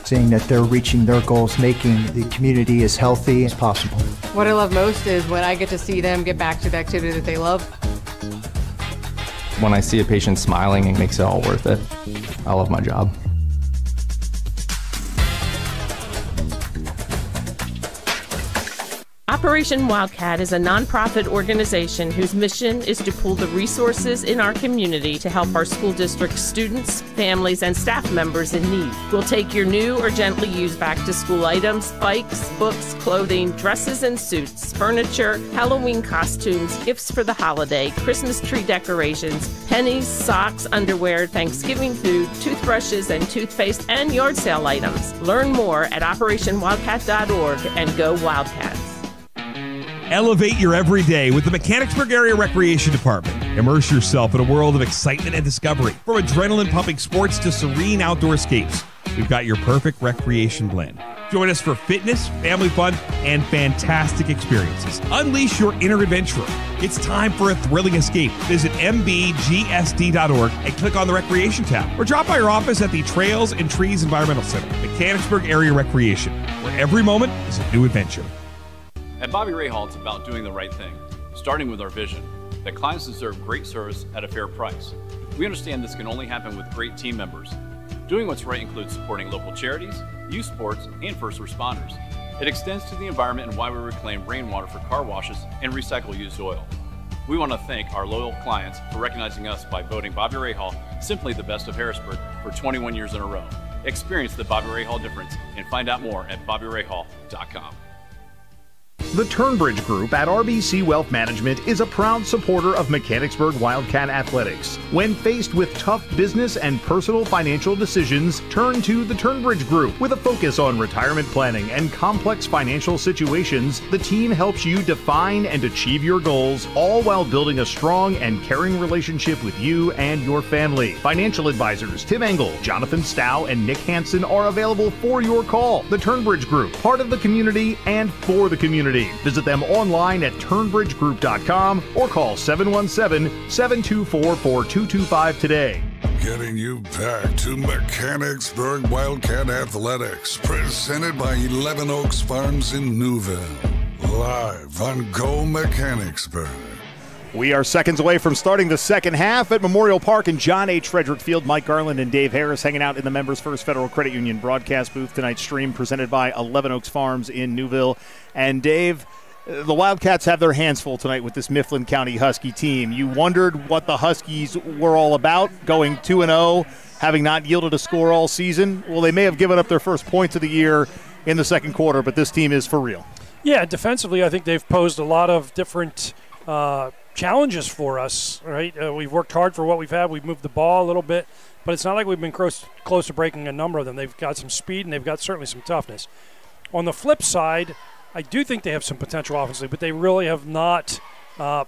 Seeing that they're reaching their goals, making the community as healthy as possible. What I love most is when I get to see them get back to the activity that they love. When I see a patient smiling, it makes it all worth it. I love my job. Operation Wildcat is a nonprofit organization whose mission is to pool the resources in our community to help our school district students, families, and staff members in need. We'll take your new or gently used back-to-school items, bikes, books, clothing, dresses and suits, furniture, Halloween costumes, gifts for the holiday, Christmas tree decorations, pennies, socks, underwear, Thanksgiving food, toothbrushes and toothpaste, and yard sale items. Learn more at OperationWildcat.org and go Wildcats. Elevate your everyday with the Mechanicsburg Area Recreation Department. Immerse yourself in a world of excitement and discovery. From adrenaline-pumping sports to serene outdoor escapes, we've got your perfect recreation blend. Join us for fitness, family fun, and fantastic experiences. Unleash your inner adventurer. It's time for a thrilling escape. Visit mbgsd.org and click on the Recreation tab. Or drop by our office at the Trails and Trees Environmental Center, Mechanicsburg Area Recreation, where every moment is a new adventure. At Bobby Ray Hall, it's about doing the right thing, starting with our vision, that clients deserve great service at a fair price. We understand this can only happen with great team members. Doing what's right includes supporting local charities, youth sports, and first responders. It extends to the environment and why we reclaim rainwater for car washes and recycle used oil. We want to thank our loyal clients for recognizing us by voting Bobby Ray Hall simply the best of Harrisburg for 21 years in a row. Experience the Bobby Ray Hall difference and find out more at BobbyRayHall.com. The Turnbridge Group at RBC Wealth Management is a proud supporter of Mechanicsburg Wildcat Athletics. When faced with tough business and personal financial decisions, turn to the Turnbridge Group. With a focus on retirement planning and complex financial situations, the team helps you define and achieve your goals, all while building a strong and caring relationship with you and your family. Financial advisors Tim Engel, Jonathan Stow, and Nick Hansen are available for your call. The Turnbridge Group, part of the community and for the community. Visit them online at turnbridgegroup.com or call 717-724-4225 today. Getting you back to Mechanicsburg Wildcat Athletics, presented by 11 Oaks Farms in Newville. Live on Go Mechanicsburg. We are seconds away from starting the second half at Memorial Park and John H. Frederick Field. Mike Garland and Dave Harris hanging out in the Members First Federal Credit Union broadcast booth. Tonight's stream presented by 11 Oaks Farms in Newville. And Dave, the Wildcats have their hands full tonight with this Mifflin County Husky team. You wondered what the Huskies were all about, going 2-0, having not yielded a score all season. Well, they may have given up their first points of the year in the second quarter, but this team is for real. Yeah, defensively, I think they've posed a lot of different challenges for us, right? We've worked hard for what we've had. We've moved the ball a little bit, but it's not like we've been close to breaking a number of them. They've got some speed, and they've got certainly some toughness. On the flip side, I do think they have some potential offensively, but they really have not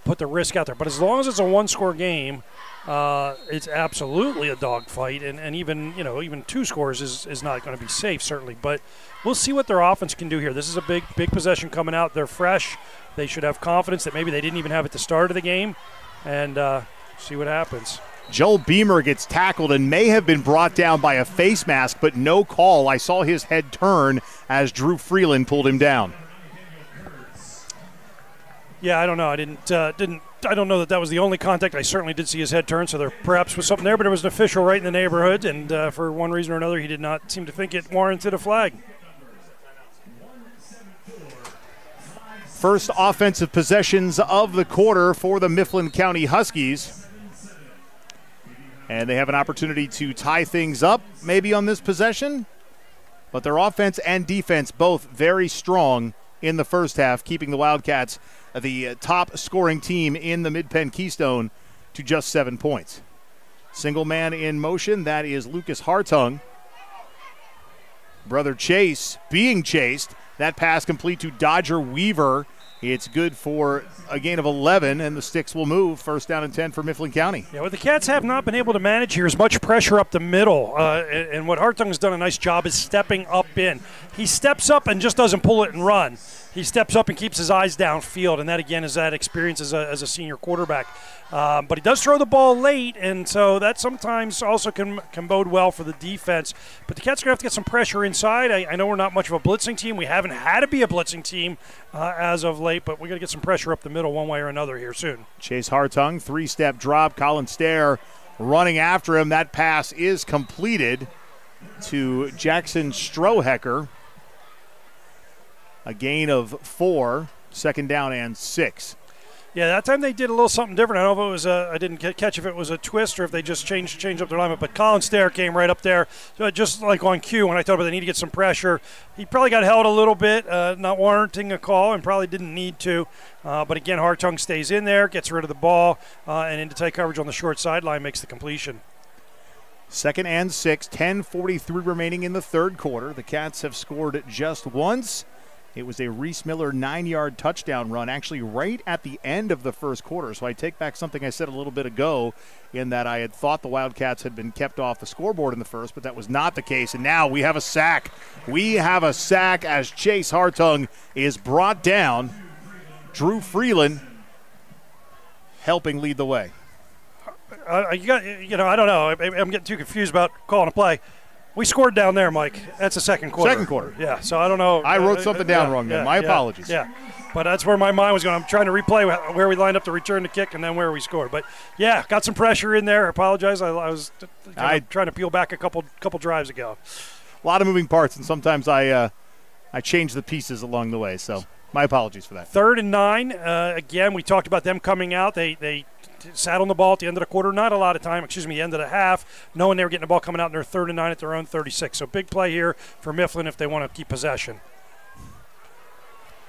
put the risk out there. But as long as it's a one-score game, it's absolutely a dogfight, and even two scores is not going to be safe, certainly. But we'll see what their offense can do here. This is a big possession coming out. They're fresh. They should have confidence that maybe they didn't even have at the start of the game, and see what happens. Joel Beamer gets tackled and may have been brought down by a face mask, but no call. I saw his head turn as Drew Freeland pulled him down. Yeah, I don't know. I don't know that was the only contact. I certainly did see his head turn, so there perhaps was something there, but it was an official right in the neighborhood, and for one reason or another, he did not seem to think it warranted a flag. First offensive possessions of the quarter for the Mifflin County Huskies. And they have an opportunity to tie things up maybe on this possession. But their offense and defense both very strong in the first half, keeping the Wildcats the top scoring team in the Mid-Penn Keystone to just 7 points. Single man in motion, that is Lucas Hartung. Brother Chase being chased. That pass complete to Dodger Weaver. It's good for a gain of 11, and the sticks will move. First down and 10 for Mifflin County. Yeah, what the Cats have not been able to manage here is much pressure up the middle. And what Hartung has done a nice job is stepping up in. He steps up and just doesn't pull it and run. He steps up and keeps his eyes downfield, and that, again, is that experience as a senior quarterback. But he does throw the ball late, and so that sometimes also can bode well for the defense. But the Cats are going to have to get some pressure inside. I know we're not much of a blitzing team. We haven't had to be a blitzing team as of late, but we're going to get some pressure up the middle one way or another here soon. Chase Hartung, 3-step drop. Colin Stair running after him. That pass is completed to Jackson Strohecker. A gain of 4, second down and 6. Yeah, that time they did a little something different. I don't know if it was I didn't catch if it was a twist or if they just changed up their alignment. But Colin Stair came right up there, just like on cue when I thought about they need to get some pressure. He probably got held a little bit, not warranting a call, and probably didn't need to. But again, Hartung stays in there, gets rid of the ball, and into tight coverage on the short sideline makes the completion. Second and 6, 10:43 remaining in the third quarter. The Cats have scored just once. It was a Reese Miller 9-yard touchdown run, actually right at the end of the first quarter. So I take back something I said a little bit ago in that I had thought the Wildcats had been kept off the scoreboard in the first, but that was not the case. And now we have a sack. We have a sack as Chase Hartung is brought down. Drew Freeland helping lead the way. I don't know. I'm getting too confused about calling a play. We scored down there, Mike. That's the second quarter. Second quarter. Yeah, so I don't know. I wrote something down wrong there. My apologies. Yeah, but that's where my mind was going. I'm trying to replay where we lined up to return the kick and then where we scored. But, yeah, got some pressure in there. I apologize. I was trying to peel back a couple drives ago. A lot of moving parts, and sometimes I change the pieces along the way. So my apologies for that. 3rd and 9. Again, we talked about them coming out. They sat on the ball at the end of the quarter, not a lot of time, the end of the half, knowing they were getting the ball coming out in their 3rd and 9 at their own 36. So big play here for Mifflin if they want to keep possession.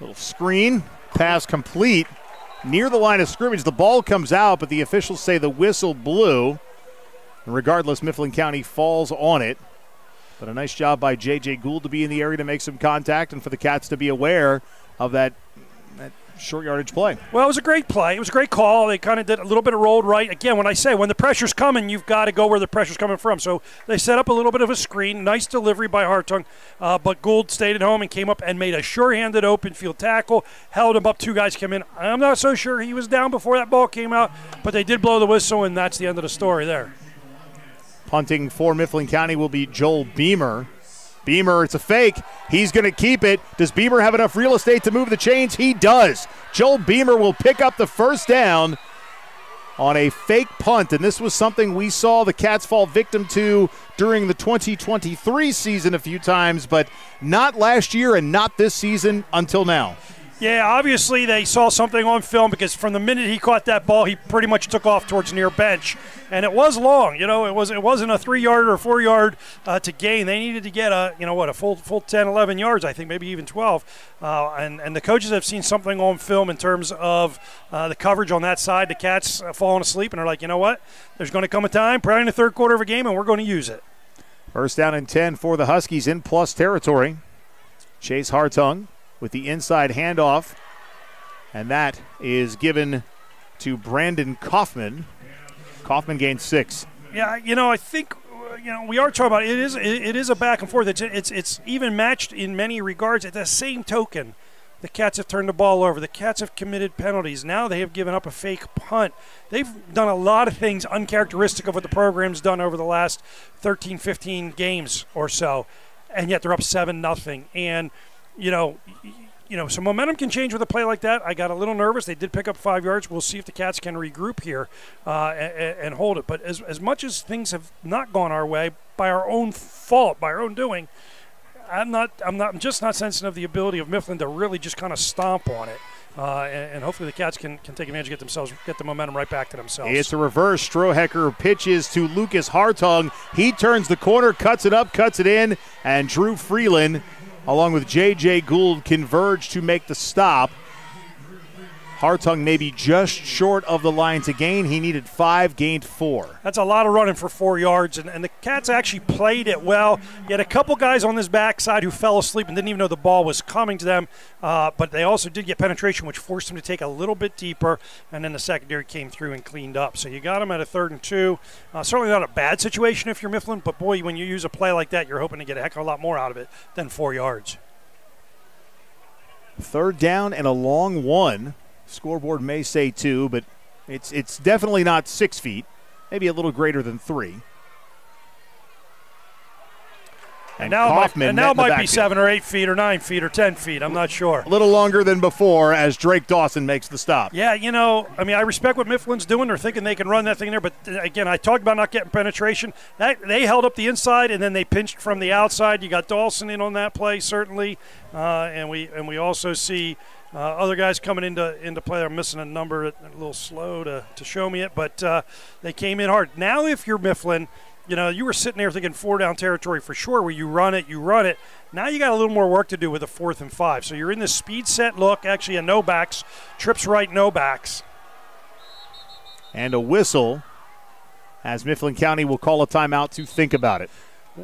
Little screen, pass complete. Near the line of scrimmage, the ball comes out, but the officials say the whistle blew. And regardless, Mifflin County falls on it. But a nice job by J.J. Gould to be in the area to make some contact and for the Cats to be aware of that short yardage play. Well, it was a great play. It was a great call. They kind of did a little bit of rolled right. Again, when the pressure's coming, you've got to go where the pressure's coming from. So they set up a little bit of a screen. Nice delivery by Hartung. But Gould stayed at home and came up and made a sure-handed open field tackle. Held him up. 2 guys came in. I'm not so sure he was down before that ball came out, but they did blow the whistle, and that's the end of the story there. Punting for Mifflin County will be Joel Beamer. Beamer, it's a fake. He's going to keep it. Does Beamer have enough real estate to move the chains? He does. Joel Beamer will pick up the first down on a fake punt, and this was something we saw the Cats fall victim to during the 2023 season a few times, but not last year and not this season until now. Yeah, obviously they saw something on film because from the minute he caught that ball, he pretty much took off towards near bench. And it was long. It wasn't a 3-yard or 4-yard to gain. They needed to get a full 10, 11 yards, I think, maybe even 12. And the coaches have seen something on film in terms of the coverage on that side. The Cats falling asleep and are like, you know what? There's going to come a time, probably in the third quarter of a game, and we're going to use it. First down and 10 for the Huskies in plus territory. Chase Hartung with the inside handoff, and that is given to Brandon Kaufman. Kaufman gained 6. Yeah, I think we are talking about it is a back and forth. It's even matched in many regards. At the same token, the Cats have turned the ball over. The Cats have committed penalties. Now they have given up a fake punt. They've done a lot of things uncharacteristic of what the program's done over the last 13, 15 games or so, and yet they're up 7-0. And so momentum can change with a play like that. I got a little nervous. They did pick up 5 yards. We'll see if the Cats can regroup here and hold it. But as much as things have not gone our way by our own fault, by our own doing, I'm just not sensing of the ability of Mifflin to really just kind of stomp on it. And hopefully the Cats can take advantage, get the momentum right back to themselves. It's a reverse. Strohecker pitches to Lucas Hartung. He turns the corner, cuts it up, cuts it in, and Drew Freeland along with J.J. Gould, converge to make the stop. Hartung maybe just short of the line to gain. He needed 5, gained 4. That's a lot of running for 4 yards, and the Cats actually played it well. You had a couple guys on this backside who fell asleep and didn't even know the ball was coming to them, but they also did get penetration, which forced them to take a little bit deeper, and then the secondary came through and cleaned up. So you got them at a 3rd and 2. Certainly not a bad situation if you're Mifflin, but boy, when you use a play like that, you're hoping to get a heck of a lot more out of it than 4 yards. 3rd down and a long one. Scoreboard may say 2, but it's definitely not 6 feet, maybe a little greater than 3. And now it might be 7 or 8 feet or 9 feet or 10 feet. I'm not sure. A little longer than before as Drake Dawson makes the stop. Yeah, I respect what Mifflin's doing. They're thinking they can run that thing there. But, again, I talked about not getting penetration. They held up the inside, and then they pinched from the outside. You got Dawson in on that play, certainly. And we also see other guys coming into play. I'm missing a number, a little slow to show me it. But they came in hard. Now if you're Mifflin, you were sitting there thinking 4-down territory for sure, where you run it. Now you got a little more work to do with a 4th and 5. So you're in this speed set look, actually a no backs, trips right, no backs. And a whistle as Mifflin County will call a timeout to think about it.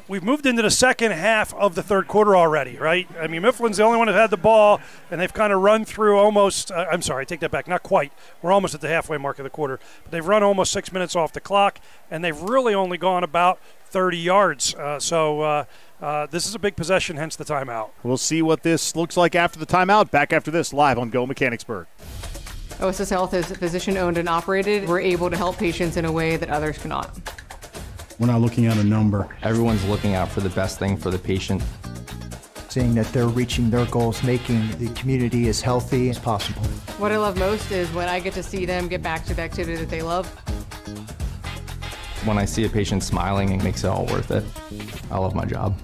We've moved into the second half of the 3rd quarter already, right? I mean, Mifflin's the only one that had the ball, and they've kind of run through almost I'm sorry, I take that back. Not quite. We're almost at the halfway mark of the quarter. But they've run almost 6 minutes off the clock, and they've really only gone about 30 yards. So this is a big possession, hence the timeout. We'll see what this looks like after the timeout. Back after this, live on Go Mechanicsburg. OSS Health is physician-owned and operated. We're able to help patients in a way that others cannot. We're not looking at a number. Everyone's looking out for the best thing for the patient. Seeing that they're reaching their goals, making the community as healthy as possible. What I love most is when I get to see them get back to the activity that they love. When I see a patient smiling, it makes it all worth it. I love my job.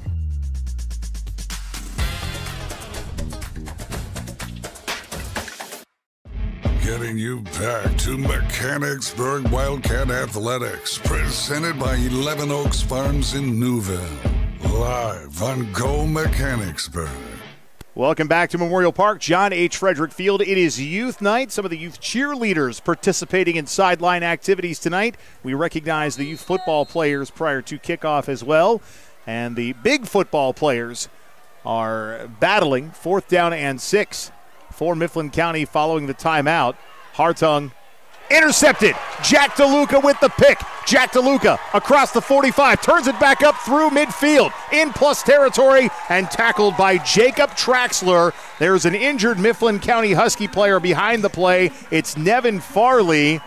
Getting you back to Mechanicsburg Wildcat Athletics, presented by 11 Oaks Farms in Newville. Live on Go Mechanicsburg. Welcome back to Memorial Park, John H. Frederick Field. It is youth night. Some of the youth cheerleaders participating in sideline activities tonight. We recognize the youth football players prior to kickoff as well. And the big football players are battling 4th down and 6 for Mifflin County following the timeout. Hartung intercepted. Jack DeLuca with the pick. Jack DeLuca across the 45, turns it back up through midfield, in plus territory, and tackled by Jacob Traxler. There's an injured Mifflin County Husky player behind the play. It's Nevin Farley.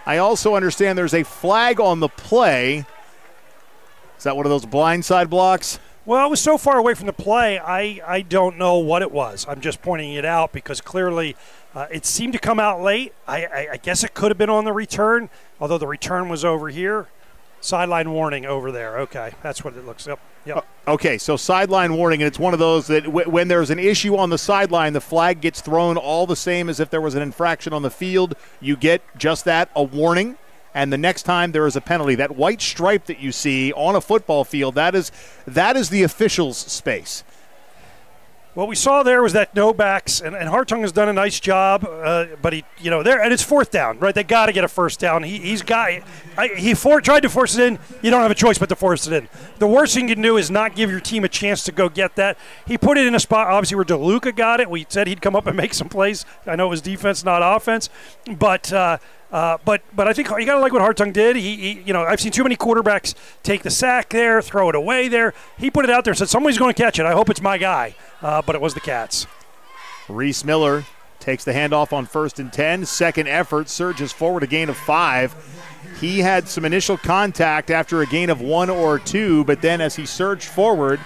I also understand there's a flag on the play. Is that one of those blindside blocks? Well, it was so far away from the play, I don't know what it was. I'm just pointing it out because clearly it seemed to come out late. I guess it could have been on the return, although the return was over here. Sideline warning over there. Okay, that's what it looks like. Yep. Okay, so sideline warning, and it's one of those that when there's an issue on the sideline, the flag gets thrown all the same as if there was an infraction on the field. You get just that, a warning. And the next time there is a penalty, that white stripe that you see on a football field, that is the officials' space. What we saw there was that no backs, and Hartung has done a nice job, but he, there, and it's 4th down, right? They got to get a 1st down. He tried to force it in. You don't have a choice but to force it in. The worst thing you can do is not give your team a chance to go get that. He put it in a spot, obviously, where DeLuca got it. We said he'd come up and make some plays. I know it was defense, not offense, but I think you got to like what Hartung did. I've seen too many quarterbacks take the sack there, throw it away there. He put it out there and said, somebody's going to catch it. I hope it's my guy. But it was the Cats. Reese Miller takes the handoff on 1st and 10. Second effort, surges forward a gain of 5. He had some initial contact after a gain of 1 or 2, but then as he surged forward,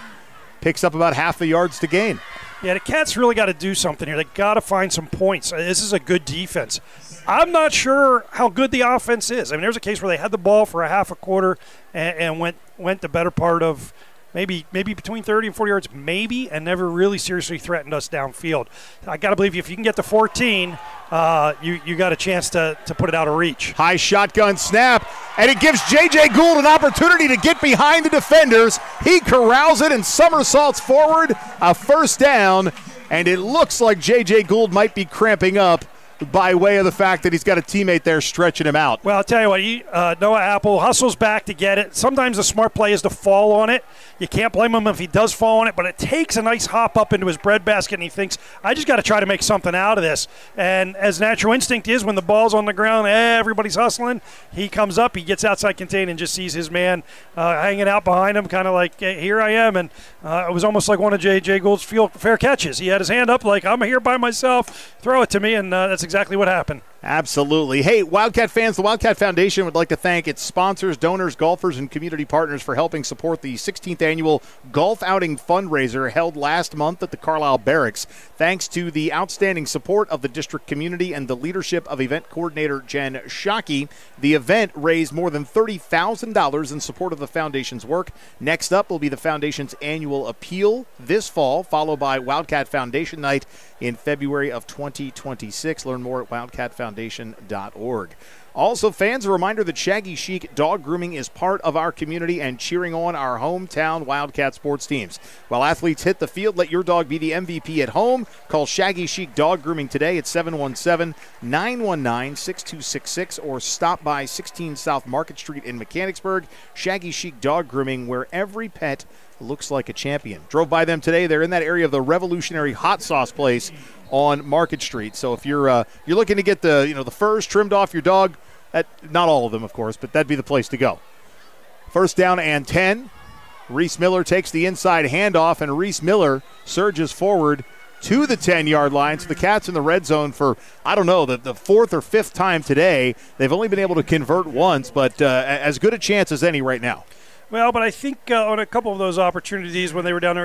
picks up about half the yards to gain. Yeah, the Cats really got to do something here. They got to find some points. This is a good defense. I'm not sure how good the offense is. I mean, there's a case where they had the ball for a half a quarter and went the better part of maybe between 30 and 40 yards, maybe, and never really seriously threatened us downfield. I got to believe if you can get to 14, you got a chance to put it out of reach. High shotgun snap, and it gives J.J. Gould an opportunity to get behind the defenders. He corrals it and somersaults forward, a first down, and it looks like J.J. Gould might be cramping up by way of the fact that he's got a teammate there stretching him out. Well, I'll tell you what, Noah Apple hustles back to get it. Sometimes the smart play is to fall on it. You can't blame him if he does fall on it, but it takes a nice hop up into his breadbasket, and he thinks, I just got to try to make something out of this. And as natural instinct is, when the ball's on the ground, everybody's hustling, he comes up, he gets outside contain and just sees his man hanging out behind him, kind of like, hey, here I am. And it was almost like one of J.J. Gould's fair catches. He had his hand up like, I'm here by myself, throw it to me, and that's exactly what happened. Absolutely. Hey, Wildcat fans, the Wildcat Foundation would like to thank its sponsors, donors, golfers, and community partners for helping support the 16th annual golf outing fundraiser held last month at the Carlisle Barracks. Thanks to the outstanding support of the district community and the leadership of event coordinator Jen Shockey, the event raised more than $30,000 in support of the foundation's work. Next up will be the foundation's annual appeal this fall, followed by Wildcat Foundation Night in February of 2026. Learn more at wildcatfoundation.org. Also, fans, a reminder that Shaggy Chic Dog Grooming is part of our community and cheering on our hometown Wildcat sports teams. While athletes hit the field, let your dog be the MVP at home. Call Shaggy Chic Dog Grooming today at 717-919-6266 or stop by 16 South Market Street in Mechanicsburg. Shaggy Chic Dog Grooming, where every pet looks like a champion. Drove by them today. They're in that area of the revolutionary hot sauce place on Market Street. So if you're looking to get the furs trimmed off your dog, not all of them, of course, but that'd be the place to go. First down and 10. Reese Miller takes the inside handoff, and Reese Miller surges forward to the 10-yard line. So the Cats in the red zone for, I don't know, the fourth or fifth time today. They've only been able to convert once, but as good a chance as any right now. Well, but I think on a couple of those opportunities when they were down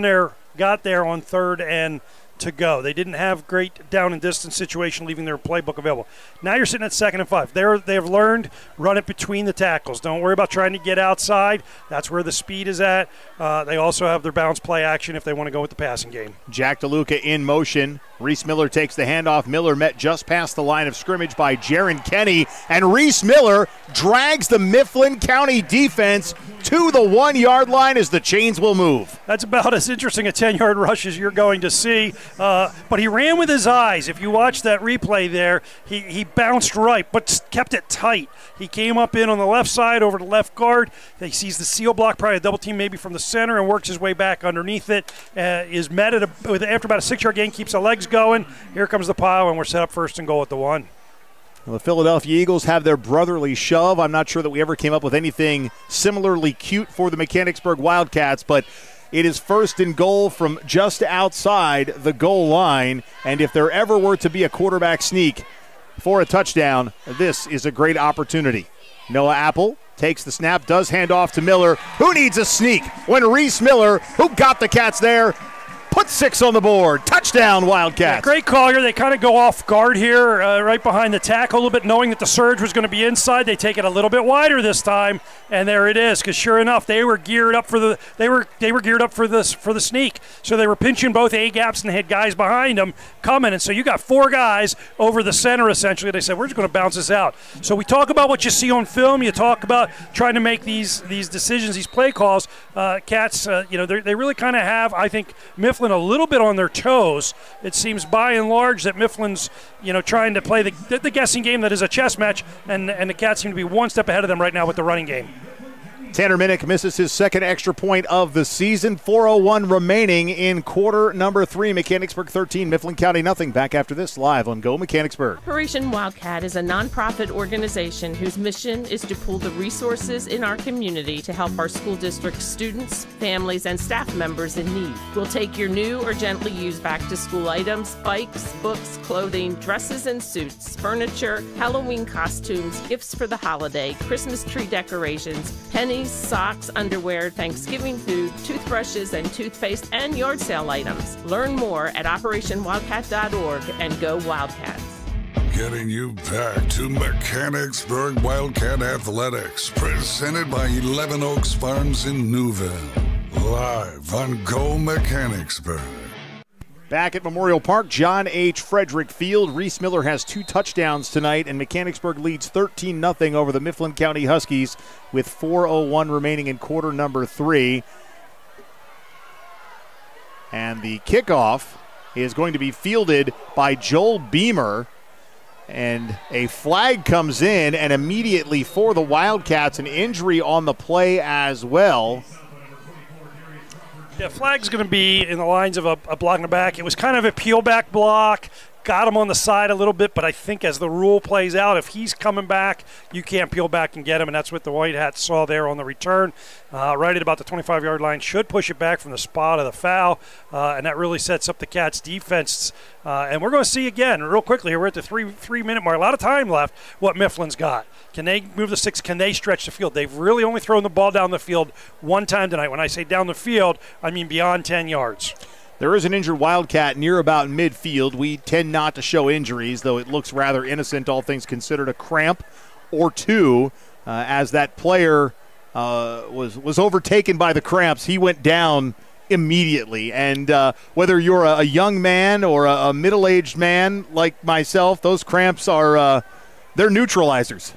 there, got there on third and to go. They didn't have great down and distance situation, leaving their playbook available. Now you're sitting at 2nd and 5. They've learned run it between the tackles. Don't worry about trying to get outside. That's where the speed is at. They also have their bounce play action if they want to go with the passing game. Jack DeLuca in motion. Reese Miller takes the handoff. Miller met just past the line of scrimmage by Jaron Kenny, and Reese Miller drags the Mifflin County defense to the 1-yard line as the chains will move. That's about as interesting a 10-yard rush as you're going to see. But he ran with his eyes. If you watch that replay there, he bounced right but kept it tight. He came up in on the left side over the left guard. He sees the seal block, probably a double team maybe from the center, and works his way back underneath it. Is met after about a 6-yard gain, keeps the legs going. Here comes the pile, and we're set up 1st and goal at the 1. Well, the Philadelphia Eagles have their brotherly shove. I'm not sure that we ever came up with anything similarly cute for the Mechanicsburg Wildcats, but it is 1st and goal from just outside the goal line, and if there ever were to be a quarterback sneak for a touchdown, this is a great opportunity. Noah Apple takes the snap, does hand off to Miller. Who needs a sneak when Reese Miller, who got the Cats there, put 6 on the board. Touchdown, Wildcats. Yeah, great call here. They kind of go off guard here, right behind the tackle a little bit, knowing that the surge was going to be inside. They take it a little bit wider this time, and there it is. Because sure enough, they were geared up for the geared up for the sneak. So they were pinching both A gaps and had guys behind them coming. And so you got 4 guys over the center essentially. They said, we're just going to bounce this out. So we talk about what you see on film. You talk about trying to make these decisions, these play calls. Cats, they really kind of have, I think, Mifflin a little bit on their toes. It seems by and large that Mifflin's, trying to play the guessing game that is a chess match, and the Cats seem to be one step ahead of them right now with the running game. Tanner Minnick misses his 2nd extra point of the season. 4:01 remaining in quarter number 3. Mechanicsburg 13, Mifflin County nothing. Back after this, live on Go Mechanicsburg. Operation Wildcat is a nonprofit organization whose mission is to pool the resources in our community to help our school district students, families, and staff members in need. We'll take your new or gently used back-to-school items, bikes, books, clothing, dresses and suits, furniture, Halloween costumes, gifts for the holiday, Christmas tree decorations, pennies, socks, underwear, Thanksgiving food, toothbrushes and toothpaste, and yard sale items. Learn more at OperationWildcat.org and go Wildcats. Getting you back to Mechanicsburg Wildcat Athletics, presented by 11 Oaks Farms in Newville. Live on Go Mechanicsburg. Back at Memorial Park, John H. Frederick Field. Reese Miller has 2 touchdowns tonight, and Mechanicsburg leads 13-0 over the Mifflin County Huskies with 4:01 remaining in quarter number 3. And the kickoff is going to be fielded by Joel Beamer. And a flag comes in, and immediately for the Wildcats, an injury on the play as well. Yeah, flag's going to be in the lines of a block in the back. It was kind of a peel-back block. Got him on the side a little bit, but I think as the rule plays out, if he's coming back, you can't peel back and get him, and that's what the White Hats saw there on the return. Right at about the 25-yard line, should push it back from the spot of the foul, and that really sets up the Cats' defense. And we're going to see again, real quickly, we're at the three-minute mark, a lot of time left, what Mifflin's got. Can they move the sticks? Can they stretch the field? They've really only thrown the ball down the field one time tonight. When I say down the field, I mean beyond 10 yards. There is an injured Wildcat near about midfield. We tend not to show injuries, though it looks rather innocent, all things considered. A cramp or two as that player was overtaken by the cramps. He went down immediately. And whether you're a young man or a middle-aged man like myself, those cramps are they're neutralizers.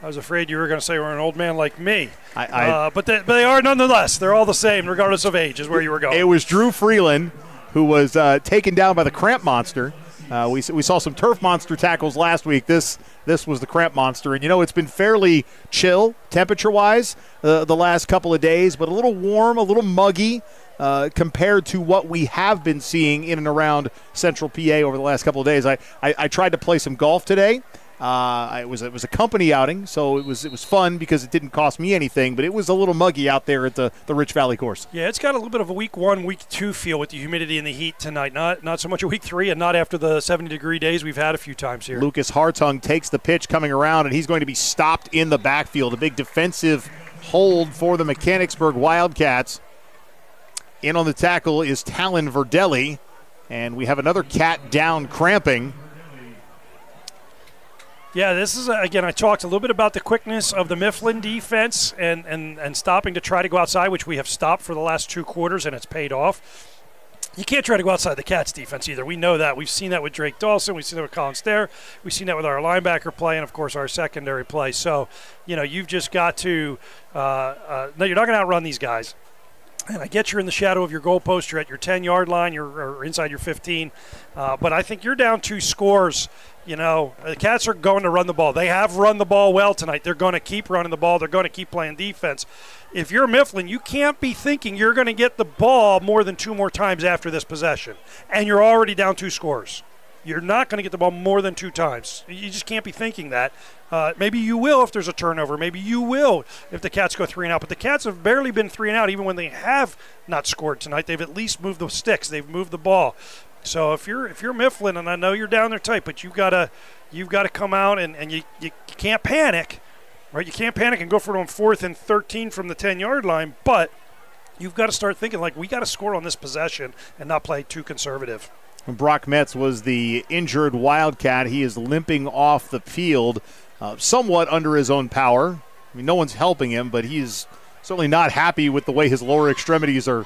I was afraid you were going to say we're an old man like me. But they are nonetheless. They're all the same, regardless of age, is where you were going. It was Drew Freeland who was taken down by the cramp monster. We saw some turf monster tackles last week. This was the cramp monster. And, it's been fairly chill temperature-wise the last couple of days, but a little warm, a little muggy compared to what we have been seeing in and around Central PA over the last couple of days. I tried to play some golf today. It was a company outing, so it was fun because it didn't cost me anything, but it was a little muggy out there at the Rich Valley course. Yeah, it's got a little bit of a week 1, week 2 feel with the humidity and the heat tonight. Not so much a week 3, and not after the 70-degree days we've had a few times here. Lucas Hartung takes the pitch coming around, and he's going to be stopped in the backfield. A big defensive hold for the Mechanicsburg Wildcats. In on the tackle is Talon Verdelli, and we have another Cat down cramping. Yeah, this is, again, I talked a little bit about the quickness of the Mifflin defense and stopping to try to go outside, which we have stopped for the last 2 quarters, and it's paid off. You can't try to go outside the Cats defense either. We know that. We've seen that with Drake Dawson. We've seen that with Colin Stair. We've seen that with our linebacker play and, of course, our secondary play. So, you've just got to no, you're not going to outrun these guys. And I get you're in the shadow of your goalpost. You're at your 10-yard line. You're inside your 15. But I think you're down 2 scores. The Cats are going to run the ball. They have run the ball well tonight. They're going to keep running the ball. They're going to keep playing defense. If you're Mifflin, you can't be thinking you're going to get the ball more than 2 more times after this possession. And you're already down 2 scores. You're not going to get the ball more than 2 times. You just can't be thinking that. Maybe you will if there's a turnover. Maybe you will if the Cats go 3 and out. But the Cats have barely been 3 and out even when they have not scored tonight. They've at least moved the sticks. They've moved the ball. So if you're Mifflin, and I know you're down there tight, but you've got to come out and you can't panic, right? You can't panic and go for it on 4th and 13 from the 10-yard line, but you've got to start thinking like we got to score on this possession and not play too conservative. Brock Metz was the injured Wildcat. He is limping off the field, somewhat under his own power. I mean, no one's helping him, but he's certainly not happy with the way his lower extremities are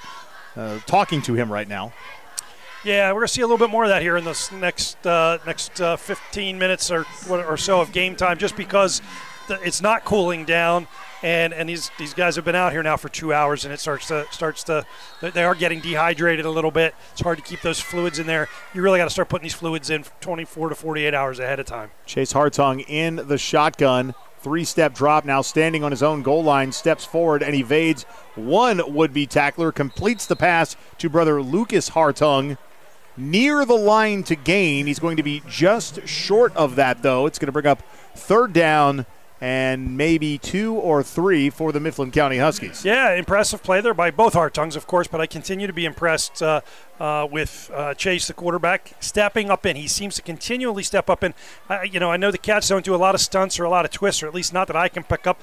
talking to him right now. Yeah, we're going to see a little bit more of that here in this next 15 minutes or so of game time, just because it's not cooling down, and these guys have been out here now for 2 hours, and it starts to they are getting dehydrated a little bit. It's hard to keep those fluids in there. You really got to start putting these fluids in 24 to 48 hours ahead of time. Chase Hartung in the shotgun. 3-step drop, now standing on his own goal line, steps forward and evades one would-be tackler, completes the pass to brother Lucas Hartung. Near the line to gain. He's going to be just short of that, though. It's going to bring up 3rd down and maybe 2 or 3 for the Mifflin County Huskies. Yeah, impressive play there by both Hartungs, of course, but I continue to be impressed with Chase, the quarterback, stepping up in. He seems to continually step up in. I know the Cats don't do a lot of stunts or a lot of twists, or at least not that I can pick up.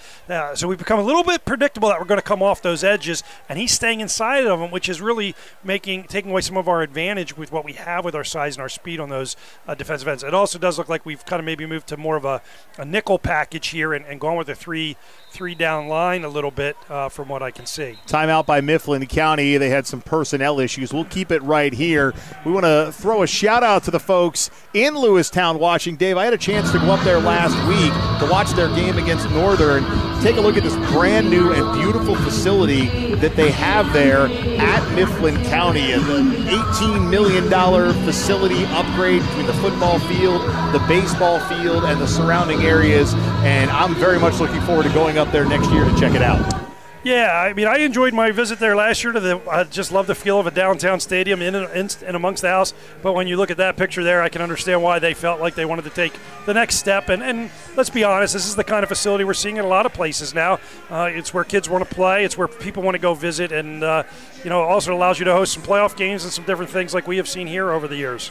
So we've become a little bit predictable that we're going to come off those edges, and he's staying inside of them, which is really taking away some of our advantage with what we have with our size and our speed on those defensive ends. It also does look like we've kind of maybe moved to more of a nickel package here and gone with a three-down line a little bit from what I can see. Timeout by Mifflin County. They had some personnel issues. We'll keep it it right here. We want to throw a shout-out to the folks in Lewistown watching. Dave, I had a chance to go up there last week to watch their game against Northern. Take a look at this brand-new and beautiful facility that they have there at Mifflin County. An $18 million facility upgrade between the football field, the baseball field, and the surrounding areas. And I'm very much looking forward to going up there next year to check it out. Yeah, I mean, I enjoyed my visit there last year. I just love the feel of a downtown stadium in amongst the house. But when you look at that picture there, I can understand why they felt like they wanted to take the next step. And let's be honest, this is the kind of facility we're seeing in a lot of places now. It's where kids want to play. It's where people want to go visit. And, also allows you to host some playoff games and some different things like we have seen here over the years.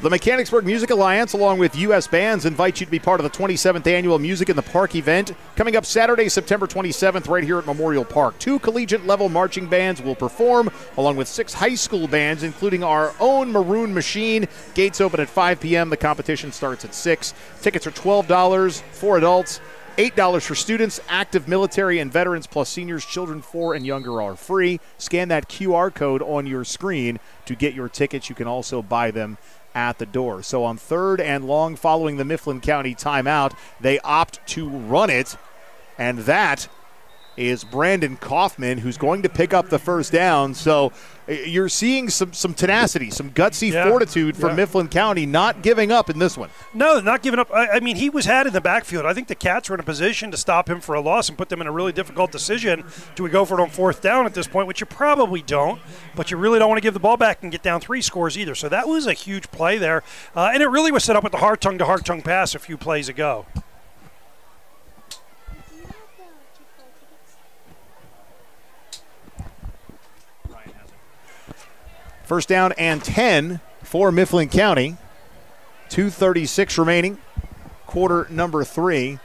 The Mechanicsburg Music Alliance, along with U.S. Bands, invite you to be part of the 27th Annual Music in the Park event coming up Saturday, September 27th, right here at Memorial Park. 2 collegiate-level marching bands will perform, along with 6 high school bands, including our own Maroon Machine. Gates open at 5 p.m. The competition starts at 6. Tickets are $12 for adults, $8 for students, active military and veterans, plus seniors, children 4 and younger are free. Scan that QR code on your screen to get your tickets. You can also buy them at the door. So on 3rd and long following the Mifflin County timeout, they opt to run it, and that is Brandon Kaufman, who's going to pick up the first down. So you're seeing some tenacity, some gutsy fortitude from Mifflin County, not giving up in this one. No, not giving up. I mean, he was had in the backfield. I think the Cats were in a position to stop him for a loss and put them in a really difficult decision. Do we go for it on 4th down at this point, which you probably don't, but you really don't want to give the ball back and get down 3 scores either. So that was a huge play there. And it really was set up with the Hartung-to-Hartung pass a few plays ago. First down and 10 for Mifflin County. 2:36 remaining, quarter number 3.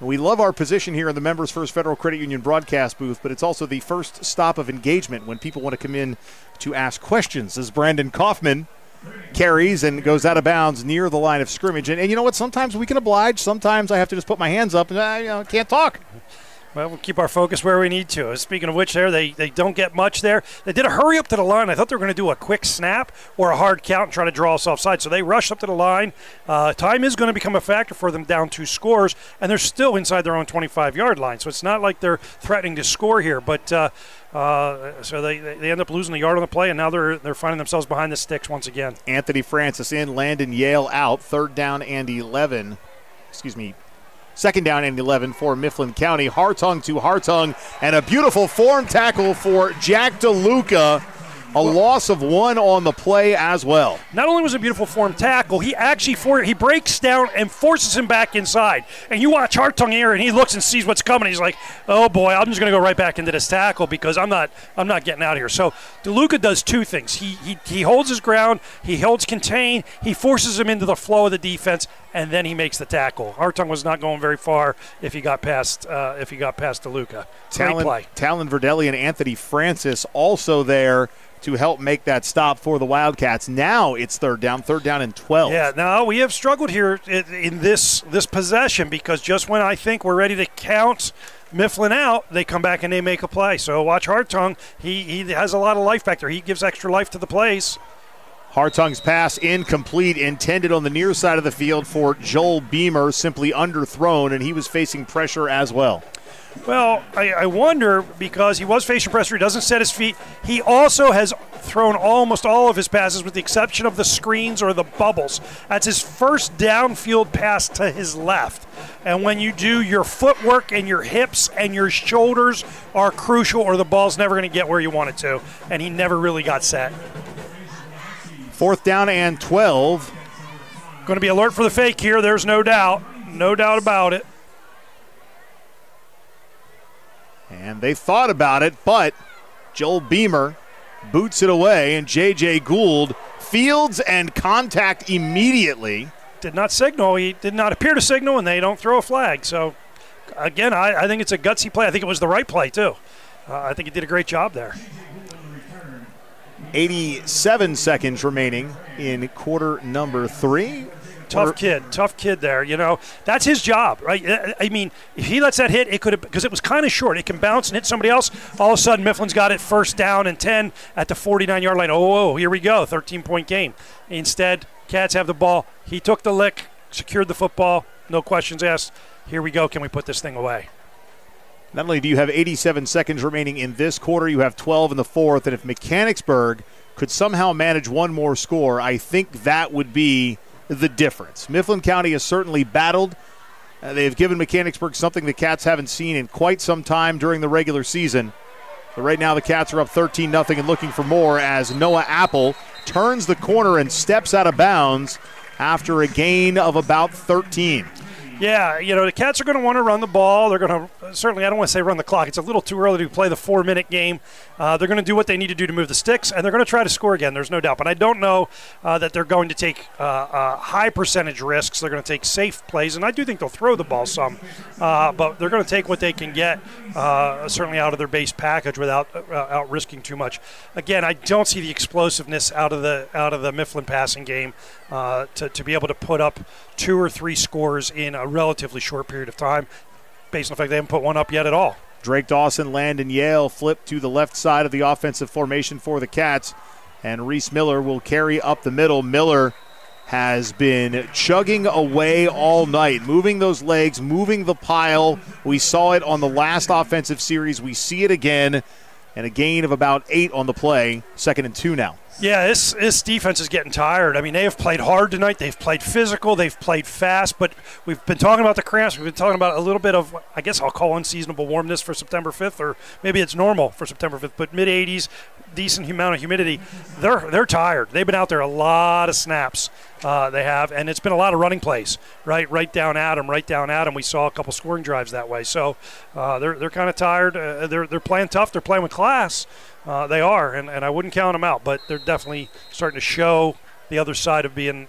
We love our position here in the Members First Federal Credit Union broadcast booth, but it's also the first stop of engagement when people want to come in to ask questions, as Brandon Kaufman carries and goes out of bounds near the line of scrimmage. And you know what? Sometimes we can oblige. Sometimes I have to just put my hands up and can't talk. Well, we'll keep our focus where we need to. Speaking of which, they don't get much there. They did a hurry up to the line. I thought they were going to do a quick snap or a hard count and try to draw us offside. So they rushed up to the line. Time is going to become a factor for them, down 2 scores, and they're still inside their own 25-yard line. So it's not like they're threatening to score here. But so they end up losing a yard on the play, and now they're finding themselves behind the sticks once again. Anthony Francis in, Landon Yale out. 3rd down and 11. Excuse me. 2nd down and 11 for Mifflin County. Hartung to Hartung, and a beautiful form tackle for Jack DeLuca. A loss of 1 on the play as well. Not only was it a beautiful form tackle, he actually he breaks down and forces him back inside. And you watch Hartung here, and he looks and sees what's coming. He's like, "Oh boy, I'm just going to go right back into this tackle because I'm not getting out of here." So DeLuca does 2 things. He holds his ground, he holds contain, he forces him into the flow of the defense, and then he makes the tackle. Hartung was not going very far if he got past DeLuca. Great play. Talon Verdelli and Anthony Francis also there to help make that stop for the Wildcats. Now it's 3rd down and 12. Yeah, now we have struggled here in this possession, because just when I think we're ready to count Mifflin out, they come back and they make a play. So watch Hartung. He has a lot of life back there. He gives extra life to the plays. Hartung's pass incomplete, intended on the near side of the field for Joel Beamer, simply underthrown, and he was facing pressure as well. Well, I wonder, because he was facing pressure, he doesn't set his feet. He also has thrown almost all of his passes with the exception of the screens or the bubbles. That's his first downfield pass to his left. And when you do, your footwork and your hips and your shoulders are crucial, or the ball's never going to get where you want it to. And he never really got set. 4th down and 12. Going to be alert for the fake here, there's no doubt. No doubt about it. And they thought about it, but Joel Beamer boots it away, and J.J. Gould fields and contact immediately. Did not signal. He did not appear to signal, and they don't throw a flag. So, again, I think it's a gutsy play. I think it was the right play, too. I think he did a great job there. 87 seconds remaining in quarter number 3. Tough kid there. You know, that's his job, right? I mean, if he lets that hit, it could have, because it was kind of short. It can bounce and hit somebody else. All of a sudden, Mifflin's got it first down and 10 at the 49-yard line. Oh, here we go, 13-point game. Instead, Cats have the ball. He took the lick, secured the football, no questions asked. Here we go. Can we put this thing away? Not only do you have 87 seconds remaining in this quarter, you have 12 in the fourth, and if Mechanicsburg could somehow manage one more score, I think that would be the difference. Mifflin County has certainly battled. They've given Mechanicsburg something the Cats haven't seen in quite some time during the regular season. But right now the Cats are up 13-0 and looking for more as Noah Apple turns the corner and steps out of bounds after a gain of about 13. Yeah, you know, the Cats are going to want to run the ball. They're going to, certainly, I don't want to say run the clock. It's a little too early to play the 4-minute game. They're going to do what they need to do to move the sticks, and they're going to try to score again. There's no doubt. But I don't know that they're going to take high percentage risks. They're going to take safe plays, and I do think they'll throw the ball some. But they're going to take what they can get, certainly out of their base package without out risking too much. Again, I don't see the explosiveness out of the Mifflin passing game to be able to put up 2 or 3 scores in a relatively short period of time, based on the fact they haven't put one up yet at all. Drake Dawson, Landon Yale flip to the left side of the offensive formation for the Cats, and Reese Miller will carry up the middle. Miller has been chugging away all night, moving those legs, moving the pile. We saw it on the last offensive series. We see it again, and a gain of about 8 on the play, 2nd and 2 now. Yeah, this defense is getting tired. I mean, they have played hard tonight. They've played physical. They've played fast. But we've been talking about the cramps. We've been talking about a little bit of, I guess I'll call unseasonable warmness for September 5th, or maybe it's normal for September 5th, but mid-80s, decent amount of humidity. They're tired. They've been out there a lot of snaps. They have, and it's been a lot of running plays, right down at them. We saw a couple scoring drives that way. So they're kind of tired. They're playing tough. They're playing with class. They are, and I wouldn't count them out, but they're definitely starting to show the other side of being,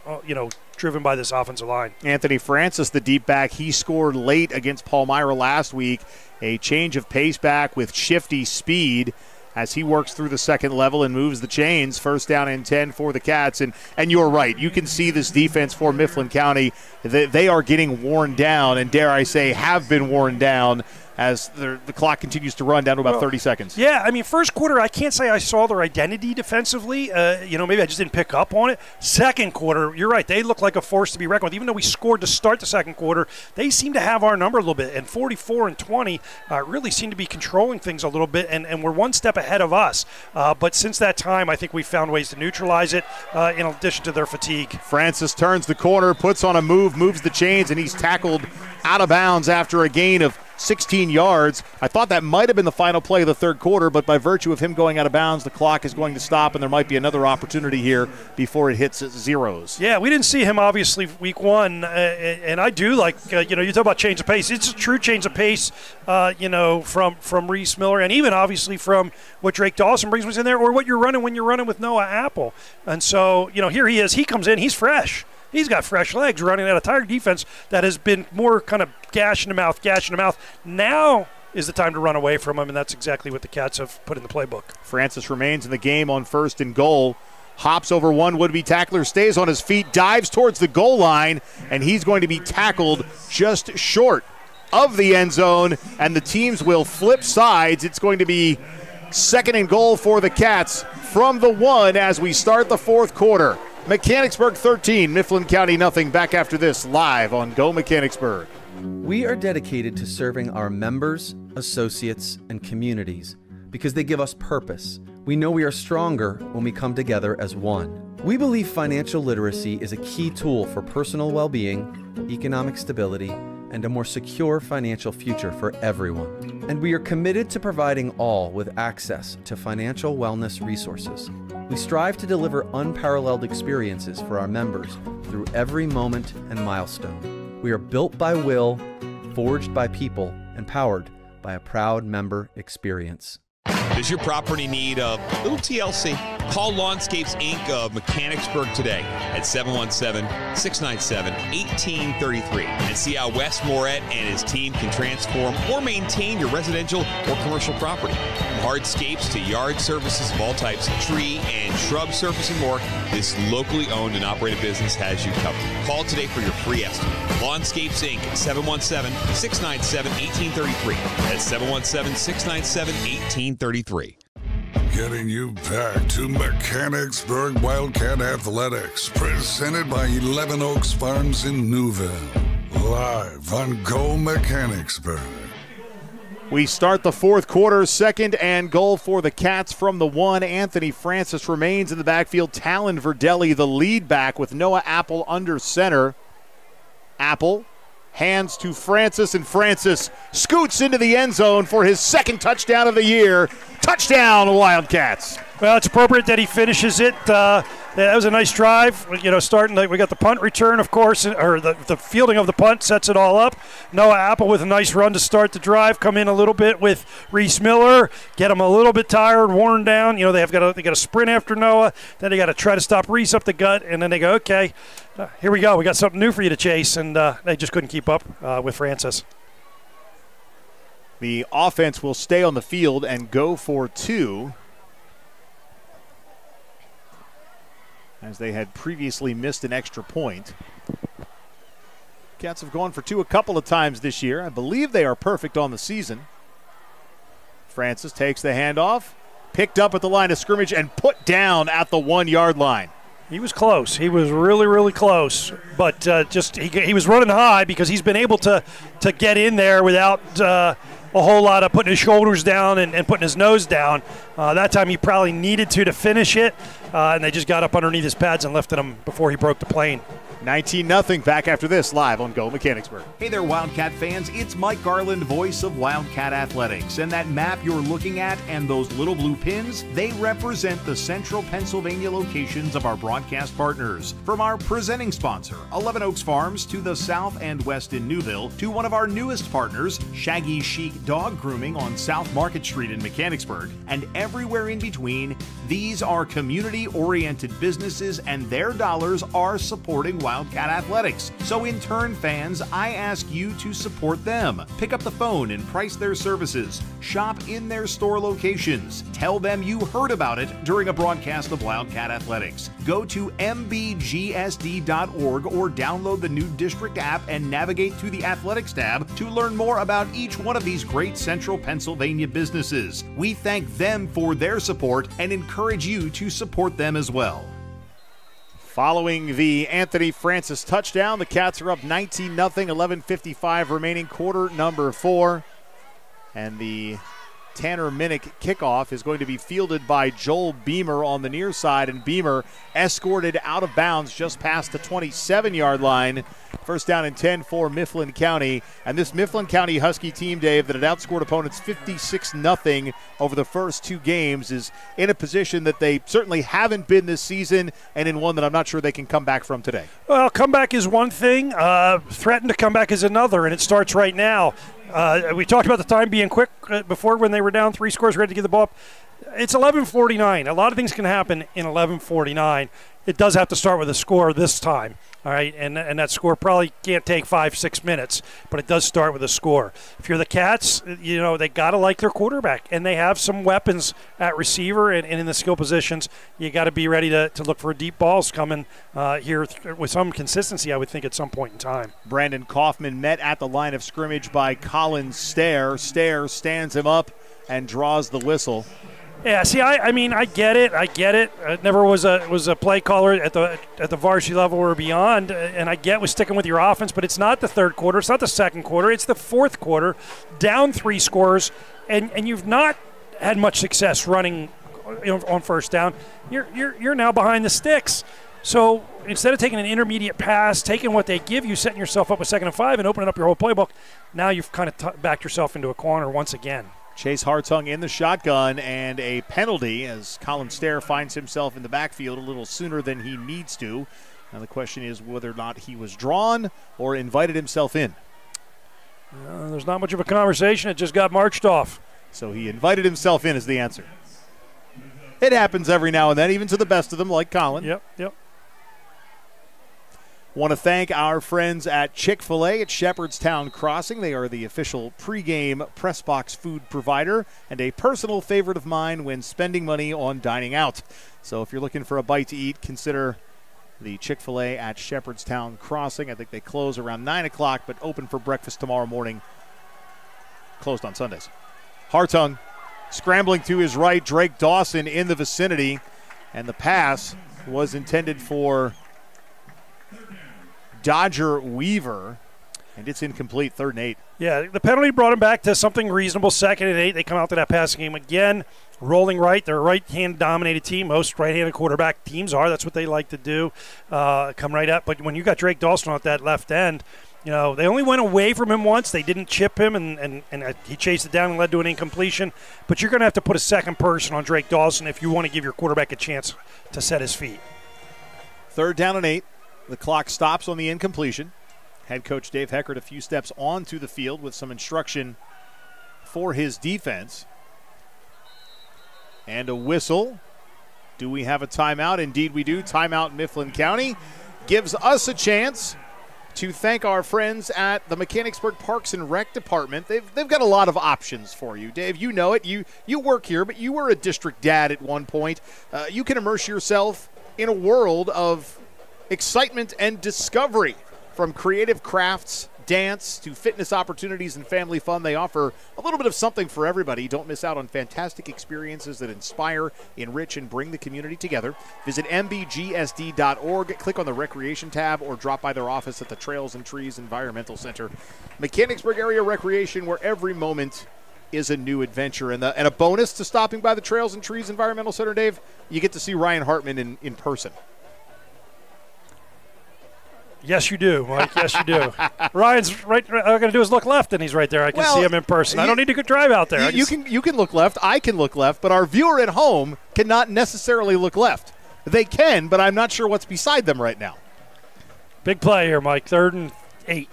driven by this offensive line. Anthony Francis, the deep back, he scored late against Palmyra last week. A change of pace back with shifty speed as he works through the second level and moves the chains. 1st down and 10 for the Cats. And you're right. You can see this defense for Mifflin County. They are getting worn down, and dare I say have been worn down, as the clock continues to run down to about 30 seconds. Yeah, I mean, first quarter, I can't say I saw their identity defensively. Maybe I just didn't pick up on it. Second quarter, you're right. They look like a force to be reckoned with. Even though we scored to start the second quarter, they seem to have our number a little bit. And 44 and 20 really seem to be controlling things a little bit, and we're one step ahead of us. But since that time, I think we've found ways to neutralize it in addition to their fatigue. Francis turns the corner, puts on a move, moves the chains, and he's tackled out of bounds after a gain of 16 yards. I thought that might have been the final play of the third quarter, but by virtue of him going out of bounds, the clock is going to stop, and there might be another opportunity here before it hits zeros. Yeah, we didn't see him, obviously, week one, and I do like, you talk about change of pace. It's a true change of pace, from Reese Miller, and even, obviously, from what Drake Dawson brings us in there, or what you're running when you're running with Noah Apple. And so, here he is. He comes in. He's fresh. He's got fresh legs running at a tired defense that has been more kind of gash in the mouth. Now is the time to run away from him, and that's exactly what the Cats have put in the playbook. Francis remains in the game on 1st and goal. Hops over one would-be tackler, stays on his feet, dives towards the goal line, and he's going to be tackled just short of the end zone, and the teams will flip sides. It's going to be 2nd and goal for the Cats from the 1 as we start the fourth quarter. Mechanicsburg 13, Mifflin County nothing. Back after this, live on Go Mechanicsburg. We are dedicated to serving our members, associates, and communities because they give us purpose. We know we are stronger when we come together as one. We believe financial literacy is a key tool for personal well-being, economic stability, and a more secure financial future for everyone. And we are committed to providing all with access to financial wellness resources. We strive to deliver unparalleled experiences for our members through every moment and milestone. We are built by will, forged by people, and powered by a proud member experience. Does your property need a little TLC? Call Lawnscapes Inc. of Mechanicsburg today at 717-697-1833 and see how Wes Moret and his team can transform or maintain your residential or commercial property. From hardscapes to yard services of all types, tree and shrub service and more, this locally owned and operated business has you covered. Call today for your free estimate. Lawnscapes Inc. at 717-697-1833. That's 717-697-1833. Getting you back to Mechanicsburg Wildcat Athletics, presented by 11 Oaks Farms in Newville. Live on Go Mechanicsburg. We start the fourth quarter, second and goal for the Cats from the 1. Anthony Francis remains in the backfield. Talon Verdelli, the lead back, with Noah Apple under center. Apple hands to Francis, and Francis scoots into the end zone for his second touchdown of the year. Touchdown, Wildcats. Well, it's appropriate that he finishes it. That was a nice drive. We got the punt return, of course, or the fielding of the punt sets it all up. Noah Apple with a nice run to start the drive. Come in a little bit with Reese Miller, get him a little bit tired, worn down. You know, they got to sprint after Noah. Then they got to try to stop Reese up the gut, and then they go, okay, here we go. We got something new for you to chase, and they just couldn't keep up with Francis. The offense will stay on the field and go for 2, as they had previously missed an extra point. Cats have gone for 2 a couple of times this year. I believe they are perfect on the season. Francis takes the handoff, picked up at the line of scrimmage, and put down at the 1-yard line. He was close. He was really, really close. But he was running high because he's been able to get in there without a whole lot of putting his shoulders down and putting his nose down. That time he probably needed to finish it, and they just got up underneath his pads and lifted him before he broke the plane. 19-0 back after this, live on Go Mechanicsburg. Hey there, Wildcat fans. It's Mike Garland, voice of Wildcat Athletics. And that map you're looking at and those little blue pins, they represent the central Pennsylvania locations of our broadcast partners. From our presenting sponsor, 11 Oaks Farms, to the south and west in Newville, to one of our newest partners, Shaggy Chic Dog Grooming on South Market Street in Mechanicsburg, and everywhere in between, these are community-oriented businesses, and their dollars are supporting Wildcat Athletics. So in turn, fans, I ask you to support them. Pick up the phone and price their services. Shop in their store locations. Tell them you heard about it during a broadcast of Wildcat Athletics. Go to mbgsd.org or download the new district app and navigate to the Athletics tab to learn more about each one of these great central Pennsylvania businesses. We thank them for their support and encourage you to support them as well. Following the Anthony Francis touchdown, the Cats are up 19-0, 11:55 remaining, quarter number 4. And the Tanner Minnick kickoff is going to be fielded by Joel Beamer on the near side, and Beamer escorted out of bounds just past the 27-yard line. First down and 10 for Mifflin County. And this Mifflin County Husky team, Dave, that had outscored opponents 56-0 over the first 2 games, is in a position that they certainly haven't been this season, and in one that I'm not sure they can come back from today. Well, comeback is one thing. Threaten to come back is another, and it starts right now. We talked about the time being quick before when they were down 3 scores, ready to give the ball up. It's 11:49. A lot of things can happen in 11:49. It does have to start with a score this time, all right? And that score probably can't take 5-6 minutes, but it does start with a score. If you're the Cats, you know, they got to like their quarterback, and they have some weapons at receiver and in the skill positions. You got to be ready to look for deep balls coming here with some consistency, I would think, at some point in time. Brandon Kaufman met at the line of scrimmage by Colin Stair. Stair stands him up and draws the whistle. Yeah, see, I mean, I get it. I never was a play caller at the varsity level or beyond, and I get with sticking with your offense, but it's not the third quarter, it's not the second quarter, it's the fourth quarter, down 3 scores, and you've not had much success running, you know, on first down. You're now behind the sticks. So instead of taking an intermediate pass, taking what they give you, setting yourself up with 2nd and 5, and opening up your whole playbook, now you've kind of backed yourself into a corner once again. Chase Hartung in the shotgun, and a penalty as Colin Stair finds himself in the backfield a little sooner than he needs to. Now the question is whether or not he was drawn or invited himself in. There's not much of a conversation. It just got marched off. So he invited himself in is the answer. It happens every now and then, even to the best of them, like Colin. Yep. Want to thank our friends at Chick-fil-A at Shepherdstown Crossing. They are the official pregame press box food provider and a personal favorite of mine when spending money on dining out. So if you're looking for a bite to eat, consider the Chick-fil-A at Shepherdstown Crossing. I think they close around 9 o'clock, but open for breakfast tomorrow morning. Closed on Sundays. Hartung scrambling to his right. Drake Dawson in the vicinity. And the pass was intended for Dodger Weaver, and it's incomplete. 3rd and 8. Yeah, the penalty brought him back to something reasonable. 2nd and 8. They come out to that passing game again. Rolling right. They're a right-hand dominated team. Most right-handed quarterback teams are. That's what they like to do. Come right up. But when you got Drake Dawson at that left end, they only went away from him once. They didn't chip him, and he chased it down and led to an incompletion. But you're going to have to put a second person on Drake Dawson if you want to give your quarterback a chance to set his feet. 3rd down and 8. The clock stops on the incompletion. Head coach Dave Heckert a few steps onto the field with some instruction for his defense. And a whistle. Do we have a timeout? Indeed we do. Timeout Mifflin County gives us a chance to thank our friends at the Mechanicsburg Parks and Rec Department. They've got a lot of options for you. Dave, you know it. You work here, but you were a district dad at one point. You can immerse yourself in a world of excitement and discovery. From creative crafts, dance, to fitness opportunities and family fun, they offer a little bit of something for everybody. Don't miss out on fantastic experiences that inspire, enrich, and bring the community together. Visit mbgsd.org, click on the Recreation tab, or drop by their office at the Trails and Trees Environmental Center. Mechanicsburg Area Recreation, where every moment is a new adventure. And a bonus to stopping by the Trails and Trees Environmental Center, Dave, you get to see Ryan Hartman in person. Yes, you do, Mike. Yes, you do. Ryan's right. All I got to do is look left, and he's right there. I can see him in person. I don't need to go drive out there. You can look left. I can look left, but our viewer at home cannot necessarily look left. They can, but I'm not sure what's beside them right now. Big play here, Mike. 3rd and 8.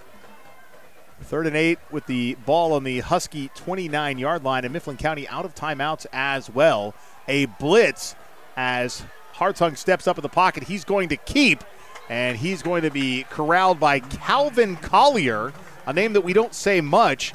3rd and 8 with the ball on the Husky 29-yard line, and Mifflin County out of timeouts as well. A blitz as Hartung steps up in the pocket. He's going to keep. And he's going to be corralled by Calvin Collier, a name that we don't say much,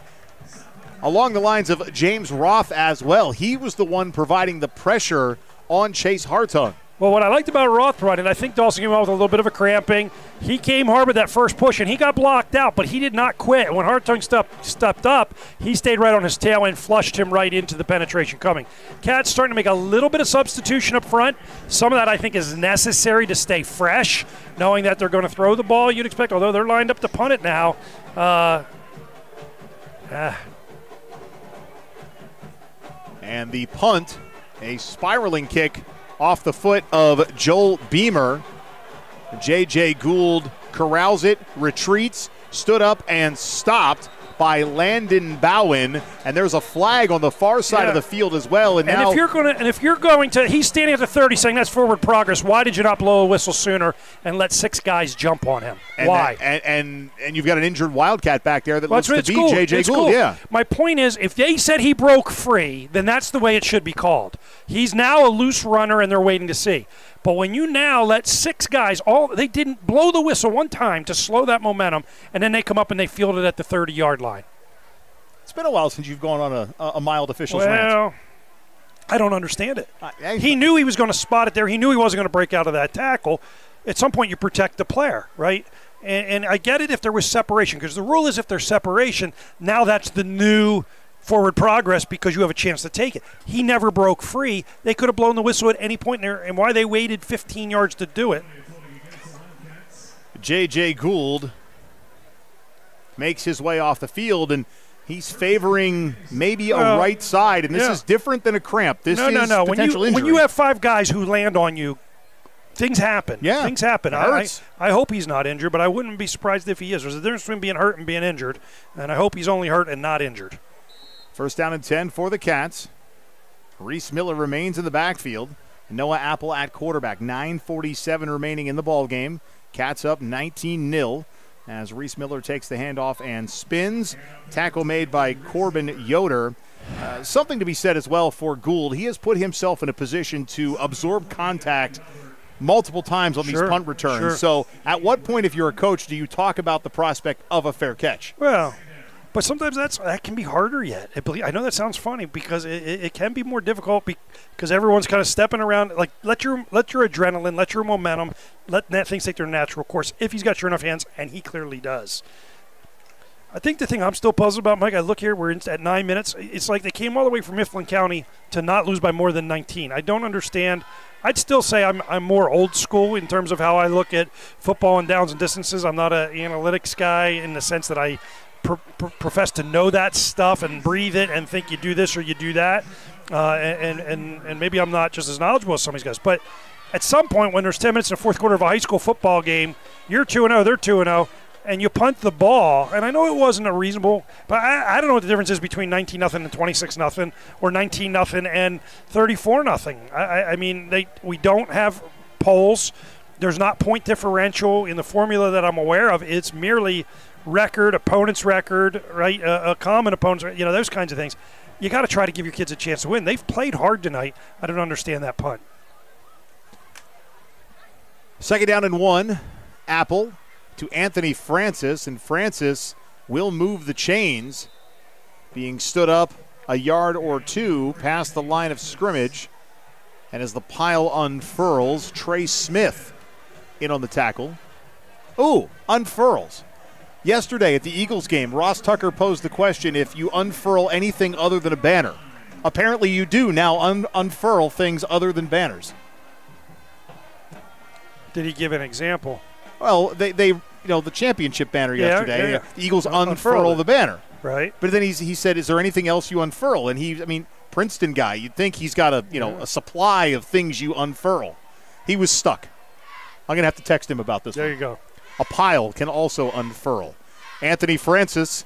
along the lines of James Roth as well. He was the one providing the pressure on Chase Hartung. Well, what I liked about Roth running, I think Dawson came out with a little bit of a cramping. He came hard with that first push, and he got blocked out, but he did not quit. When Hartung stepped up, he stayed right on his tail and flushed him right into the penetration coming. Cats starting to make a little bit of substitution up front. Some of that, I think, is necessary to stay fresh, knowing that they're going to throw the ball, you'd expect, although they're lined up to punt it now. And the punt, a spiraling kick off the foot of Joel Beamer. J.J. Gould corrals it, retreats, stood up, and stopped by Landon Bowen. And there's a flag on the far side of the field as well. And now, if you're going to, he's standing at the 30 saying that's forward progress. Why did you not blow a whistle sooner and let 6 guys jump on him? Why? And you've got an injured Wildcat back there that looks to be J.J. Gould. Cool. Yeah. My point is, if they said he broke free, then that's the way it should be called. He's now a loose runner, and they're waiting to see. But when you now let 6 guys, they didn't blow the whistle one time to slow that momentum, and then they come up and they field it at the 30-yard line. It's been a while since you've gone on a mild official's rant. I don't understand it. He knew he was going to spot it there. He knew he wasn't going to break out of that tackle. At some point, you protect the player, right? And I get it if there was separation, because the rule is if there's separation, now that's the new forward progress because you have a chance to take it. He never broke free. They could have blown the whistle at any point there, and why they waited 15 yards to do it. J.J. Gould makes his way off the field, and he's favoring maybe a right side, and this is different than a cramp. This is potential injury. When you have 5 guys who land on you, things happen. Yeah, things happen. I hope he's not injured, but I wouldn't be surprised if he is. There's a difference between being hurt and being injured, and I hope he's only hurt and not injured. 1st down and 10 for the Cats. Reese Miller remains in the backfield. Noah Apple at quarterback. 9:47 remaining in the ball game. Cats up 19-0 as Reese Miller takes the handoff and spins. Tackle made by Corbin Yoder. Something to be said as well for Gould. He has put himself in a position to absorb contact multiple times on these punt returns. Sure. So at what point, if you're a coach, do you talk about the prospect of a fair catch? Well, but sometimes that can be harder yet. I know that sounds funny because it can be more difficult because everyone's kind of stepping around. Like let your adrenaline, let your momentum, let things take their natural course. If he's got sure enough hands, and he clearly does. I think the thing I'm still puzzled about, Mike, I look here, we're at 9 minutes. It's like they came all the way from Mifflin County to not lose by more than 19. I don't understand. I'd still say I'm more old school in terms of how I look at football and downs and distances. I'm not an analytics guy in the sense that I profess to know that stuff and breathe it and think you do this or you do that. And maybe I'm not just as knowledgeable as some of these guys. But at some point when there's 10 minutes in the fourth quarter of a high school football game, you're 2-0, they're 2-0. And you punt the ball, and I know it wasn't a reasonable, but I don't know what the difference is between 19-0 and 26-0 or 19-0 and 34-0. I mean, we don't have polls. There's not point differential in the formula that I'm aware of. It's merely record, opponent's record, right? A common opponent's, those kinds of things. You got to try to give your kids a chance to win. They've played hard tonight. I don't understand that punt. 2nd down and 1, Apple to Anthony Francis, and Francis will move the chains, being stood up a yard or two past the line of scrimmage. And as the pile unfurls, Trey Smith in on the tackle. Ooh, unfurls. Yesterday at the Eagles game, Ross Tucker posed the question if you unfurl anything other than a banner. Apparently you do now unfurl things other than banners. Did he give an example? Well, they the championship banner yesterday. Yeah. The Eagles unfurl the banner. Right. But then he said, is there anything else you unfurl? And Princeton guy, you'd think he's got a supply of things you unfurl. He was stuck. I'm going to have to text him about this. There you go. A pile can also unfurl. Anthony Francis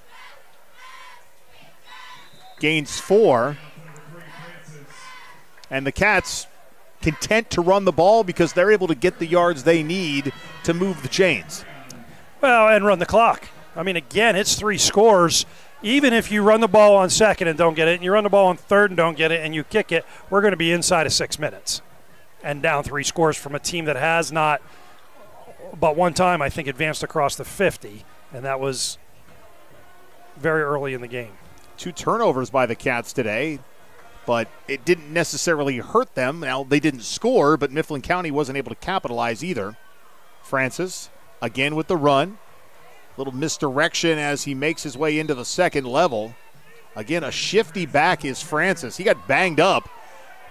gains 4. And the Cats content to run the ball because they're able to get the yards they need to move the chains. Well, and run the clock. I mean, again, it's 3 scores. Even if you run the ball on 2nd and don't get it, and you run the ball on 3rd and don't get it, and you kick it, we're going to be inside of 6 minutes and down 3 scores from a team that has not, but one time, I think, advanced across the 50, and that was very early in the game. 2 turnovers by the Cats today, but it didn't necessarily hurt them. Now, they didn't score, but Mifflin County wasn't able to capitalize either. Francis, again with the run. Little misdirection as he makes his way into the 2nd level. Again, a shifty back is Francis. He got banged up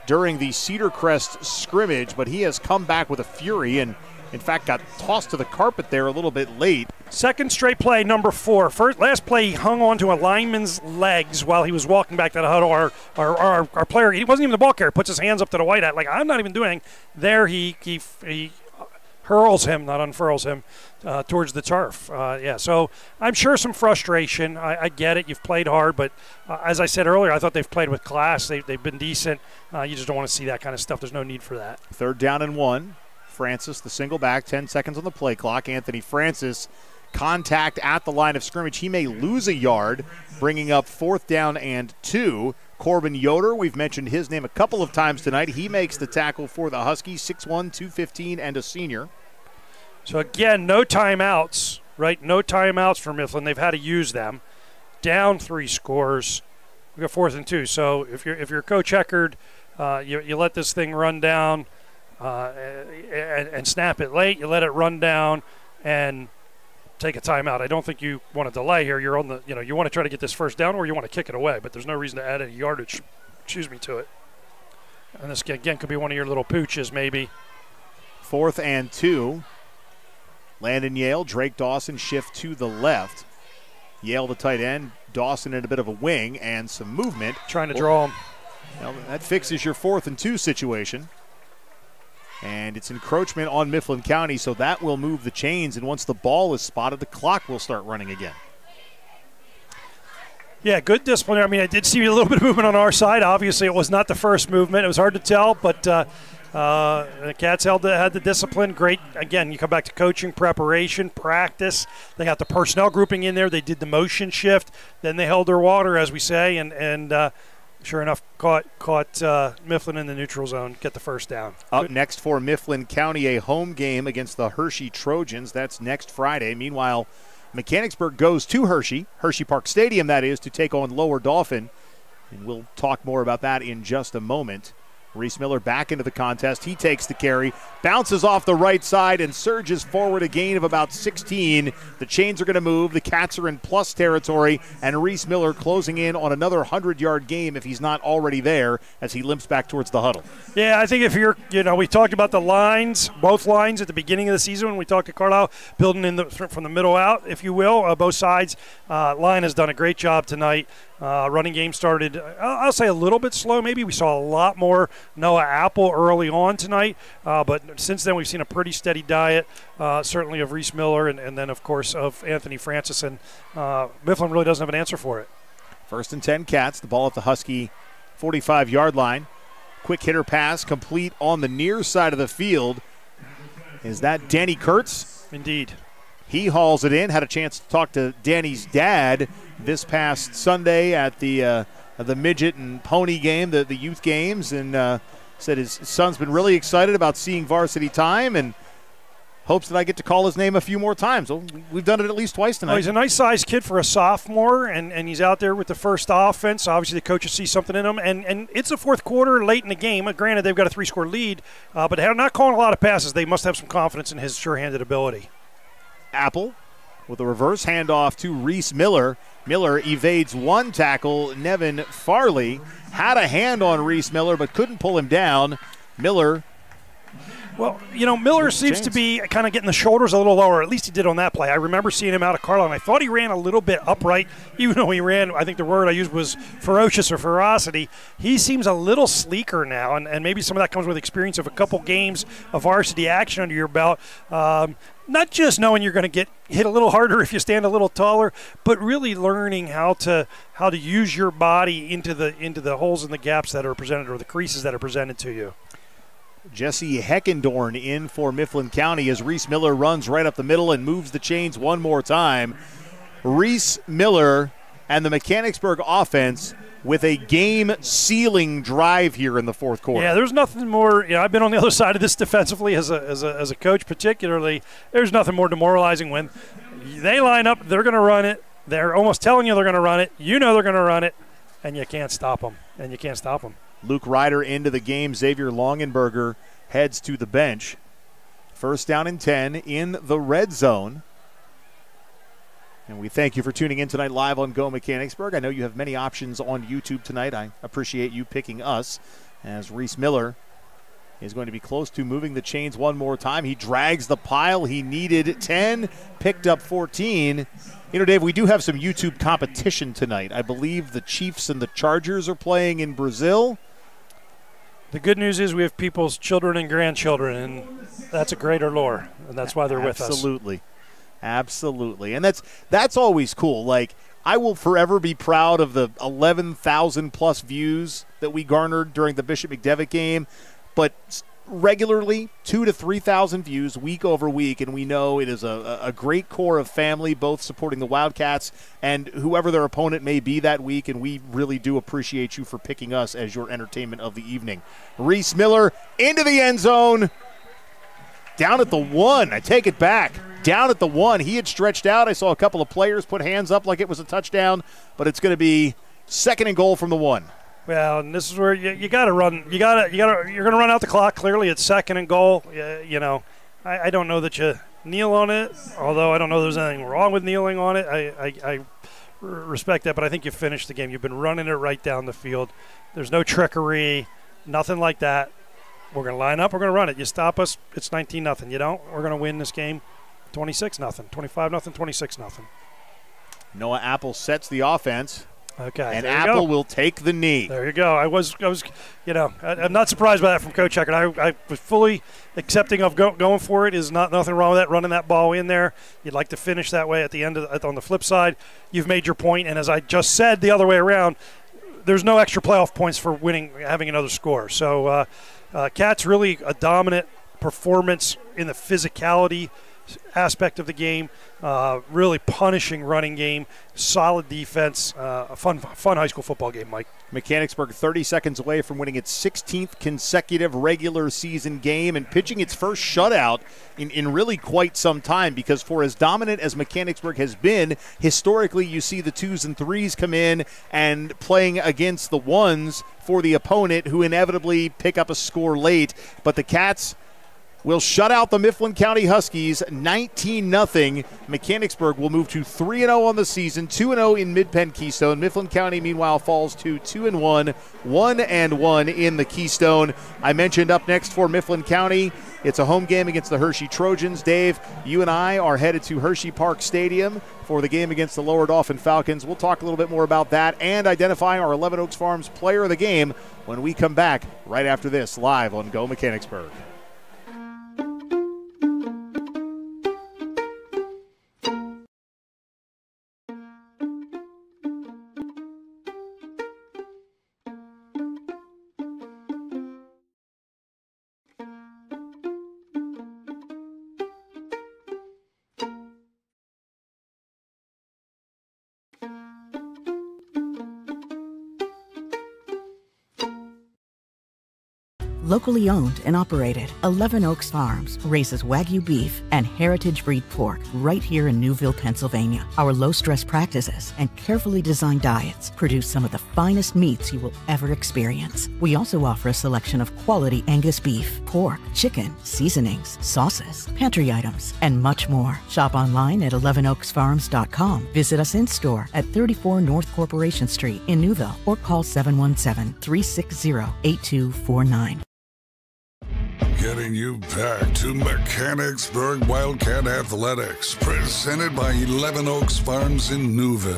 during the Cedar Crest scrimmage, but he has come back with a fury and, in fact, got tossed to the carpet there a little bit late. 2nd straight play, number 4. Last play, he hung on to a lineman's legs while he was walking back to the huddle. Our player, he wasn't even the ball carrier, puts his hands up to the white hat like, I'm not even doing. There he hurls him, not unfurls him, towards the turf. So I'm sure some frustration. I get it. You've played hard, but as I said earlier, I thought they've played with class. They've been decent. You just don't want to see that kind of stuff. There's no need for that. 3rd down and 1. Francis, the single back, 10 seconds on the play clock. Anthony Francis, contact at the line of scrimmage. He may lose a yard, bringing up 4th down and 2. Corbin Yoder, we've mentioned his name a couple of times tonight. He makes the tackle for the Huskies, 6'1", 215, and a senior. So, again, no timeouts, right? No timeouts for Mifflin. They've had to use them. Down 3 scores. We got 4th and 2. So if you're Coach Eckerd, you let this thing run down and snap it late. You let it run down and take a timeout. I don't think you want to delay here. You're on the, you want to try to get this 1st down or you want to kick it away, but there's no reason to add any yardage, to it. And this, again, could be one of your little pooches maybe. 4th and 2. Landon Yale, Drake Dawson shift to the left. Yale the tight end, Dawson in a bit of a wing and some movement. Trying to draw him. Well, that fixes your 4th and 2 situation. And it's encroachment on Mifflin County, so that will move the chains. And once the ball is spotted, the clock will start running again. Yeah, good discipline. I mean, I did see a little bit of movement on our side. Obviously, it was not the first movement. It was hard to tell, but the Cats had the discipline. Great. Again, you come back to coaching, preparation, practice. They got the personnel grouping in there. They did the motion shift. Then they held their water, as we say, and Sure enough, caught Mifflin in the neutral zone, get the first down. Up next for Mifflin County, a home game against the Hershey Trojans. That's next Friday. Meanwhile, Mechanicsburg goes to Hershey Park Stadium, that is, to take on Lower Dauphin. And we'll talk more about that in just a moment. Reese Miller back into the contest. He takes the carry, bounces off the right side, and surges forward a gain of about 16. The chains are going to move. The Cats are in plus territory, and Reese Miller closing in on another 100-yard game if he's not already there as he limps back towards the huddle. Yeah, I think if you're, we talked about the lines, both lines at the beginning of the season when we talked to Carlisle, building from the middle out, if you will, both sides. Line has done a great job tonight. Running game started, I'll say a little bit slow. Maybe we saw a lot more Noah Apple early on tonight, but since then we've seen a pretty steady diet, certainly of Reese Miller and then, of course, of Anthony Francis. And Mifflin really doesn't have an answer for it. 1st and 10 Cats, the ball at the Husky 45-yard line. Quick hitter pass complete on the near side of the field. Is that Danny Kurtz? Indeed. He hauls it in. Had a chance to talk to Danny's dad this past Sunday at the midget and pony game, the youth games, and said his son's been really excited about seeing varsity time and hopes that I get to call his name a few more times. Well, we've done it at least twice tonight. Well, he's a nice-sized kid for a sophomore, and he's out there with the first offense. Obviously, the coaches see something in him, and it's the fourth quarter, late in the game. Granted, they've got a 3-score lead, but they're not calling a lot of passes. They must have some confidence in his sure-handed ability. Apple with a reverse handoff to Reese Miller. Miller evades one tackle. Nevin Farley had a hand on Reese Miller but couldn't pull him down. Miller. Well, Miller seems to be kind of getting the shoulders a little lower. At least he did on that play. I remember seeing him out of Carlisle, and I thought he ran a little bit upright. Even though he ran, I think the word I used was ferocious or ferocity. He seems a little sleeker now, and maybe some of that comes with experience of a couple games of varsity action under your belt. Not just knowing you're going to get hit a little harder if you stand a little taller, but really learning how to use your body into the holes and the gaps that are presented, or the creases that are presented to you. Jesse Heckendorn in for Mifflin County as Reese Miller runs right up the middle and moves the chains one more time. Reese Miller and the Mechanicsburg offense with a game-sealing drive here in the fourth quarter. Yeah, there's nothing more. I've been on the other side of this defensively as a coach, particularly. There's nothing more demoralizing when they line up. They're going to run it. They're almost telling you they're going to run it. You know they're going to run it, and you can't stop them. Luke Ryder into the game. Xavier Longenberger heads to the bench. 1st down and 10 in the red zone. And we thank you for tuning in tonight live on Go Mechanicsburg. I know you have many options on YouTube tonight. I appreciate you picking us, as Reese Miller is going to be close to moving the chains one more time. He drags the pile. He needed 10, picked up 14. Dave, we do have some YouTube competition tonight. I believe the Chiefs and the Chargers are playing in Brazil. The good news is we have people's children and grandchildren, and that's a greater lore, and that's why they're with us. Absolutely. And that's always cool. Like, I will forever be proud of the 11,000 plus views that we garnered during the Bishop McDevitt game, but regularly 2,000 to 3,000 views week over week, and we know it is a great core of family, both supporting the Wildcats and whoever their opponent may be that week, and we really do appreciate you for picking us as your entertainment of the evening. Reese Miller into the end zone. Down at the 1. I take it back. Down at the 1. He had stretched out. I saw a couple of players put hands up like it was a touchdown, but it's going to be 2nd and goal from the 1. Well, and this is where you got to run. You're going to run out the clock. Clearly, it's 2nd and goal. I don't know that you kneel on it, although I don't know there's anything wrong with kneeling on it. I respect that, but I think you finished the game. You've been running it right down the field. There's no trickery, nothing like that. We're going to line up. We're going to run it. You stop us, it's 19-0. You don't, we're going to win this game 26-0, 25-0, 26-0. Noah Apple sets the offense. Okay. And Apple will take the knee. There you go. I was, I'm not surprised by that from Coach Eckert. I was fully accepting of going for it. Is nothing wrong with that. Running that ball in there. You'd like to finish that way at the end on the flip side. You've made your point, and as I just said, the other way around, there's no extra playoff points for having another score. So, Cats really a dominant performance in the physicality aspect of the game, really punishing running game, solid defense, a fun high school football game, Mike. Mechanicsburg 30 seconds away from winning its 16th consecutive regular season game and pitching its first shutout in really quite some time, because for as dominant as Mechanicsburg has been, historically you see the 2s and 3s come in and playing against the 1s for the opponent, who inevitably pick up a score late. But the Cats will shut out the Mifflin County Huskies 19-0. Mechanicsburg will move to 3-0 on the season, 2-0 in Mid-Penn Keystone. Mifflin County, meanwhile, falls to 2-1, 1-1 in the Keystone. I mentioned up next for Mifflin County, it's a home game against the Hershey Trojans. Dave, you and I are headed to Hershey Park Stadium for the game against the Lower Dauphin Falcons. We'll talk a little bit more about that and identifying our 11 Oaks Farms player of the game when we come back right after this, live on Go Mechanicsburg. Locally owned and operated, 11 Oaks Farms raises Wagyu beef and heritage breed pork right here in Newville, Pennsylvania. Our low-stress practices and carefully designed diets produce some of the finest meats you will ever experience. We also offer a selection of quality Angus beef, pork, chicken, seasonings, sauces, pantry items, and much more. Shop online at 11oaksfarms.com. Visit us in-store at 34 North Corporation Street in Newville or call 717-360-8249. Getting you back to Mechanicsburg Wildcat Athletics, presented by 11 Oaks Farms in Newville.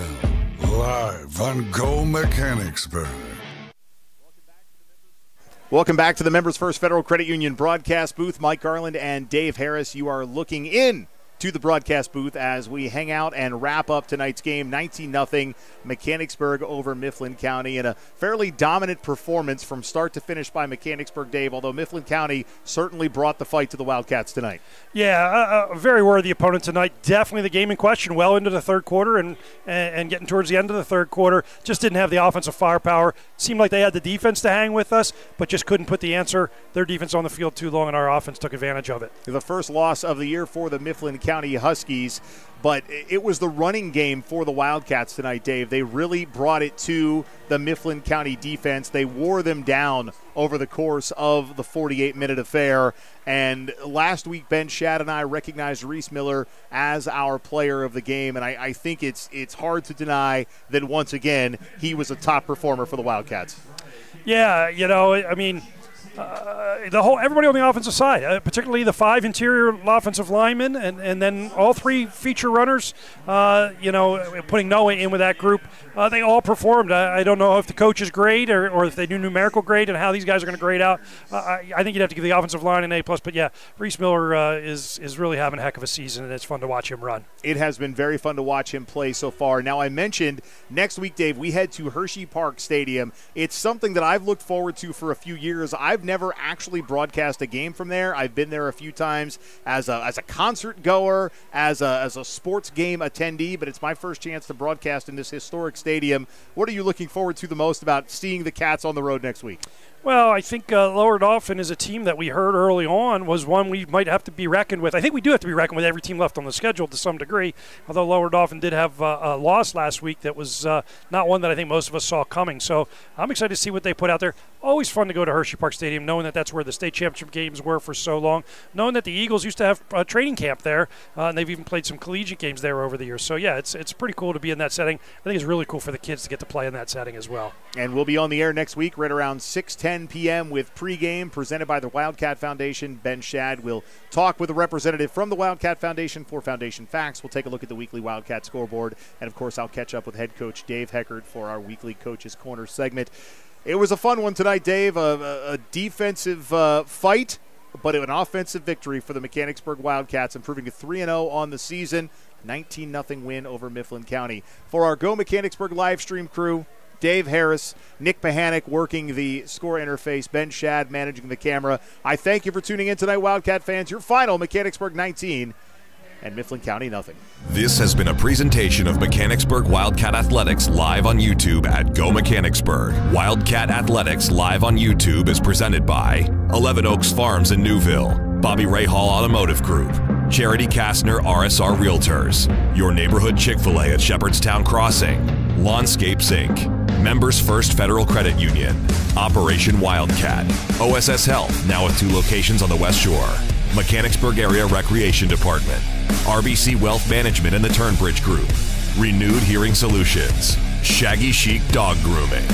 Live on Go Mechanicsburg. Welcome back to the Members First Federal Credit Union broadcast booth. Mike Garland and Dave Harris, you are looking in to the broadcast booth as we hang out and wrap up tonight's game. 19-0 Mechanicsburg over Mifflin County, and a fairly dominant performance from start to finish by Mechanicsburg, Dave, although Mifflin County certainly brought the fight to the Wildcats tonight. Yeah, a very worthy opponent tonight. Definitely the game in question well into the third quarter and getting towards the end of the third quarter. Just didn't have the offensive firepower. Seemed like they had the defense to hang with us, but just couldn't put the answer. Their defense on the field too long, and our offense took advantage of it. The first loss of the year for the Mifflin County Huskies, but it was the running game for the Wildcats tonight, Dave. They really brought it to the Mifflin County defense. They wore them down over the course of the 48-minute affair. And last week, Ben Shad and I recognized Reese Miller as our player of the game, and I think it's hard to deny that once again he was a top performer for the Wildcats. Yeah, you know, I mean, everybody on the offensive side, particularly the 5 interior offensive linemen, and then all 3 feature runners, putting Noah in with that group, they all performed. I don't know if the coach is grade or if they do numerical grade and how these guys are going to grade out. I think you'd have to give the offensive line an A+, but yeah, Reese Miller is really having a heck of a season, and it's fun to watch him run. It has been very fun to watch him play so far. Now, I mentioned next week, Dave, we head to Hershey Park Stadium. It's something that I've looked forward to for a few years. I've never actually broadcast a game from there. I've been there a few times as a concert goer, as a sports game attendee, but it's my first chance to broadcast in this historic stadium. What are you looking forward to the most about seeing the Cats on the road next week? Well, I think Lower Dauphin is a team that we heard early on was one we might have to be reckoned with. I think we do have to be reckoned with every team left on the schedule to some degree, although Lower Dauphin did have a loss last week that was not one that I think most of us saw coming. So I'm excited to see what they put out there. Always fun to go to Hershey Park Stadium, knowing that that's where the state championship games were for so long, knowing that the Eagles used to have a training camp there, and they've even played some collegiate games there over the years. So, yeah, it's pretty cool to be in that setting. I think it's really cool for the kids to get to play in that setting as well. And we'll be on the air next week right around 6:10 p.m. with pregame presented by the Wildcat Foundation. Ben Shad will talk with a representative from the Wildcat Foundation for Foundation Facts. We'll take a look at the weekly Wildcat scoreboard. And, of course, I'll catch up with head coach Dave Heckert for our weekly Coach's Corner segment. It was a fun one tonight, Dave. A defensive fight, but an offensive victory for the Mechanicsburg Wildcats, improving to 3-0 on the season. 19-0 win over Mifflin County. For our Go Mechanicsburg live stream crew, Dave Harris, Nick Pahanic working the score interface, Ben Shad managing the camera. I thank you for tuning in tonight, Wildcat fans. Your final, Mechanicsburg 19, and Mifflin County nothing. This has been a presentation of Mechanicsburg Wildcat Athletics live on YouTube at Go Mechanicsburg. Wildcat Athletics live on YouTube is presented by 11 Oaks Farms in Newville, Bobby Ray Hall Automotive Group, Charity Kastner RSR Realtors, Your Neighborhood Chick-fil-A at Shepherdstown Crossing, Lawnscapes Inc., Members First Federal Credit Union, Operation Wildcat, OSS Health, now with 2 locations on the West Shore, Mechanicsburg Area Recreation Department, RBC Wealth Management and the Turnbridge Group, Renewed Hearing Solutions, Shaggy Chic Dog Grooming,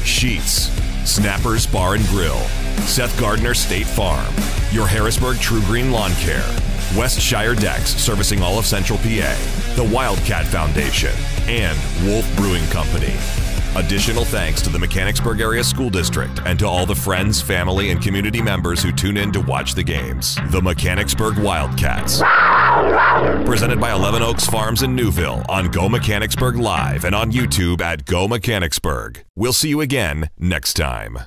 Sheets, Snappers Bar and Grill, Seth Gardner State Farm, Your Harrisburg True Green Lawn Care, Westshire Decks servicing all of Central PA, the Wildcat Foundation, and Wolf Brewing Company. Additional thanks to the Mechanicsburg Area School District and to all the friends, family, and community members who tune in to watch the games. The Mechanicsburg Wildcats. Presented by 11 Oaks Farms in Newville on Go Mechanicsburg Live and on YouTube at Go Mechanicsburg. We'll see you again next time.